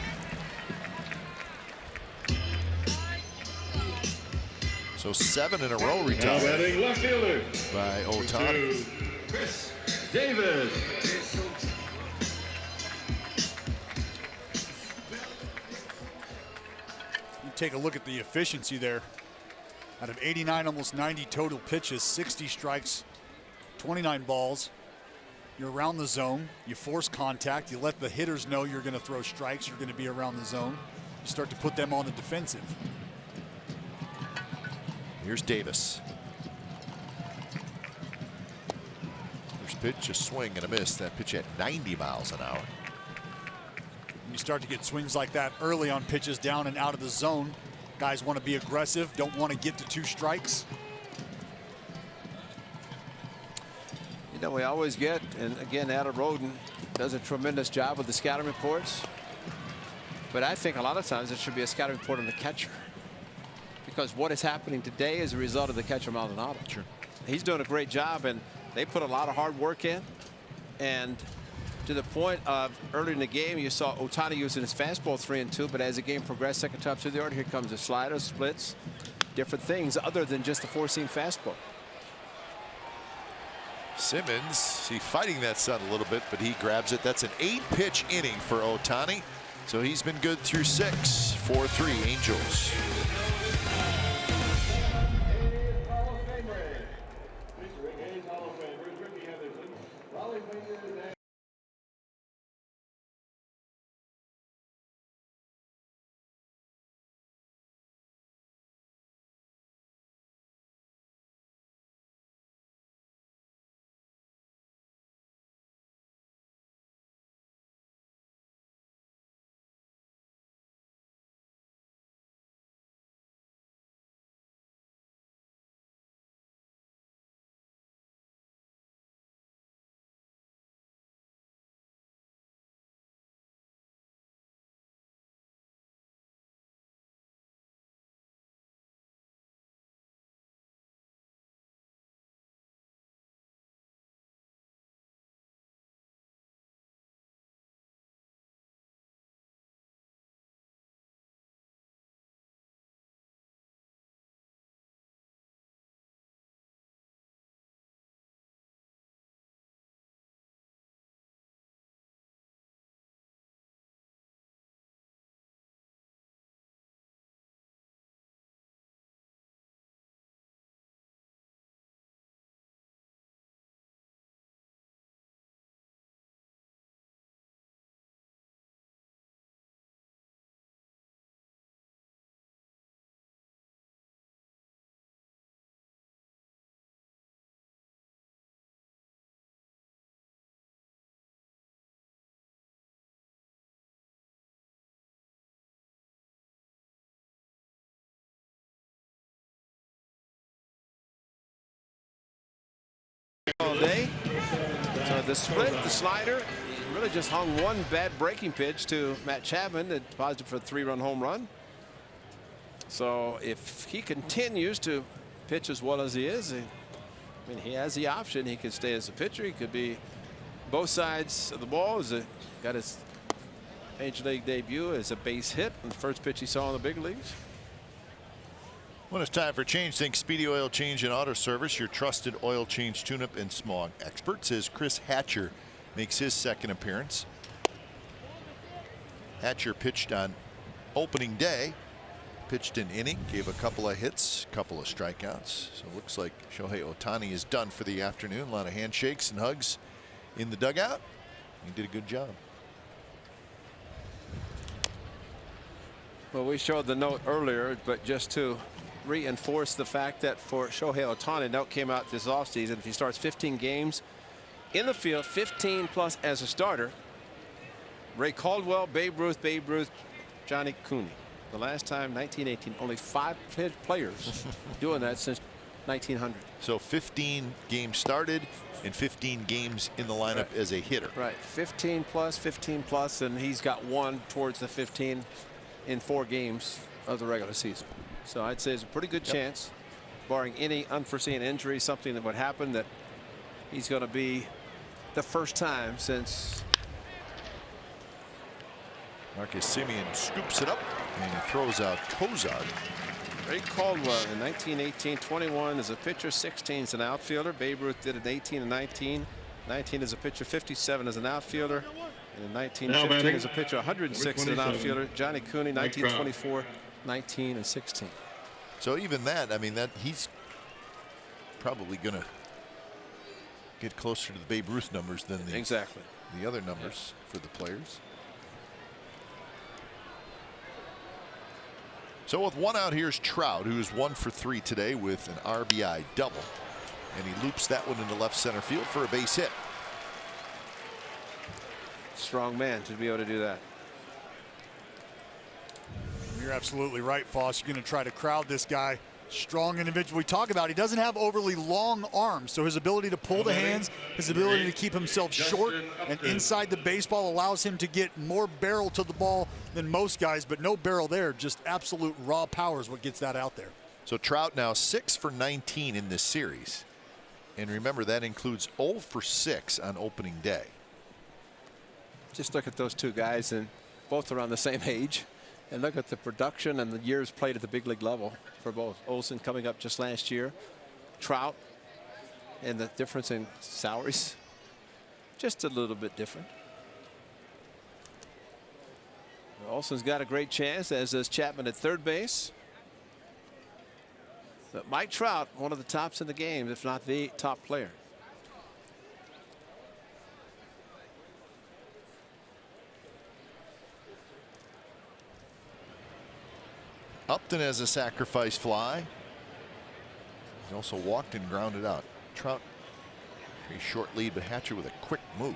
So 7 in a row retired left fielder by Ohtani. Chris Davis. You take a look at the efficiency there. Out of 89, almost 90 total pitches, 60 strikes, 29 balls. You're around the zone. You force contact. You let the hitters know you're going to throw strikes. You're going to be around the zone. You start to put them on the defensive. Here's Davis. First pitch, a swing and a miss. That pitch at 90 miles an hour. When you start to get swings like that early on pitches down and out of the zone, guys want to be aggressive, don't want to get to 2 strikes. You know, we always get, and again, Adam Roden does a tremendous job with the scouting reports. But I think a lot of times it should be a scouting report on the catcher. Because what is happening today is a result of the catcher Maldonado. Sure. He's doing a great job, and they put a lot of hard work in. And to the point of early in the game, you saw Ohtani using his fastball 3-2, but as the game progressed, second top to the order, here comes the slider, splits, different things other than just the 4-seam fastball. Simmons, he's fighting that sun a little bit, but he grabs it. That's an 8-pitch inning for Ohtani. So he's been good through 6. 4-3 Angels. all day. So the split, the slider, really just hung one bad breaking pitch to Matt Chapman that positive for a 3-run home run. So if he continues to pitch as well as he is, I mean, he has the option. He could stay as a pitcher. He could be both sides of the ball. Got his major league debut as a base hit and the first pitch he saw in the big leagues. When it's time for change, think Speedy Oil Change and Auto Service, your trusted oil change, tune-up, and smog experts, as Chris Hatcher makes his second appearance. Hatcher pitched on opening day, pitched an inning, gave a couple of hits, a couple of strikeouts. So it looks like Shohei Ohtani is done for the afternoon. A lot of handshakes and hugs in the dugout. He did a good job. Well, we showed the note earlier, but just to reinforce the fact that for Shohei Ohtani, note came out this offseason, if he starts 15 games in the field, 15 plus as a starter, Ray Caldwell, Babe Ruth, Johnny Cooney. The last time, 1918, only 5 players doing that since 1900. So 15 games started and 15 games in the lineup as a hitter. Right, 15 plus, and he's got one towards the 15 in 4 games of the regular season. So I'd say it's a pretty good chance, barring any unforeseen injury, something that would happen, that he's going to be the first time since. Marcus Semien scoops it up and he throws out Cozart. Ray Caldwell in 1918, 21 as a pitcher, 16 as an outfielder. Babe Ruth did it 18 and 19. 19 as a pitcher, 57 as an outfielder. And in 1915 as a pitcher, 106 as an outfielder. Johnny Cooney, 1924, 19 and 16. So even that, I mean, that he's probably going to get closer to the Babe Ruth numbers than the other numbers for the players. So with one out, here's Trout, who's 1 for 3 today with an RBI double, and he loops that one into left center field for a base hit. Strong man to be able to do that. You're absolutely right, Foss. You're going to try to crowd this guy. Strong individual. We talk about he doesn't have overly long arms, so his ability to pull the hands, his ability to keep himself short and inside the baseball allows him to get more barrel to the ball than most guys, but no barrel there. Just absolute raw power is what gets that out there. So Trout now 6 for 19 in this series, and remember that includes 0 for 6 on opening day. Just look at those two guys, and both are on the same age. And look at the production and the years played at the big league level for both. Olsen coming up just last year. Trout, and the difference in salaries, just a little bit different. Olsen's got a great chance, as does Chapman at third base. But Mike Trout, one of the tops in the game, if not the top player. Upton has a sacrifice fly. He also walked and grounded out. Trout, very short lead, but Hatcher with a quick move.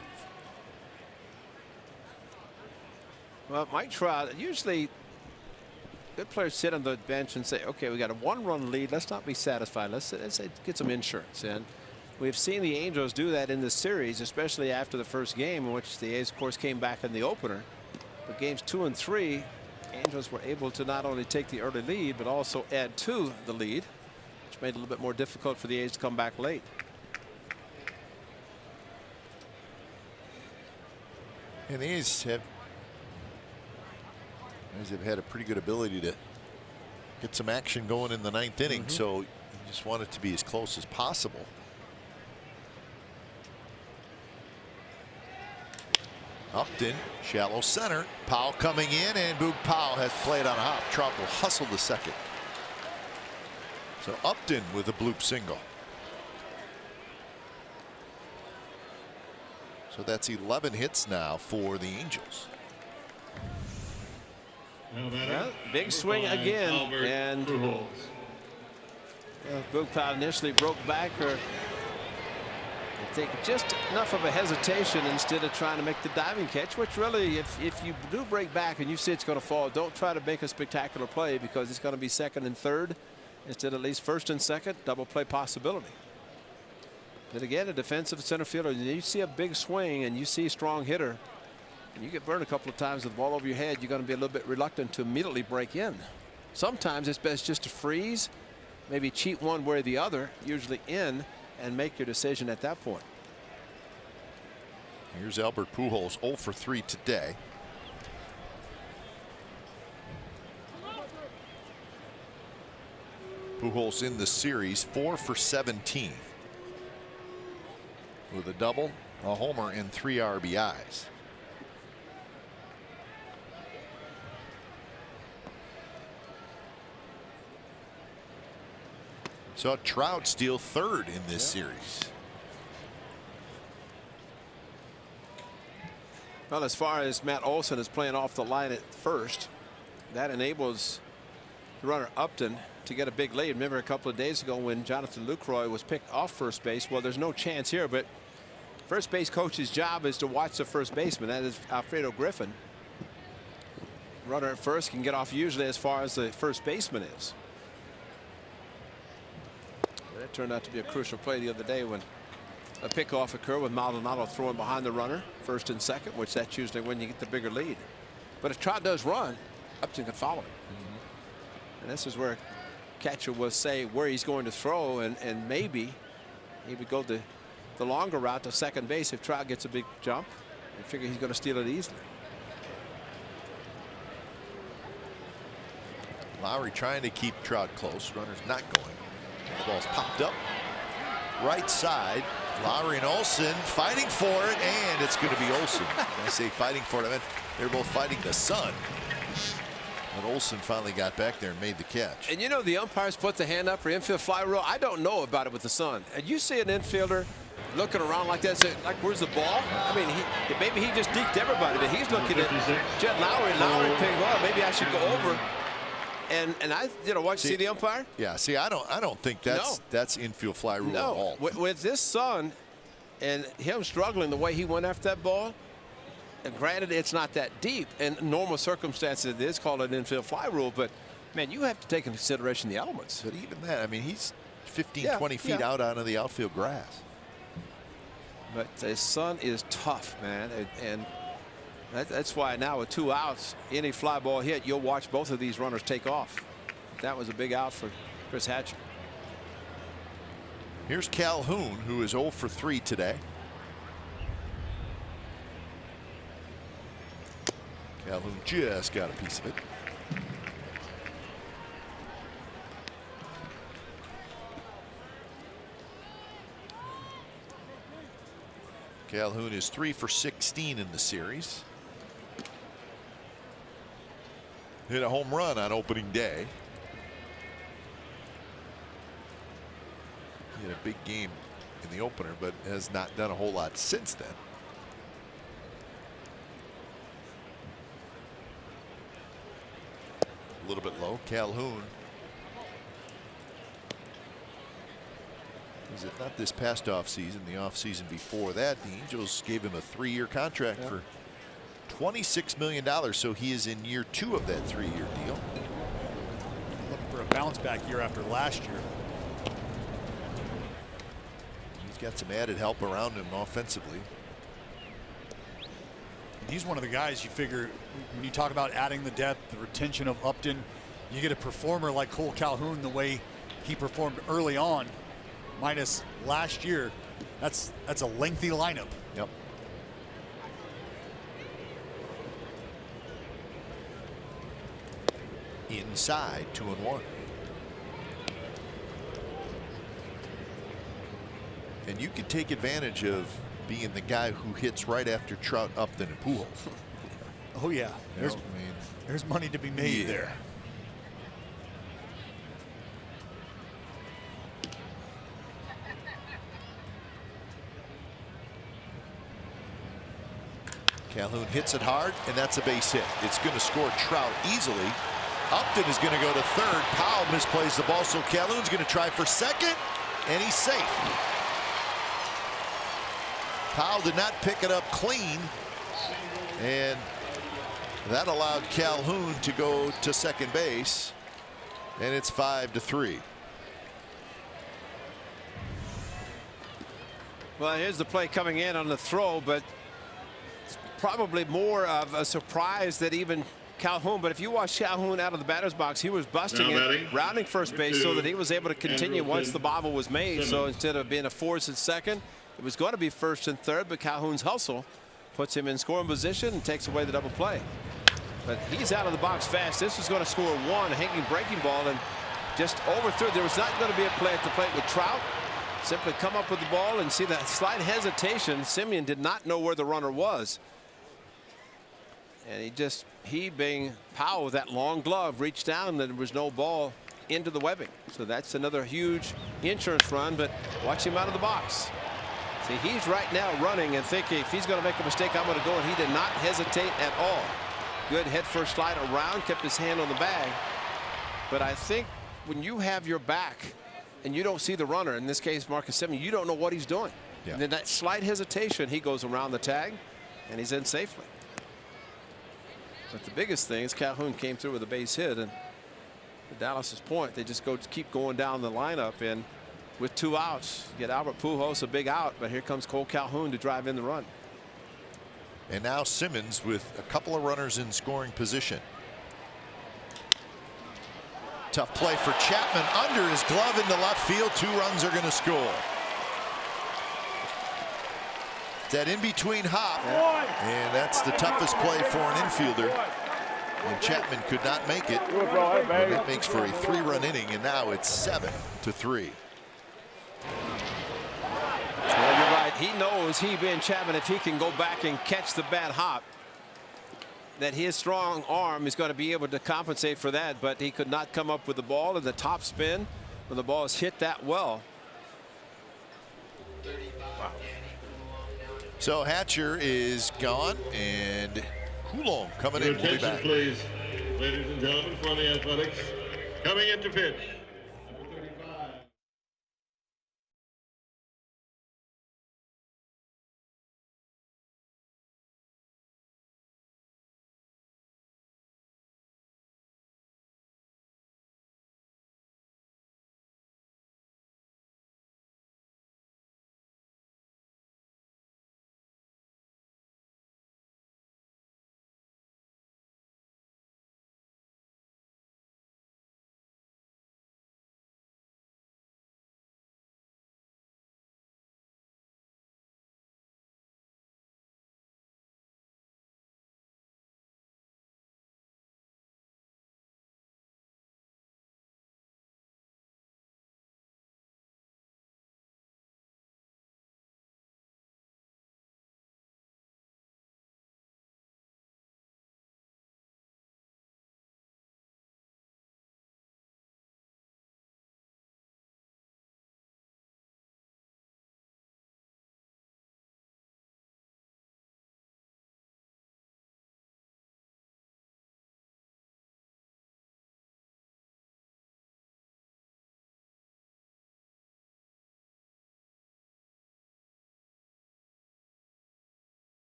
Well, Mike Trout, usually good players sit on the bench and say, okay, we got a 1-run lead. Let's not be satisfied. Let's get some insurance. And we've seen the Angels do that in this series, especially after the first game, in which the A's, of course, came back in the opener. But games 2 and 3, Angels were able to not only take the early lead, but also add to the lead, which made it a little bit more difficult for the A's to come back late. And the A's have had a pretty good ability to get some action going in the 9th inning, so you just want it to be as close as possible. Upton, shallow center. Powell coming in, and Boog Powell has played on a hop. Trout will hustle the second. So Upton with a bloop single. So that's 11 hits now for the Angels. Well, big swing again, and Boog Powell initially broke back, or I think just enough of a hesitation instead of trying to make the diving catch, which really, if you do break back and you see it's going to fall, don't try to make a spectacular play, because it's going to be second and third instead of at least first and second. Double play possibility. Then again, a defensive center fielder, you see a big swing and you see a strong hitter, and you get burned a couple of times with the ball over your head, you're going to be a little bit reluctant to immediately break in. Sometimes it's best just to freeze, maybe cheat one way or the other, usually in, and make your decision at that point. Here's Albert Pujols, 0 for 3 today. Pujols in the series 4 for 17 with a double, a homer, and 3 RBIs. Saw Trout steal 3rd in this series. Well, as far as Matt Olson is playing off the line at first, that enables the runner Upton to get a big lead. Remember a couple of days ago when Jonathan Lucroy was picked off first base? Well, there's no chance here, but first base coach's job is to watch the first baseman. That is Alfredo Griffin. Runner at first can get off usually as far as the first baseman is. That turned out to be a crucial play the other day when a pickoff occurred with Maldonado throwing behind the runner, first and second, which that's usually when you get the bigger lead. But if Trout does run, Upton can follow him. And this is where catcher will say where he's going to throw, and maybe he would go the longer route to second base if Trout gets a big jump. I figure he's going to steal it easily. Lowry trying to keep Trout close. Runner's not going. The ball's popped up right side. Lowry and Olson fighting for it, and it's going to be Olson. When I say fighting for it, I meant they're both fighting the sun. But Olson finally got back there and made the catch. And you know, the umpires put the hand up for infield fly rule. I don't know about it with the sun. And you see an infielder looking around like that, say, like, where's the ball? I mean, maybe he just deked everybody, but he's looking at Jed Lowry. Lowry thinking, well, maybe I should go over. And I, see the umpire? Yeah, see, I don't think that's infield fly rule at all. With this sun and him struggling the way he went after that ball, and granted it's not that deep, in normal circumstances it is called an infield fly rule, but man, you have to take into consideration the elements. But even that, I mean, he's 15, 20 feet out onto the outfield grass. But the sun is tough, man, and that's why now with 2 outs, any fly ball hit, you'll watch both of these runners take off. That was a big out for Chris Hatcher. Here's Calhoun, who is 0 for 3 today. Calhoun just got a piece of it. Calhoun is 3 for 16 in the series. Hit a home run on opening day. He had a big game in the opener, but has not done a whole lot since then. A little bit low. Calhoun. Was it not this past offseason, the offseason before that? The Angels gave him a 3-year contract for $26 million. So he is in year 2 of that 3-year deal. Looking for a bounce back year after last year. He's got some added help around him offensively. He's one of the guys you figure when you talk about adding the depth, the retention of Upton, you get a performer like Cole Calhoun the way he performed early on, minus last year. That's a lengthy lineup. Yep. Inside, 2-1. And you can take advantage of being the guy who hits right after Trout, Upton, and Pujols. Oh yeah, there's money to be made there. Calhoun hits it hard, and that's a base hit. It's going to score Trout easily. Upton is going to go to third. Powell misplays the ball, so Calhoun's going to try for second, and he's safe. Powell did not pick it up clean, and that allowed Calhoun to go to second base, and it's 5-3. Well, here's the play coming in on the throw, but it's probably more of a surprise that even Calhoun. But if you watch Calhoun out of the batter's box, he was busting it, rounding first base so that he was able to continue once the bobble was made. So instead of being a force at second, it was going to be first and third, but Calhoun's hustle puts him in scoring position and takes away the double play. But he's out of the box fast. This was going to score one, a hanging breaking ball, and just overthrew. There was not going to be a play at the plate with Trout. Simply come up with the ball and see that slight hesitation. Semien did not know where the runner was. And he being Powell with that long glove reached down and there was no ball into the webbing. So that's another huge insurance run, but watch him out of the box. See, he's right now running and thinking if he's going to make a mistake, I'm going to go, and he did not hesitate at all. Good head first slide around, kept his hand on the bag. But I think when you have your back and you don't see the runner, in this case Marcus Semien, you don't know what he's doing. Yeah. And then that slight hesitation, he goes around the tag and he's in safely. But the biggest thing is Calhoun came through with a base hit, and to Dallas's point, they just keep going down the lineup, and with 2 outs, you get Albert Pujols a big out, but here comes Cole Calhoun to drive in the run. And now Simmons with a couple of runners in scoring position. Tough play for Chapman under his glove into left field. 2 runs are going to score. That in-between hop, and that's the toughest play for an infielder. And Chapman could not make it. And it makes for a 3-run inning, and now it's 7-3. Well, you're right. He knows, he being Chapman, if he can go back and catch the bad hop, that his strong arm is going to be able to compensate for that. But he could not come up with the ball in the top spin when the ball is hit that well. Wow. So Hatcher is gone, and Coulomb coming in. We'll be back. Please, ladies and gentlemen, from the Athletics, coming in to pitch.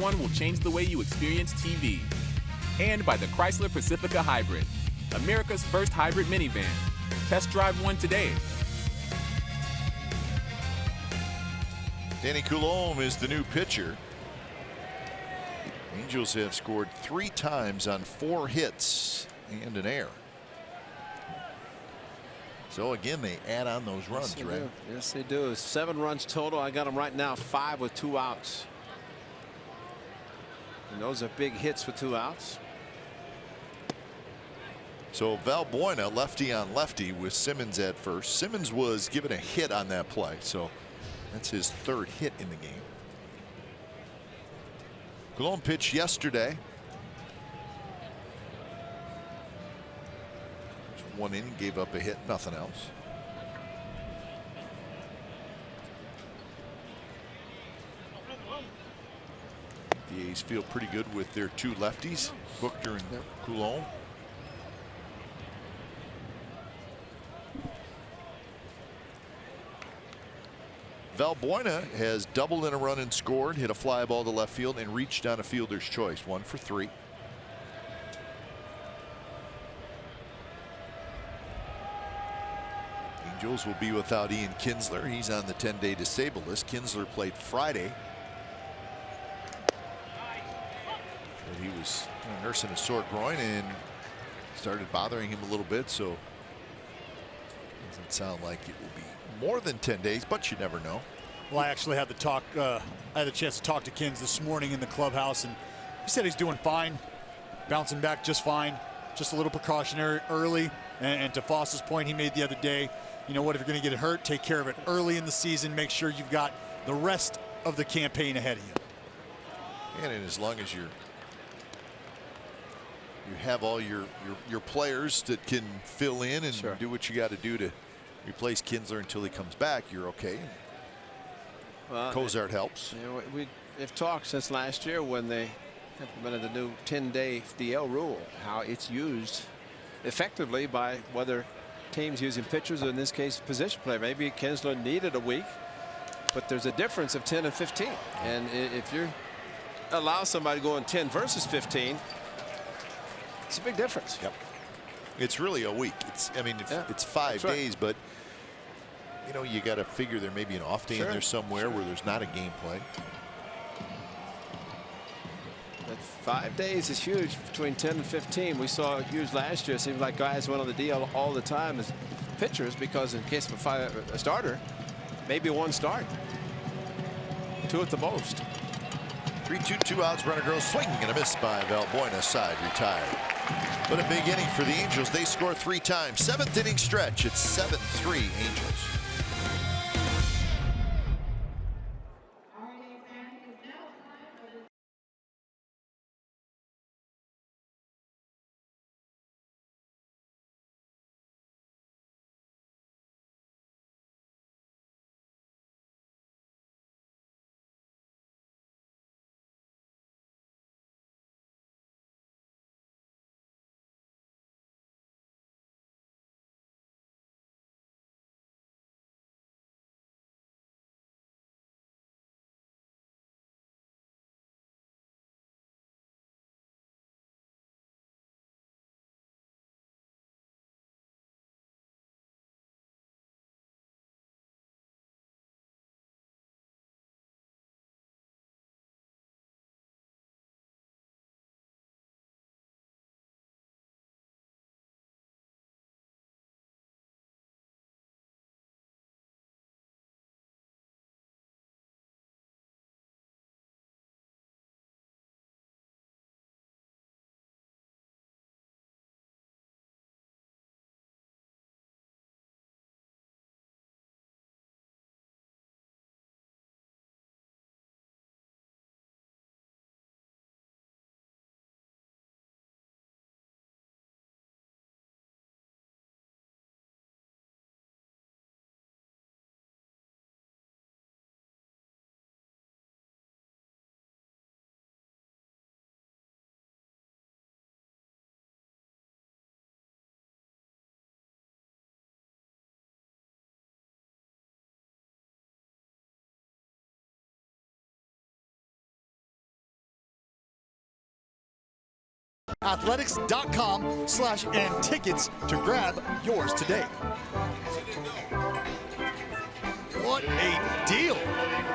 X1 will change the way you experience TV. And by the Chrysler Pacifica Hybrid, America's first hybrid minivan. Test drive one today. Danny Coulomb is the new pitcher. Angels have scored 3 times on 4 hits and an error. So again, they add on those runs, yes, right? Yes, they do. 7 runs total. I got them right now, 5 with 2 outs. And those are big hits with 2 outs. So Valbuena, lefty on lefty with Simmons at first. Simmons was given a hit on that play, so that's his 3rd hit in the game. Coulomb pitched yesterday. Just 1 inning, gave up a hit, nothing else. The A's feel pretty good with their two lefties, Buchter and Coulomb. Valbuena has doubled in a run and scored, hit a fly ball to left field, and reached on a fielder's choice. 1 for 3. Angels will be without Ian Kinsler. He's on the 10-day disabled list. Kinsler played Friday, but he was nursing a sore groin and started bothering him a little bit, so doesn't sound like it will be more than 10 days, but you never know. Well, I actually had I had a chance to talk to Kins this morning in the clubhouse, and he said he's doing fine, bouncing back just fine, just a little precautionary early. And to Foss's point he made the other day, you know what, if you're going to get hurt, take care of it early in the season. Make sure you've got the rest of the campaign ahead of you. And as long as you have all your players that can fill in and do what you got to do to replace Kinsler until he comes back, you're okay. Well, Cozart helps. You know, we've talked since last year when they implemented the new 10-day DL rule, how it's used effectively by whether teams using pitchers, or in this case position player. Maybe Kinsler needed a week, but there's a difference of 10 and 15. And if you allow somebody to go in 10 versus 15, it's a big difference. Yep. It's really a week. It's 5 days, but you know, you got to figure there may be an off day in there somewhere where there's not a game play. That 5 days is huge between 10 and 15. We saw it huge last year. It seems like guys went on the DL all the time as pitchers, because in case of a starter, maybe one start, 2 at the most. 3-2, 2 outs, runner goes swinging and a miss by Valbuena, side retired. But a big inning for the Angels. They score 3 times. 7th inning stretch. It's 7-3 Angels. Athletics.com/and tickets to grab yours today. What a deal.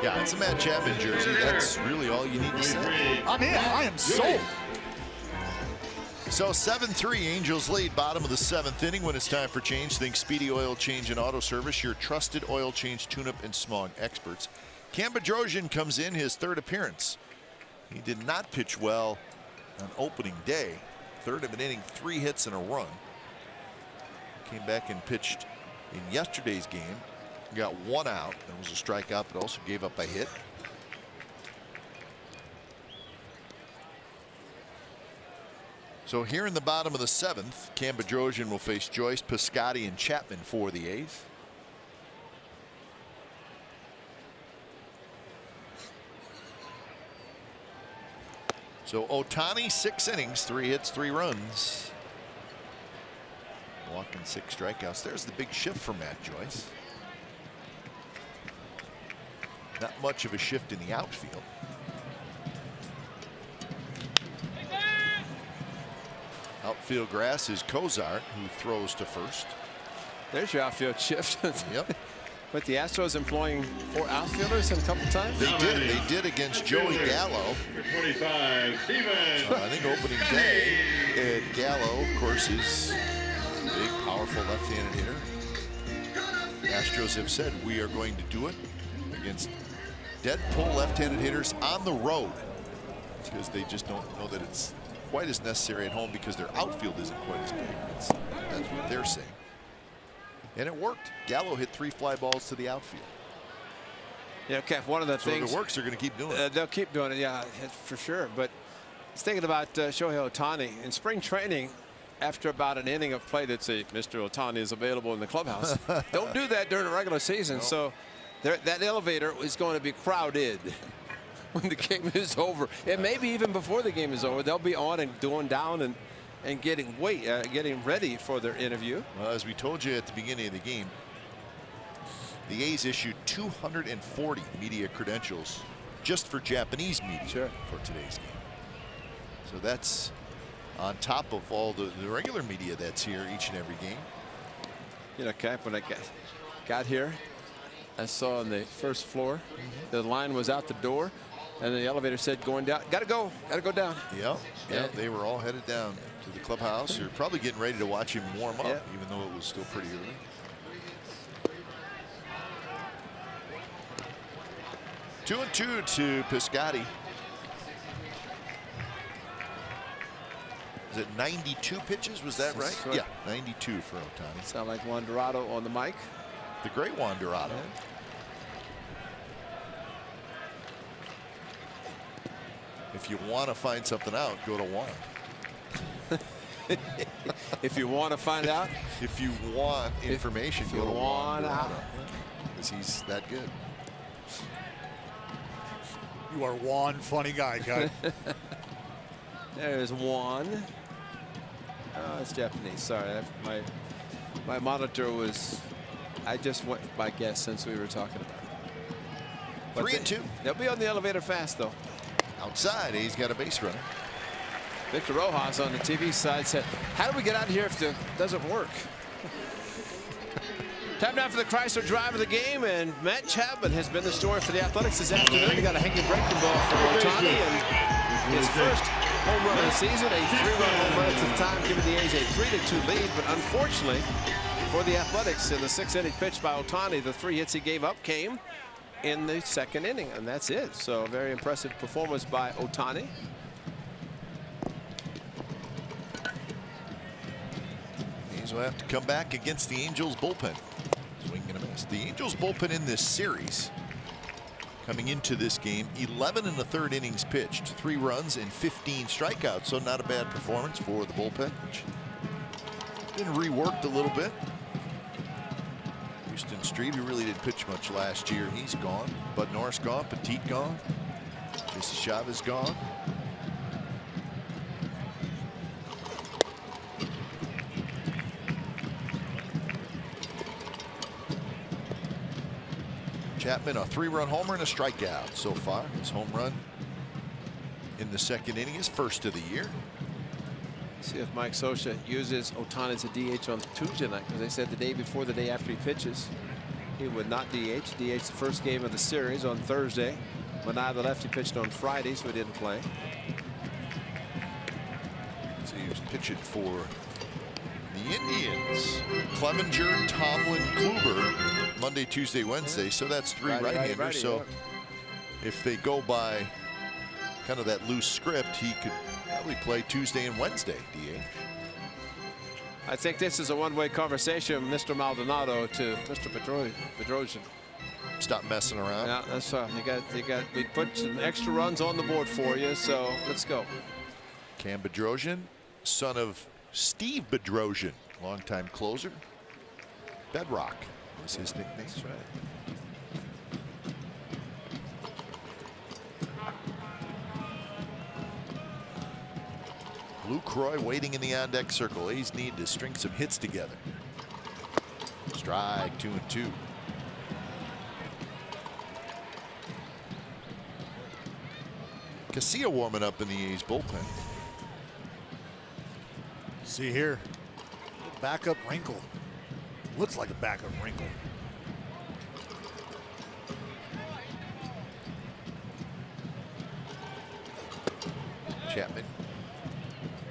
Yeah, it's a Matt Chapman jersey. That's really all you need to say. I'm in. I am sold. So 7-3 Angels lead, bottom of the 7th inning. When it's time for change, think Speedy Oil Change and Auto Service, your trusted oil change, tune-up, and smog experts. Cam Bedrosian comes in, his 3rd appearance. He did not pitch well on opening day. 3rd of an inning, 3 hits and a run. Came back and pitched in yesterday's game. Got 1 out. There was a strikeout, but also gave up a hit. So here in the bottom of the 7th, Cam Bedrosian will face Joyce, Piscotty, and Chapman for the A's. So Ohtani, 6 innings, 3 hits, 3 runs. Walk and 6 strikeouts. There's the big shift for Matt Joyce. Not much of a shift in the outfield. Outfield grass is Cozart, who throws to first. There's your outfield shift. Yep. With the Astros employing 4 outfielders in a couple times. They did against Joey Gallo. 25, Steven. I think opening day. And Gallo, of course, is a big, powerful left-handed hitter. The Astros have said we are going to do it against dead pull left-handed hitters on the road, because they just don't know that it's quite as necessary at home because their outfield isn't quite as big. That's what they're saying. And it worked. Gallo hit 3 fly balls to the outfield. Yeah, Cap, one of the things. If it works, they're going to keep doing it. They'll keep doing it, yeah, for sure. But I was thinking about Shohei Ohtani in spring training. After about an inning of play, they'd say, Mr. Ohtani is available in the clubhouse. Don't do that during the regular season. Nope. So that elevator is going to be crowded when the game is over. And maybe even before the game is over, they'll be on and going down and getting ready for their interview. Well, as we told you at the beginning of the game, the A's issued 240 media credentials just for Japanese media for today's game. So that's on top of all the regular media that's here each and every game. You know, Cap, when I got here, I saw on the first floor, the line was out the door, and the elevator said going down. Gotta go down. Yep. Yeah, they were all headed down to the clubhouse. You're probably getting ready to watch him warm up, even though it was still pretty early. Two and two to Piscotty. Is it 92 pitches? Was that right? Yeah, 92 for Ohtani. Sound like Juan Dorado on the mic. The great Juan Dorado. If you want to find something out, go to Juan. If you want to find out? If you want information, go to Juan Dorado. Because he's that good. You are one funny guy. There's Juan. Oh, it's Japanese. Sorry, my monitor was. I just went by guess since we were talking about it. 3 and 2. They'll be on the elevator fast though. Outside, he's got a base runner. Victor Rojas on the TV side said, "How do we get out of here if it doesn't work?" Time now for the Chrysler Drive of the game, and Matt Chapman has been the story for the Athletics this afternoon. He got a hanging breaking ball for Ohtani, and his first home run of the season, a 3-run home run at the time, giving the A's a 3-2 lead. But unfortunately for the Athletics, in the 6th inning pitch by Ohtani, the 3 hits he gave up came in the 2nd inning, and that's it. So a very impressive performance by Ohtani. A's will have to come back against the Angels bullpen. Swing and a miss. The Angels bullpen in this series, coming into this game, 11 1/3 innings pitched, 3 runs and 15 strikeouts. So not a bad performance for the bullpen, which been reworked a little bit. Houston Street, who really didn't pitch much last year, he's gone. Bud Norris gone. Petit gone. Jesse Chavez gone. Chapman, a 3-run homer and a strikeout so far. His home run in the 2nd inning, his first of the year. See if Mike Scioscia uses Ohtani as a DH on Tuesday night, because they said the day before, the day after he pitches, he would not DH. DH the first game of the series on Thursday. Manaea, the lefty, pitched on Friday, so he didn't play. So he was pitching for the Indians. Clevenger, Tomlin, Kluber, Monday, Tuesday, Wednesday. So that's 3 right-handers. So if they go by kind of that loose script, he could probably play Tuesday and Wednesday, DH. I think this is a one-way conversation, Mr. Maldonado to Mr. Bedrosian. Stop messing around. Yeah, that's right. We put some extra runs on the board for you, so let's go. Cam Bedrosian, son of Steve Bedrosian, longtime closer. Bedrock was his nickname. That's right. Lucroy waiting in the on-deck circle. A's need to string some hits together. Strike 2-2. Casilla warming up in the A's bullpen. See here, backup wrinkle. Looks like a backup wrinkle. Chapman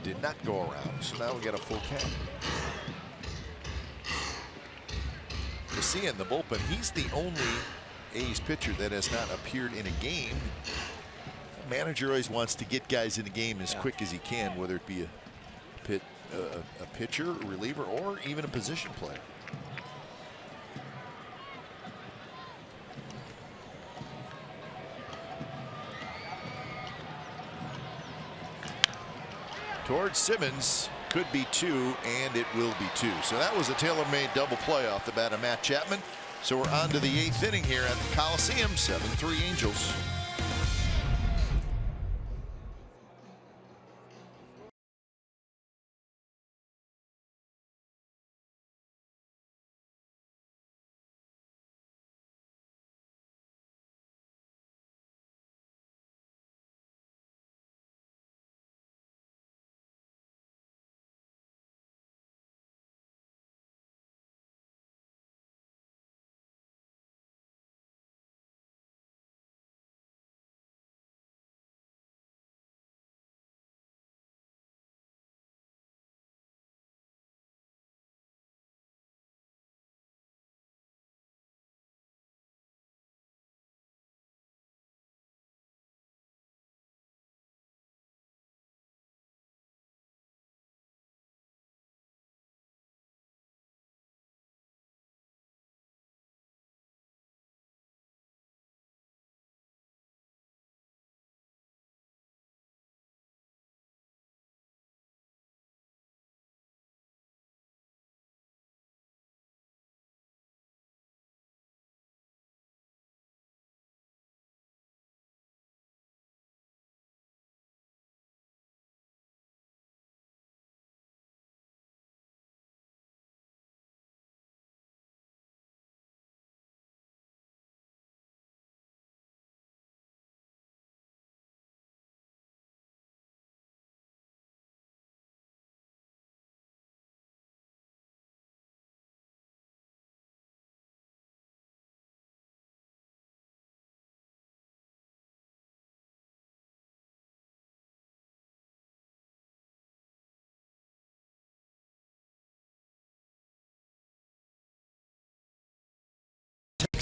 did not go around, so now we got a full count. Casilla in the bullpen. He's the only A's pitcher that has not appeared in a game. The manager always wants to get guys in the game as quick as he can, whether it be a pitcher, a reliever, or even a position player. Towards Simmons, could be 2, and it will be 2. So that was a tailor-made double play off the bat of Matt Chapman. So we're on to the 8th inning here at the Coliseum. 7-3 Angels.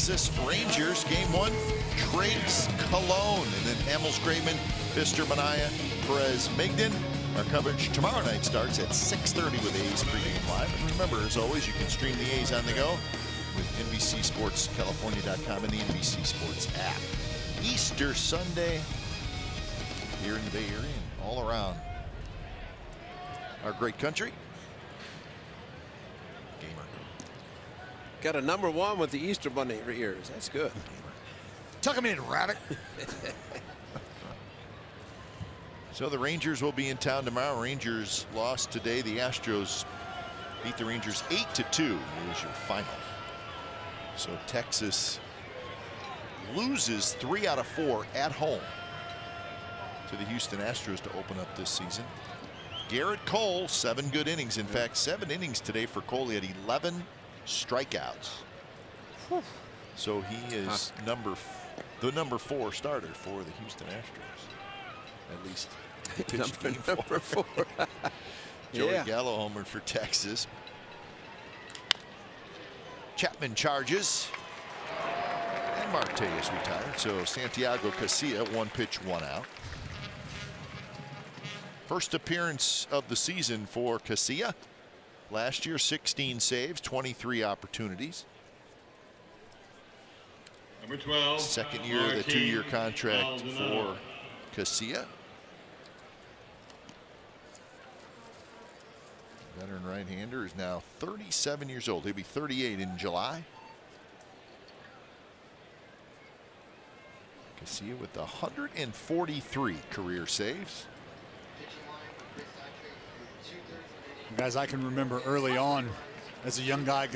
Texas Rangers, game 1, Trades Cologne, and then Hamels, Graveman, Pfister, Minaya, Perez, Migden. Our coverage tomorrow night starts at 6:30 with A's pregame live. And remember, as always, you can stream the A's on the go with NBCSportsCalifornia.com and the NBC Sports app. Easter Sunday here in the Bay Area and all around our great country. Got a #1 with the Easter Bunny ears. That's good. Tuck him in, rabbit. So the Rangers will be in town tomorrow. Rangers lost today. The Astros beat the Rangers 8-2. It was your final. So Texas loses 3 out of 4 at home to the Houston Astros to open up this season. Garrett Cole, 7 good innings. In fact, 7 innings today for Cole. He had 11 strikeouts. Whew. So he is the number 4 starter for the Houston Astros. At least number 4. Joey Gallo homered for Texas. Chapman charges. And Marte is retired. So Santiago Casilla, 1 pitch, 1 out. First appearance of the season for Casilla. Last year, 16 saves, 23 opportunities. Number 12. Second year of the 2-year contract for Casilla. Veteran right-hander is now 37 years old. He'll be 38 in July. Casilla with 143 career saves. Guys, I can remember early on, as a young guy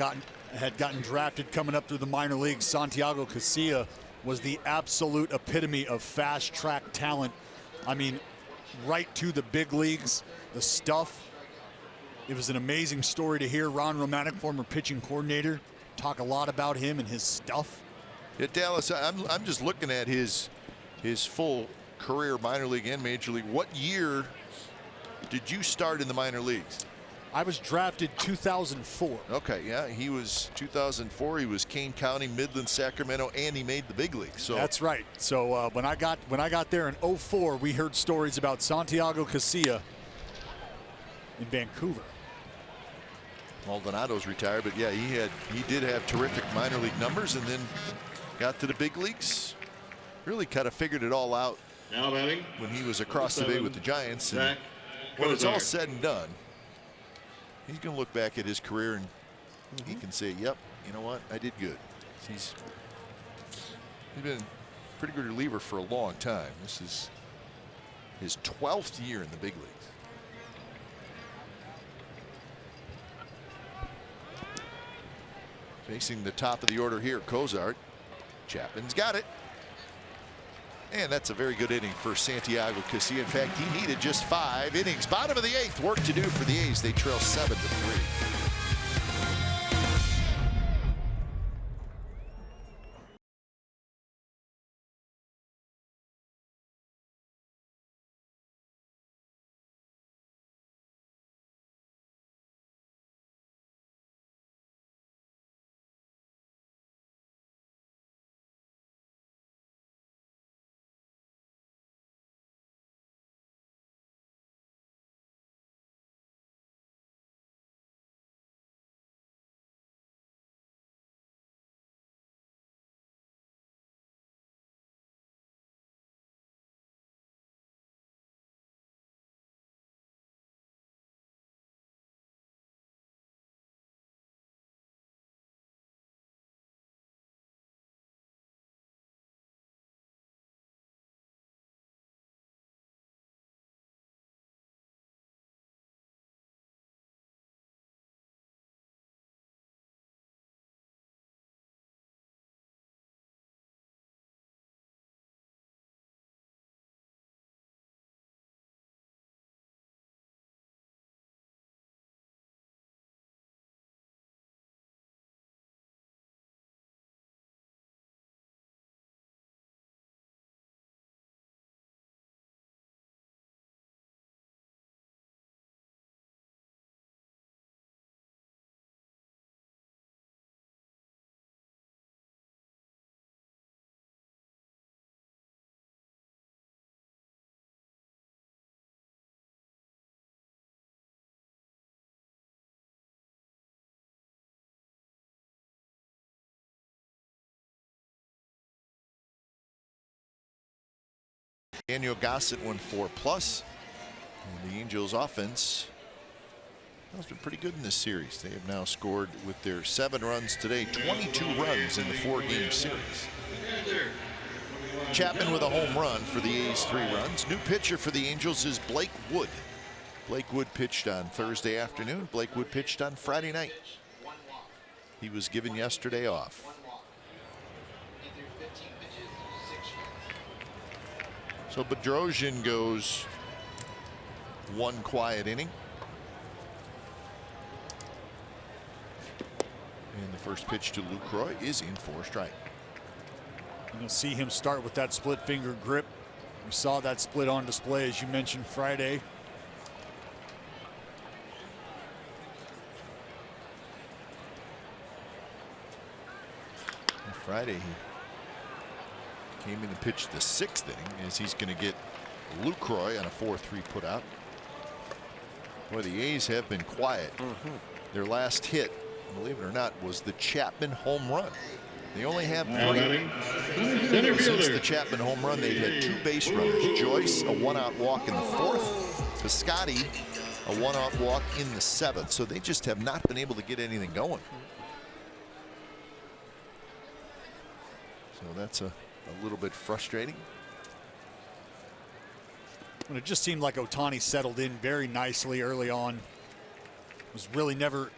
had gotten drafted coming up through the minor leagues, Santiago Casilla was the absolute epitome of fast track talent. I mean, right to the big leagues, the stuff. It was an amazing story to hear Ron Romanek, former pitching coordinator, talk a lot about him and his stuff. Yeah, Dallas, I'm just looking at his full career, minor league and major league. What year did you start in the minor leagues? I was drafted 2004. Okay, yeah, he was 2004. He was Kane County, Midland, Sacramento, and he made the big league. So that's right. So when I got there in 04, we heard stories about Santiago Casilla in Vancouver. Maldonado's retired, but yeah, he did have terrific minor league numbers, and then got to the big leagues. Really kind of figured it all out Now batting when he was across the bay with the Giants. And Zach when it's all Cozart. said and done, he's going to look back at his career and he can say, "Yep, you know what? I did good." He's been a pretty good reliever for a long time. This is his 12th year in the big leagues. Facing the top of the order here, Cozart. Chapman's got it. And that's a very good inning for Santiago Casilla. In fact, he needed just 5 innings. Bottom of the 8th, work to do for the A's. They trail 7-3. Daniel Gossett went 4+. And the Angels offense has been pretty good in this series. They have now scored with their 7 runs today, 22 runs in the 4-game series. Chapman with a home run for the A's, 3 runs. New pitcher for the Angels is Blake Wood. Blake Wood pitched on Thursday afternoon. Blake Wood pitched on Friday night. He was given yesterday off. So Bedrosian goes 1 quiet inning. And the first pitch to Lucroy is in for a strike. You'll see him start with that split finger grip. We saw that split on display, as you mentioned, Friday. And Friday he came in and pitched the 6th inning, as he's going to get Lucroy on a 4-3 putout. Boy, the A's have been quiet. Their last hit, believe it or not, was the Chapman home run. They only have 3. Since the Chapman home run, they've had 2 base runners. Joyce, a 1-out walk in the 4th. Piscotti, a 1-out walk in the 7th. So they just have not been able to get anything going. So that's a little bit frustrating. And it just seemed like Ohtani settled in very nicely early on. was really never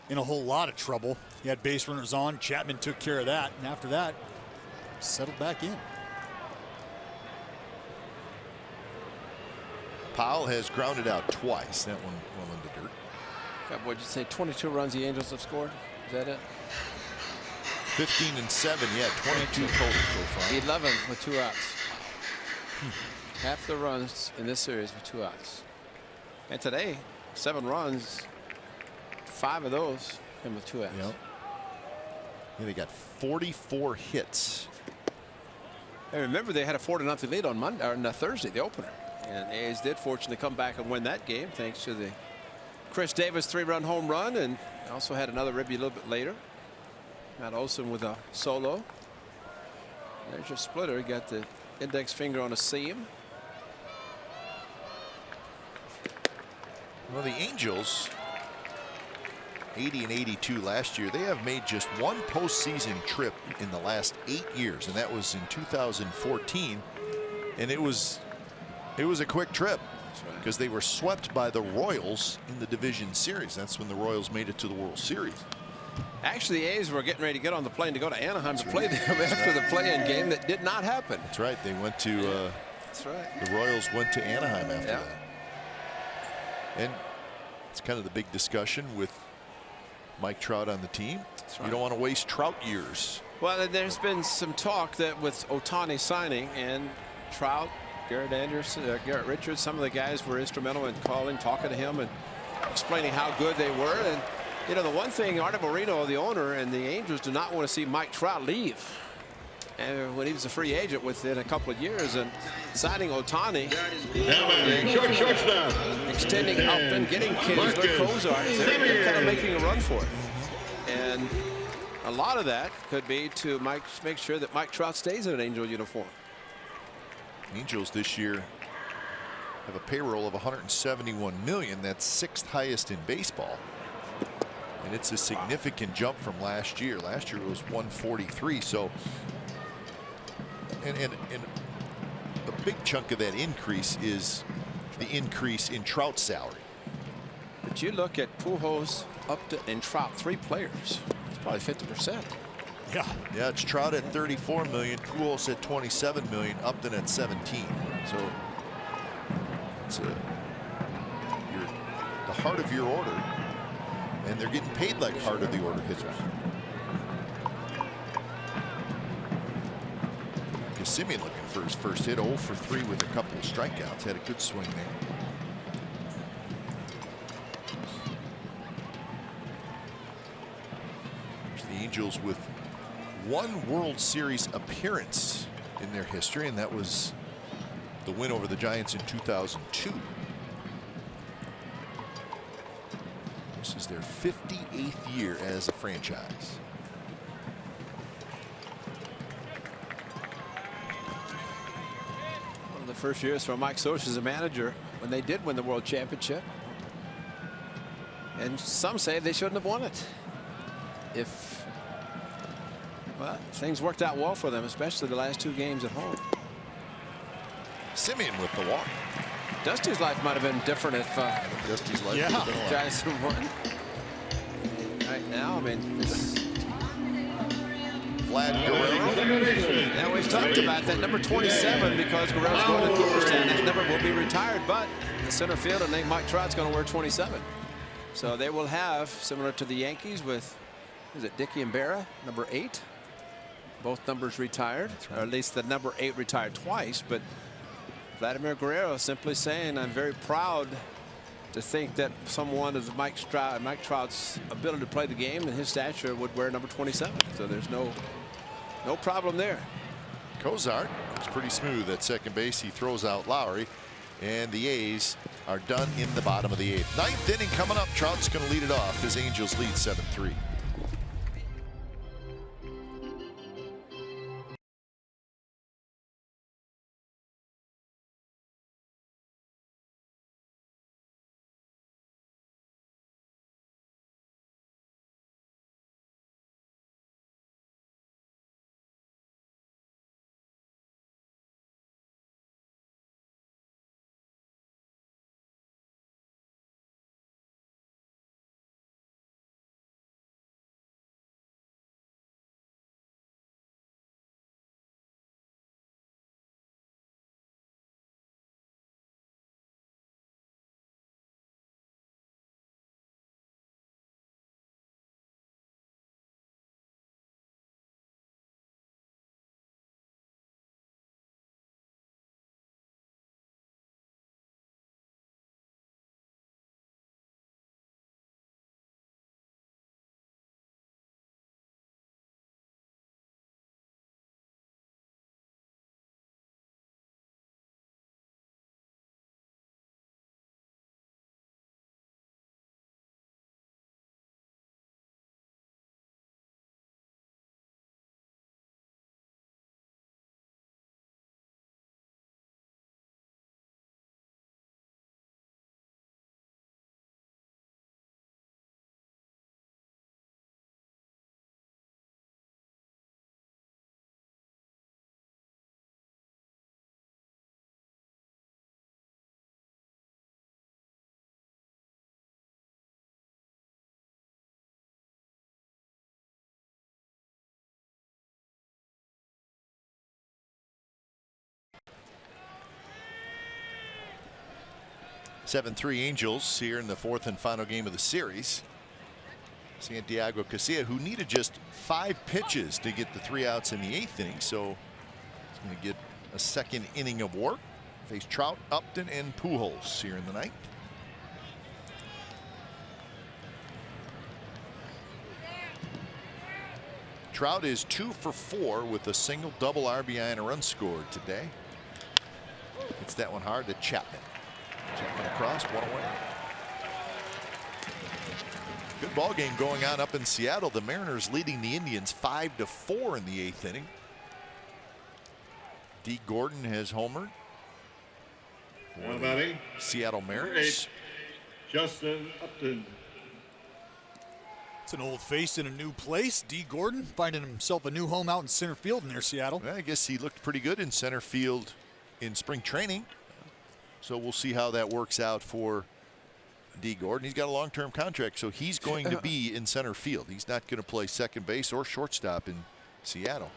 in a whole lot of trouble. He had base runners on. Chapman took care of that, and after that, settled back in. Powell has grounded out twice. That one fell in the dirt. What'd you say? 22 runs the Angels have scored. Is that it? 15 and 7. Yeah, 22 total so far. 11 with 2 outs. Half the runs in this series with 2 outs. And today, 7 runs. 5 of those came with 2 outs. Yep. Yeah, they got 44 hits. And remember, they had a 4-0 lead on Monday or on Thursday, the opener. And the A's did fortunately come back and win that game thanks to the Chris Davis 3-run home run, and also had another ribby a little bit later. Matt Olson with a solo. There's your splitter. He got the index finger on a seam. Well, the Angels, 80 and 82 last year, they have made just one postseason trip in the last 8 years, and that was in 2014. And it was a quick trip because they were swept by the Royals in the division series. That's when the Royals made it to the World Series. Actually, the A's were getting ready to get on the plane to go to Anaheim to play them after the play-in game. That did not happen. That's right. They went to. That's right. The Royals went to Anaheim after that. And it's kind of the big discussion with Mike Trout on the team. Right. You don't want to waste Trout years. Well, there's been some talk that with Ohtani signing and Trout, Garrett Anderson, Garrett Richards, some of the guys were instrumental in calling, talking to him, and explaining how good they were. And you know, the one thing, Arte Moreno, the owner, and the Angels do not want to see Mike Trout leave. And when he was a free agent within a couple of years, and signing Ohtani, extending Upton, getting Kinsler, Cozart, they're kind of making a run for it. And a lot of that could be to make sure that Mike Trout stays in an Angel uniform. Angels this year have a payroll of $171 million. That's 6th highest in baseball. And it's a significant jump from last year. Last year it was 143. So, and a big chunk of that increase is the increase in Trout's salary. But you look at Pujols, Upton, and Trout, 3 players. It's probably 50%. Yeah, it's Trout at 34 million, Pujols at 27 million, Upton at 17. So it's the heart of your order, and they're getting paid like heart of the order hitters. Simeon looking for his first hit, 0 for 3 with a couple of strikeouts. Had a good swing there. There's the Angels with 1 World Series appearance in their history, and that was the win over the Giants in 2002. This is their 58th year as a franchise. One of the first years for Mike Socha as a manager when they did win the World Championship. And some say they shouldn't have won it. Well, things worked out well for them, especially the last 2 games at home. Simeon with the walk. Dusty's life might have been different if Dusty's life would have been Giants had won. Right now, I mean, this Vlad Guerrero. Now we've talked about that number 27 because Guerrero's going to Cooperstown. That number will be retired, but the center fielder named Mike Trout's going to wear 27. So they will have, similar to the Yankees with, is it Dickey and Berra, number 8? Both numbers retired, or at least the number 8 retired twice. But Vladimir Guerrero simply saying, I'm very proud to think that someone of Mike Trout's ability to play the game and his stature would wear number 27. So there's no problem there. Cozart is pretty smooth at second base. He throws out Lowry, and the A's are done in the bottom of the 8th. 9th inning coming up. Trout's going to lead it off as Angels lead 7-3. 7-3 Angels here in the 4th and final game of the series. Santiago Casilla, who needed just 5 pitches to get the 3 outs in the 8th inning, so he's going to get a 2nd inning of work. Face Trout, Upton, and Pujols here in the 9th. Trout is 2 for 4 with a single, double, RBI, and a run scored today. Hits that one hard to Chapman. Chapman across, 1 away. Good ball game going on up in Seattle. The Mariners leading the Indians 5-4 in the 8th inning. D. Gordon has homered for the Seattle Mariners. Justin Upton. It's an old face in a new place. D. Gordon finding himself a new home out in center field near Seattle. Well, I guess he looked pretty good in center field in spring training. So we'll see how that works out for D. Gordon. He's got a long-term contract, so he's going to be in center field. He's not going to play second base or shortstop in Seattle.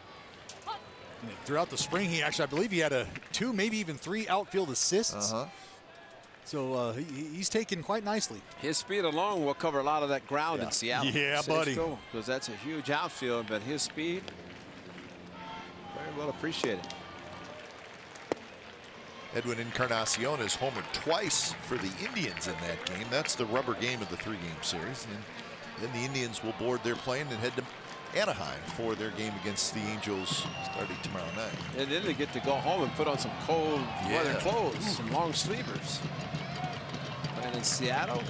Throughout the spring, he actually, I believe he had 2, maybe even 3 outfield assists. So he's taken quite nicely. His speed alone will cover a lot of that ground in Seattle. Yeah, buddy. Because that's a huge outfield, but his speed, very well appreciated. Edwin Encarnacion has homered twice for the Indians in that game. That's the rubber game of the 3-game series. And then the Indians will board their plane and head to Anaheim for their game against the Angels starting tomorrow night. And then they get to go home and put on some cold weather clothes, some long sleevers. And in Seattle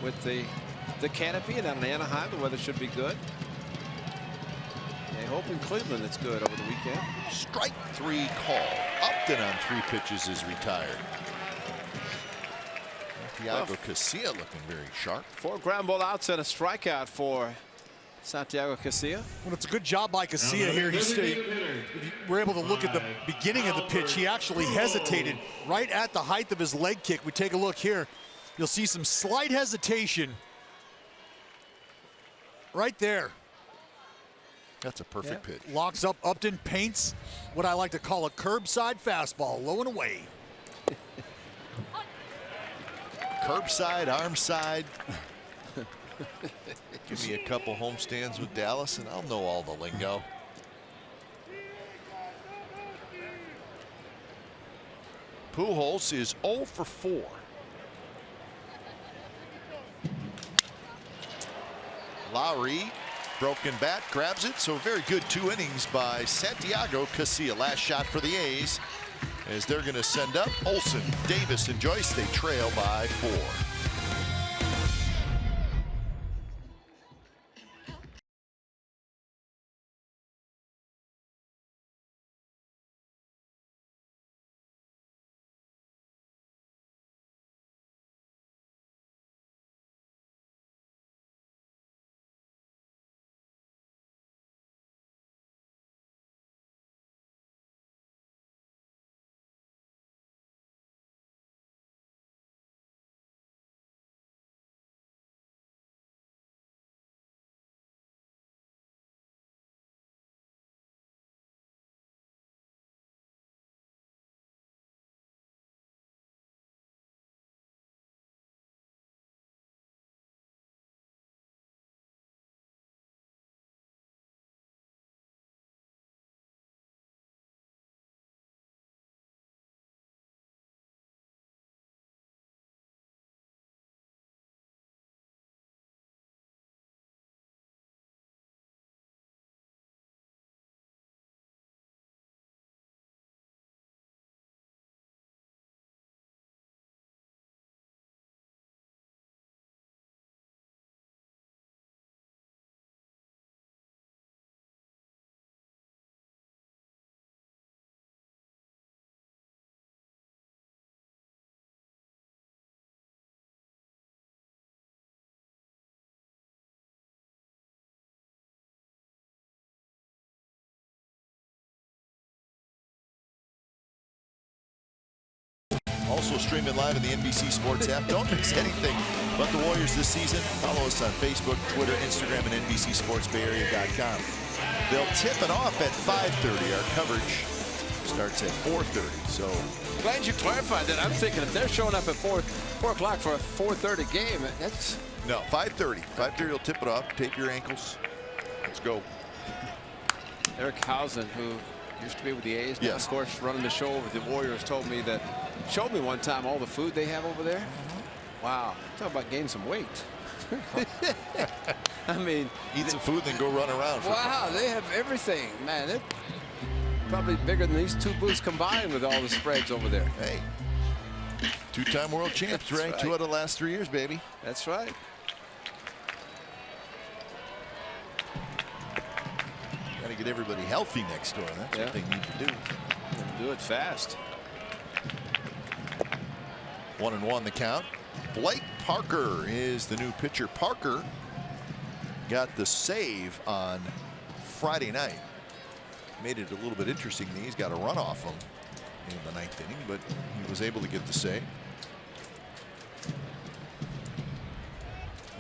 with the canopy, and down in Anaheim the weather should be good. They hope in Cleveland it's good over the weekend. Strike 3 call. Upton on 3 pitches is retired. Santiago Casilla looking very sharp. 4 ground ball outs and a strikeout for Santiago Casilla. Well, it's a good job by Casilla here. We're able to look at the beginning of the pitch. He actually hesitated right at the height of his leg kick. We take a look here. You'll see some slight hesitation right there. That's a perfect pitch. Locks up. Upton paints what I like to call a curbside fastball, low and away. Curbside, arm side. Give me a couple homestands with Dallas and I'll know all the lingo. Pujols is 0 for 4. Lowry, broken bat, grabs it. So very good 2 innings by Santiago Casilla. Last shot for the A's as they're going to send up Olsen, Davis, and Joyce. They trail by 4. Also streaming live in the NBC Sports app. Don't miss anything but the Warriors this season. Follow us on Facebook, Twitter, Instagram, and NBCSportsBayArea.com. They'll tip it off at 5:30. Our coverage starts at 4:30. So glad you clarified that. I'm thinking if they're showing up at 4 o'clock for a 4:30 game, that's no 5:30. 5:30 will tip it off. Tape your ankles. Let's go. Eric Housen, who used to be with the A's, now, Yes. of course, running the show with the Warriors, showed me one time all the food they have over there. Wow, talk about gaining some weight. I mean, eat some food, then go run around. Wow, they have everything, man. They're probably bigger than these two booths combined with all the spreads over there. Hey, two-time world champs, Ray. Right. 2 out of the last 3 years, baby. That's right. Got to get everybody healthy next door. That's what they need to do. And do it fast. 1-1 the count. Blake Parker is the new pitcher. Parker got the save on Friday night. Made it a little bit interesting. He's got a run off him in the 9th inning, but he was able to get the save.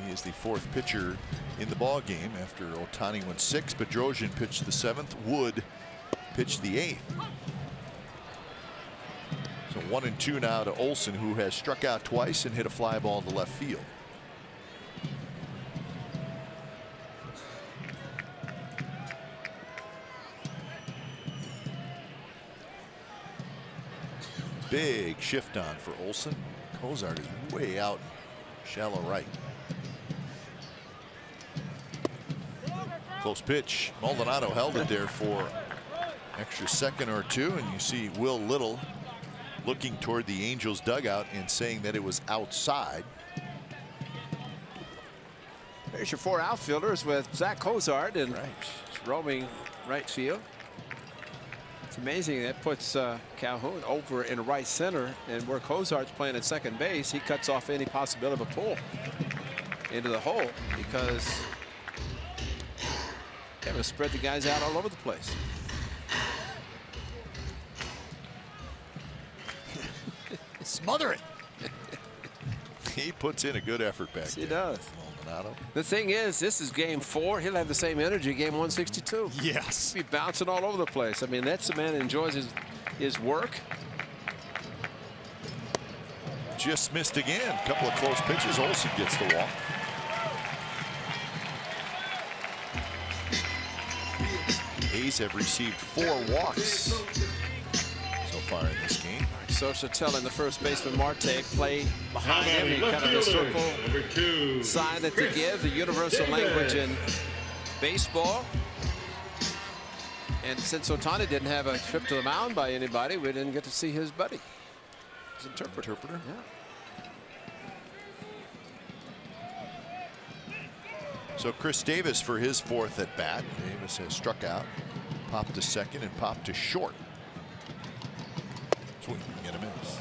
He is the 4th pitcher in the ball game after Ohtani went 6. Bedrosian pitched the 7th. Wood pitched the 8th. So 1-2 now to Olson, who has struck out twice and hit a fly ball to left field. Big shift on for Olson. Cozart is way out in shallow right. Close pitch. Maldonado held it there for extra second or two, and you see Will Little looking toward the Angels dugout and saying that it was outside. There's your 4 outfielders with Zach Cozart and roaming right field. It's amazing that puts Calhoun over in right center, and where Cozart's playing at second base, he cuts off any possibility of a pull into the hole because they have to spread the guys out all over the place. Smother it. He puts in a good effort back there. He does. Maldonado. The thing is, this is game 4. He'll have the same energy game 162. Yes. He'll be bouncing all over the place. I mean, that's the man that enjoys his work. Just missed again. A couple of close pitches. Olson gets the walk. A's have received 4 walks so far in this game. Sosa telling the first baseman Marte play behind him. He kind of a circle sign that they give, the universal language in baseball. And since Ohtani didn't have a trip to the mound by anybody, we didn't get to see his buddy, his interpreter. Yeah. So Chris Davis for his 4th at bat. Davis has struck out, popped to second, and popped to short. Swing and a miss.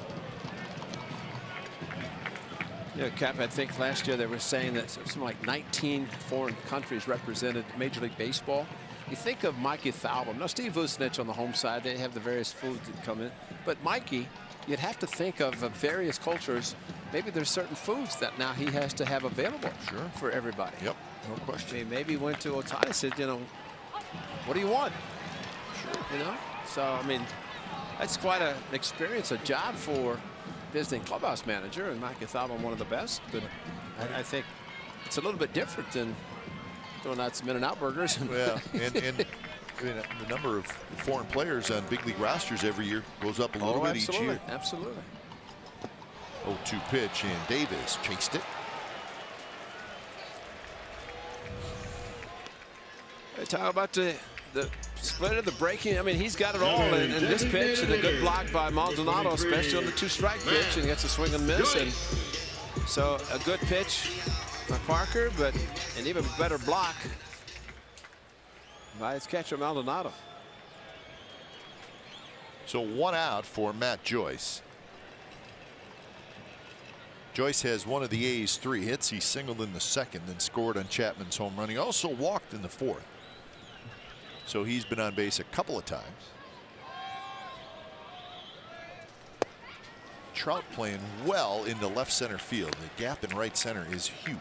Yeah, Cap, I think last year they were saying that something like 19 foreign countries represented Major League Baseball. You think of Mikey Thalbaum. Now, Steve Vucinich on the home side, they have the various foods that come in. But Mikey, you'd have to think of various cultures. Maybe there's certain foods that now he has to have available for everybody. Yep, no question. I mean, maybe he went to Ohtani and said, you know, what do you want? Sure. You know? So, I mean, that's quite an experience, a job for visiting clubhouse manager, and Mikey Thalbaum one of the best. But I think it's a little bit different than throwing out some In-N-Out burgers. Yeah, and I mean, the number of foreign players on big league rosters every year goes up a little bit each year. Absolutely. 0-2 pitch, and Davis chased it. They talk about the splitter, the breaking. I mean, he's got it all in this pitch, and a good block by Maldonado, especially on the 2-strike pitch, and gets a swing and miss. And so a good pitch by Parker, but an even better block by his catcher Maldonado. So 1 out for Matt Joyce. Joyce has one of the A's 3 hits. He singled in the 2nd, then scored on Chapman's home run. He also walked in the 4th. So he's been on base a couple of times. Trout playing well into left center field. The gap in right center is huge.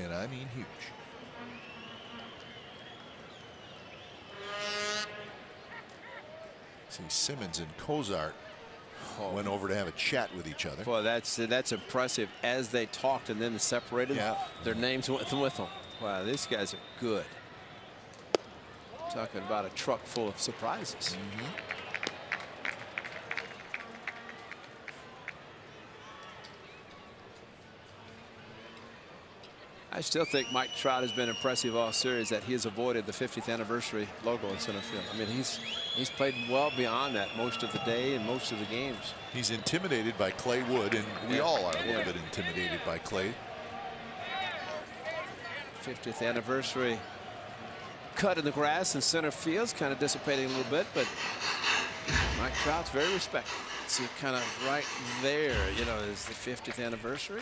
And I mean huge. See Simmons and Cozart went over to have a chat with each other. Boy, that's impressive. As they talked and then separated, their names went with them. Wow, these guys are good. Talking about a truck full of surprises. I still think Mike Trout has been impressive all series, that he has avoided the 50th anniversary logo in center field. I mean, he's played well beyond that most of the day and most of the games. He's intimidated by Clay Wood, and we all are a little bit intimidated by Clay. 50th anniversary cut in the grass in center field is kind of dissipating a little bit, but Mike Trout's very respected. See, kind of right there, you know, is the 50th anniversary.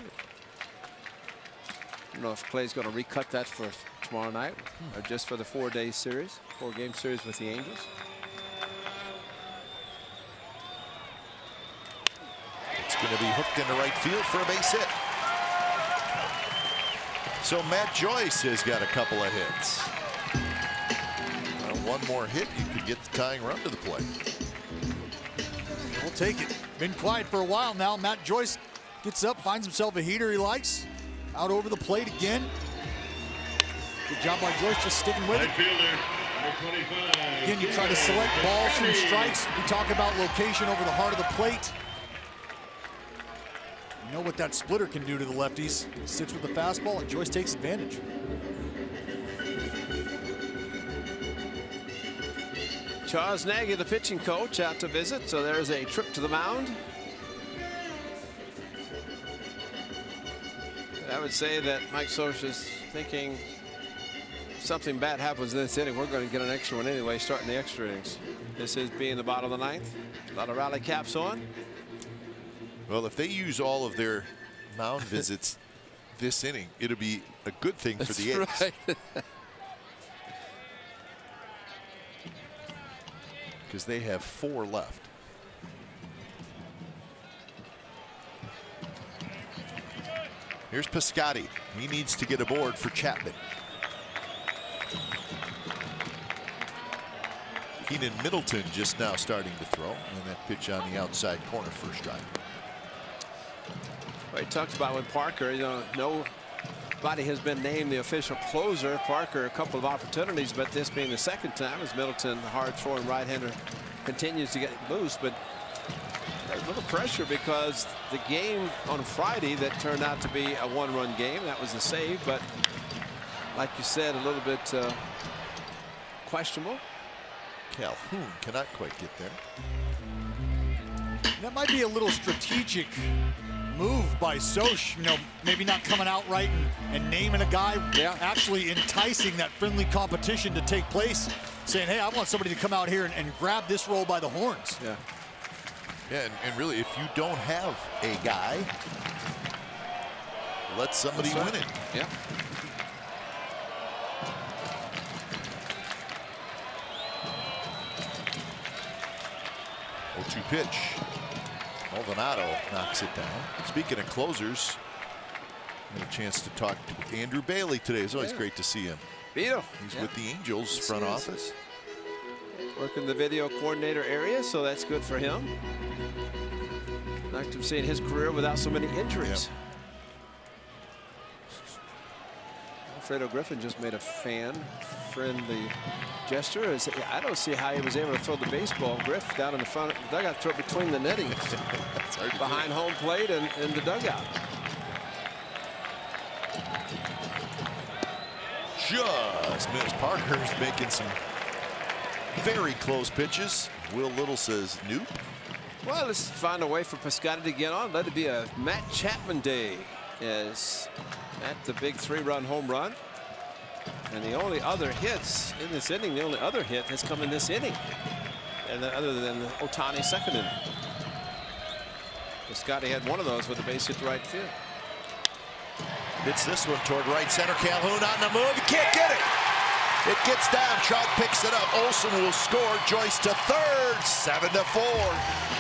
I don't know if Clay's going to recut that for tomorrow night or just for the 4-day series, 4-game series with the Angels. It's going to be hooked into right field for a base hit. So Matt Joyce has got a couple of hits. One more hit, you could get the tying run to the plate. We'll take it. Been quiet for a while now. Matt Joyce gets up, finds himself a heater he likes. Out over the plate again. Good job by Joyce, just sticking with it. Again, you try to select balls from strikes. We talk about location over the heart of the plate. You know what that splitter can do to the lefties. Sits with the fastball, and Joyce takes advantage. Charles Nagy, the pitching coach, out to visit, so there's a trip to the mound. I would say that Mike Soch is thinking something bad happens in this inning, we're going to get an extra one anyway, starting the extra innings. This is being the bottom of the ninth. A lot of rally caps on. Well, if they use all of their mound visits this inning, it'll be a good thing for the A's. Right. Because they have 4 left. Here's Piscotty. He needs to get aboard for Chapman. Keenan Middleton just now starting to throw, and that pitch on the outside corner, first strike. Well, he talks about when Parker, you know, nobody has been named the official closer. Parker, a couple of opportunities, but this being the second time as Middleton, the hard-throwing right-hander, continues to get loose. But a little pressure because the game on Friday that turned out to be a 1-run game, that was the save, but like you said, a little bit questionable. Calhoun cannot quite get there. That might be a little strategic move by Soch, you know, maybe not coming out right and naming a guy, actually enticing that friendly competition to take place, saying, hey, I want somebody to come out here and grab this role by the horns. Yeah, and really, if you don't have a guy, let somebody win it. Yeah. 0-2 pitch. Maldonado knocks it down. Speaking of closers, I had a chance to talk with Andrew Bailey today. It's always great to see him. Vito. He's with the Angels front office. Working the video coordinator area, so that's good for him. Nice to see in his career without so many injuries. Alfredo Griffin just made a fan-friendly gesture. I don't see how he was able to throw the baseball. Griff down in the front, the dugout, throw it between the netting, behind home plate and the dugout. Just missed. Parker's making some very close pitches. Will Little says nope. Well, let's find a way for Piscotty to get on. Let it be a Matt Chapman day as at the big 3-run home run. And the only other hits in this inning, the only other hit has come in this inning, and other than the Ohtani second inning. Piscotty had one of those with a base hit to right field. Hits this one toward right center. Calhoun on the move. He can't get it. It gets down. Trout picks it up. Olsen will score. Joyce to third. 7-4.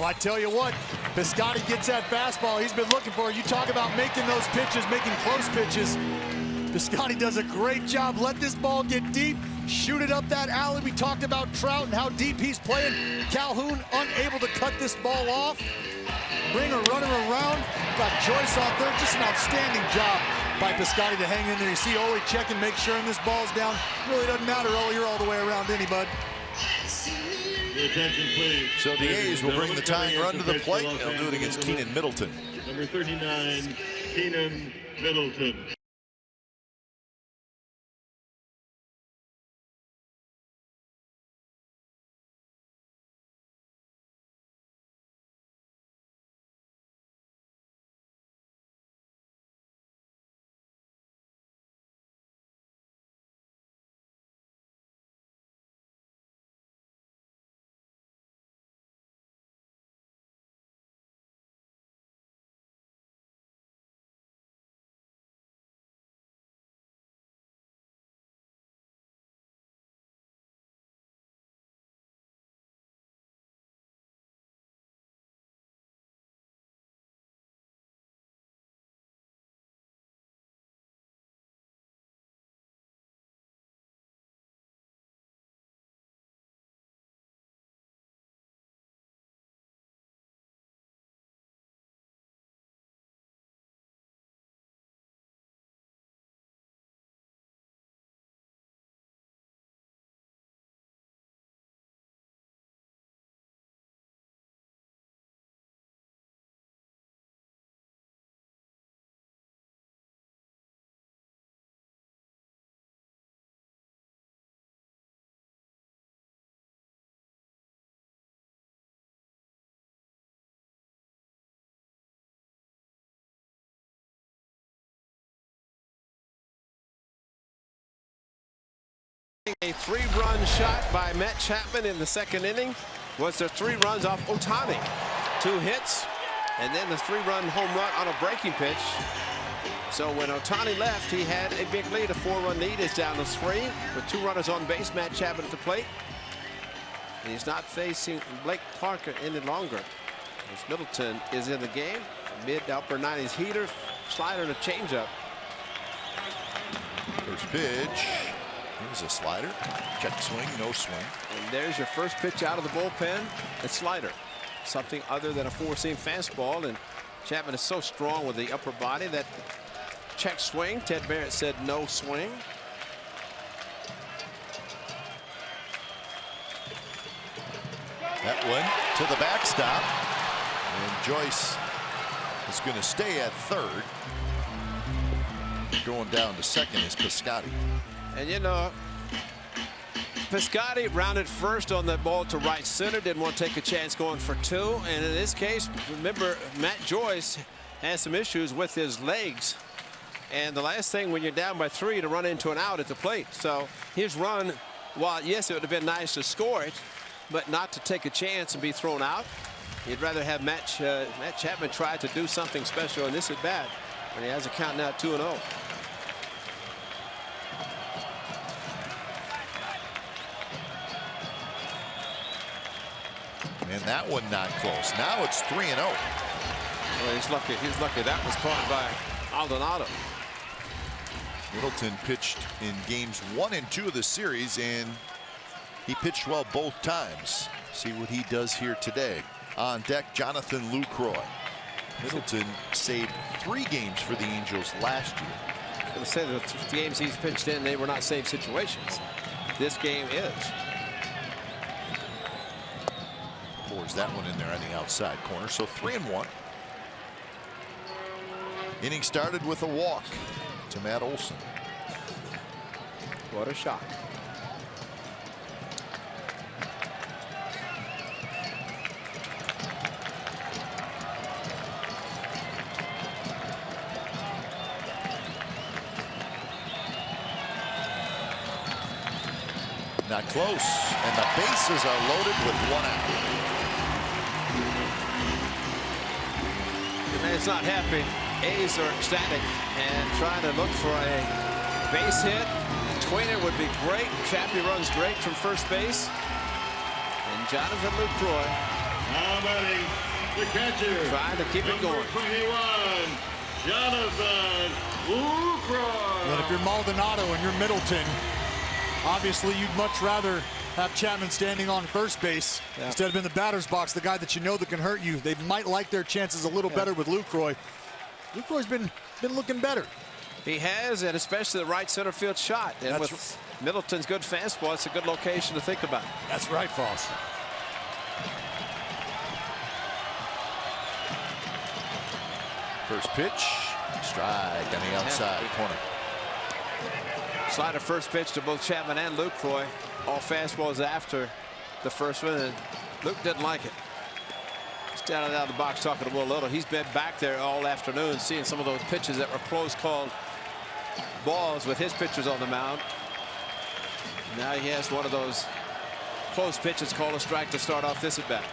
Well, I tell you what, Piscotty gets that fastball he's been looking for. You talk about making those pitches, making close pitches. Piscotty does a great job. Let this ball get deep, shoot it up that alley. We talked about Trout and how deep he's playing. Calhoun unable to cut this ball off. Ringer running around. Got Joyce on third. Just an outstanding job by Piscotty to hang in there. You see Ole checking, make sure this ball's down. Really doesn't matter, Ole. You're all the way around any, bud. Your attention, please. So the A's will bring the tying run to the plate. They'll do it against Keenan Middleton. Number 39, Keenan Middleton. A 3-run shot by Matt Chapman in the second inning was the 3 runs off Ohtani. 2 hits, and then the 3-run home run on a breaking pitch. So when Ohtani left, he had a big lead. A 4-run lead is down to 3 with 2 runners on base. Matt Chapman at the plate. And he's not facing Blake Parker any longer. As Middleton is in the game. Mid to upper 90s heater, slider, and a changeup. First pitch. Here's a slider. Check swing, no swing. And there's your first pitch out of the bullpen. A slider. Something other than a 4-seam fastball. And Chapman is so strong with the upper body that check swing. Ted Barrett said no swing. That one to the backstop. And Joyce is going to stay at third. Going down to second is Piscotty. And you know, Piscotty rounded first on that ball to right center. Didn't want to take a chance going for 2. And in this case, remember, Matt Joyce has some issues with his legs. And the last thing when you're down by 3 to run into an out at the plate. So his run, while yes, it would have been nice to score it, but not to take a chance and be thrown out. You'd rather have Matt Chapman try to do something special in this at bat when he has a count now 2-0. And that one not close. Now it's 3-0. Well, he's lucky. He's lucky that was caught by Aldonado. Middleton pitched in games 1 and 2 of the series, and he pitched well both times. See what he does here today. On deck, Jonathan Lucroy. Middleton saved 3 games for the Angels last year. I was going to say the games he's pitched in, they were not save situations. This game is. Pours that one in there on the outside corner. So 3-1. Inning started with a walk to Matt Olson. What a shot. Not close, and the bases are loaded with 1 out. The man's not happy. A's are ecstatic and trying to look for a base hit. Tweener would be great. Chappie runs great from first base. And Jonathan Lucroy Now batting, the catcher. Trying to keep it going. 21, Jonathan Lucroy. And if you're Maldonado and you're Middleton, obviously you'd much rather have Chapman standing on first base instead of in the batter's box, the guy that you know that can hurt you. They might like their chances a little better with Lucroy. Lucroy's been looking better. He has, and especially the right center field shot. And with Middleton's good fastball, it's a good location to think about. That's right, Foss. First pitch, strike on the outside corner. Slider first pitch to both Chapman and Lucroy. All fastballs after the first one, and Luke didn't like it. Standing out of the box talking to Will Little. He's been back there all afternoon seeing some of those pitches that were close called balls with his pitchers on the mound. Now he has one of those close pitches called a strike to start off this at bat.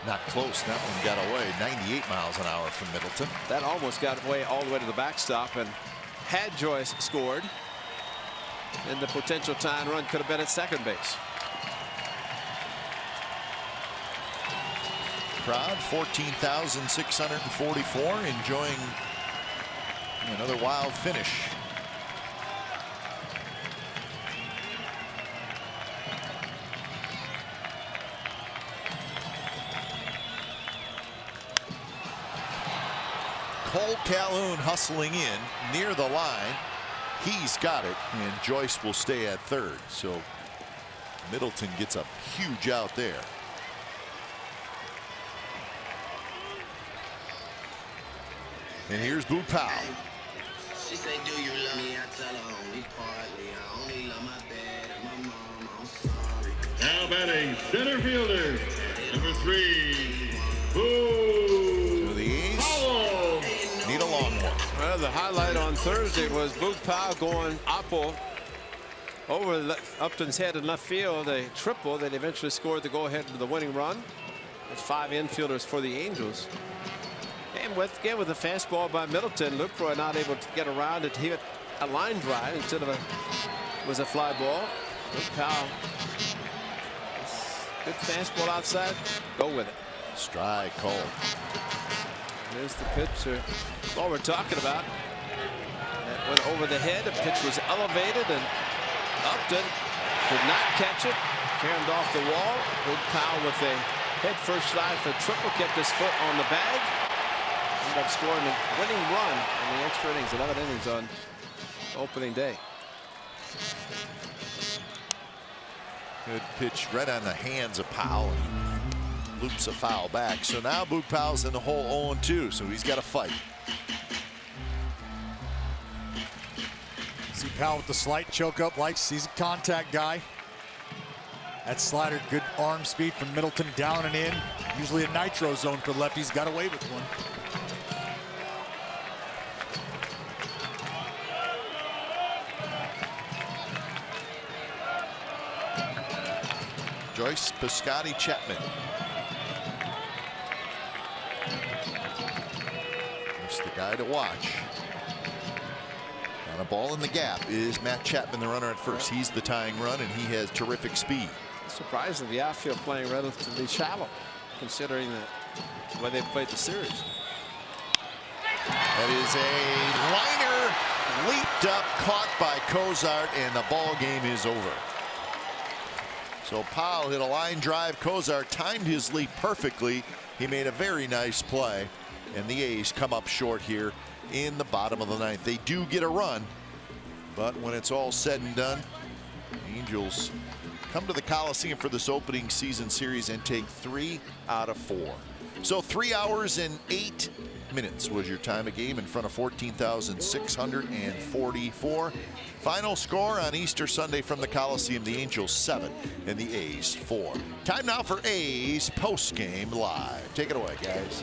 Not close. That one got away. 98 miles an hour from Middleton. That almost got away all the way to the backstop, and had Joyce scored, then the potential tying run could have been at second base. Crowd 14,644 enjoying another wild finish. Cole Calhoun hustling in near the line. He's got it, and Joyce will stay at third. So Middleton gets a huge out there. And here's Boot Powell. She say, do you love me? I tell her only partly. I only love my dad and my mom. I'm sorry. Now batting, center fielder, number 3, Boot So the A's need a long one. Well, the highlight on Thursday was Boot Powell going oppo over Upton's head in left field, a triple that eventually scored the go-ahead to the winning run. There's 5 infielders for the Angels. And with a fastball by Middleton, Lucroy not able to get around it. He hit a line drive instead of was a fly ball. Boot Powell, good fastball outside. Go with it. Strike called. Here's the pitcher. What we're talking about. That went over the head. The pitch was elevated, and Upton did not catch it. Caromed off the wall. Boot Powell with a head first slide for triple. Kept his foot on the bag. Ended up scoring a winning run in the extra innings. 11 innings on opening day. Good pitch right on the hands of Powell. Loops a foul back. So now Boot Powell's in the hole 0-2, so he's got to fight. See Powell with the slight choke up, he's a contact guy. That slider, good arm speed from Middleton down and in. Usually a nitro zone for lefties, got away with one. Joyce, Piscotty, Chapman. That's the guy to watch. On a ball in the gap is Matt Chapman, the runner at first. He's the tying run, and he has terrific speed. Surprising, the outfield playing relatively shallow, considering the way they've played the series. That is a liner, leaped up, caught by Cozart, and the ball game is over. So Powell hit a line drive. Cozart timed his leap perfectly. He made a very nice play, and the A's come up short here in the bottom of the ninth. They do get a run, but when it's all said and done, the Angels come to the Coliseum for this opening season series and take 3 out of 4. So 3 hours and 8 minutes was your time of game in front of 14,644. Final score on Easter Sunday from the Coliseum, the Angels 7 and the A's 4. Time now for A's postgame live. Take it away, guys.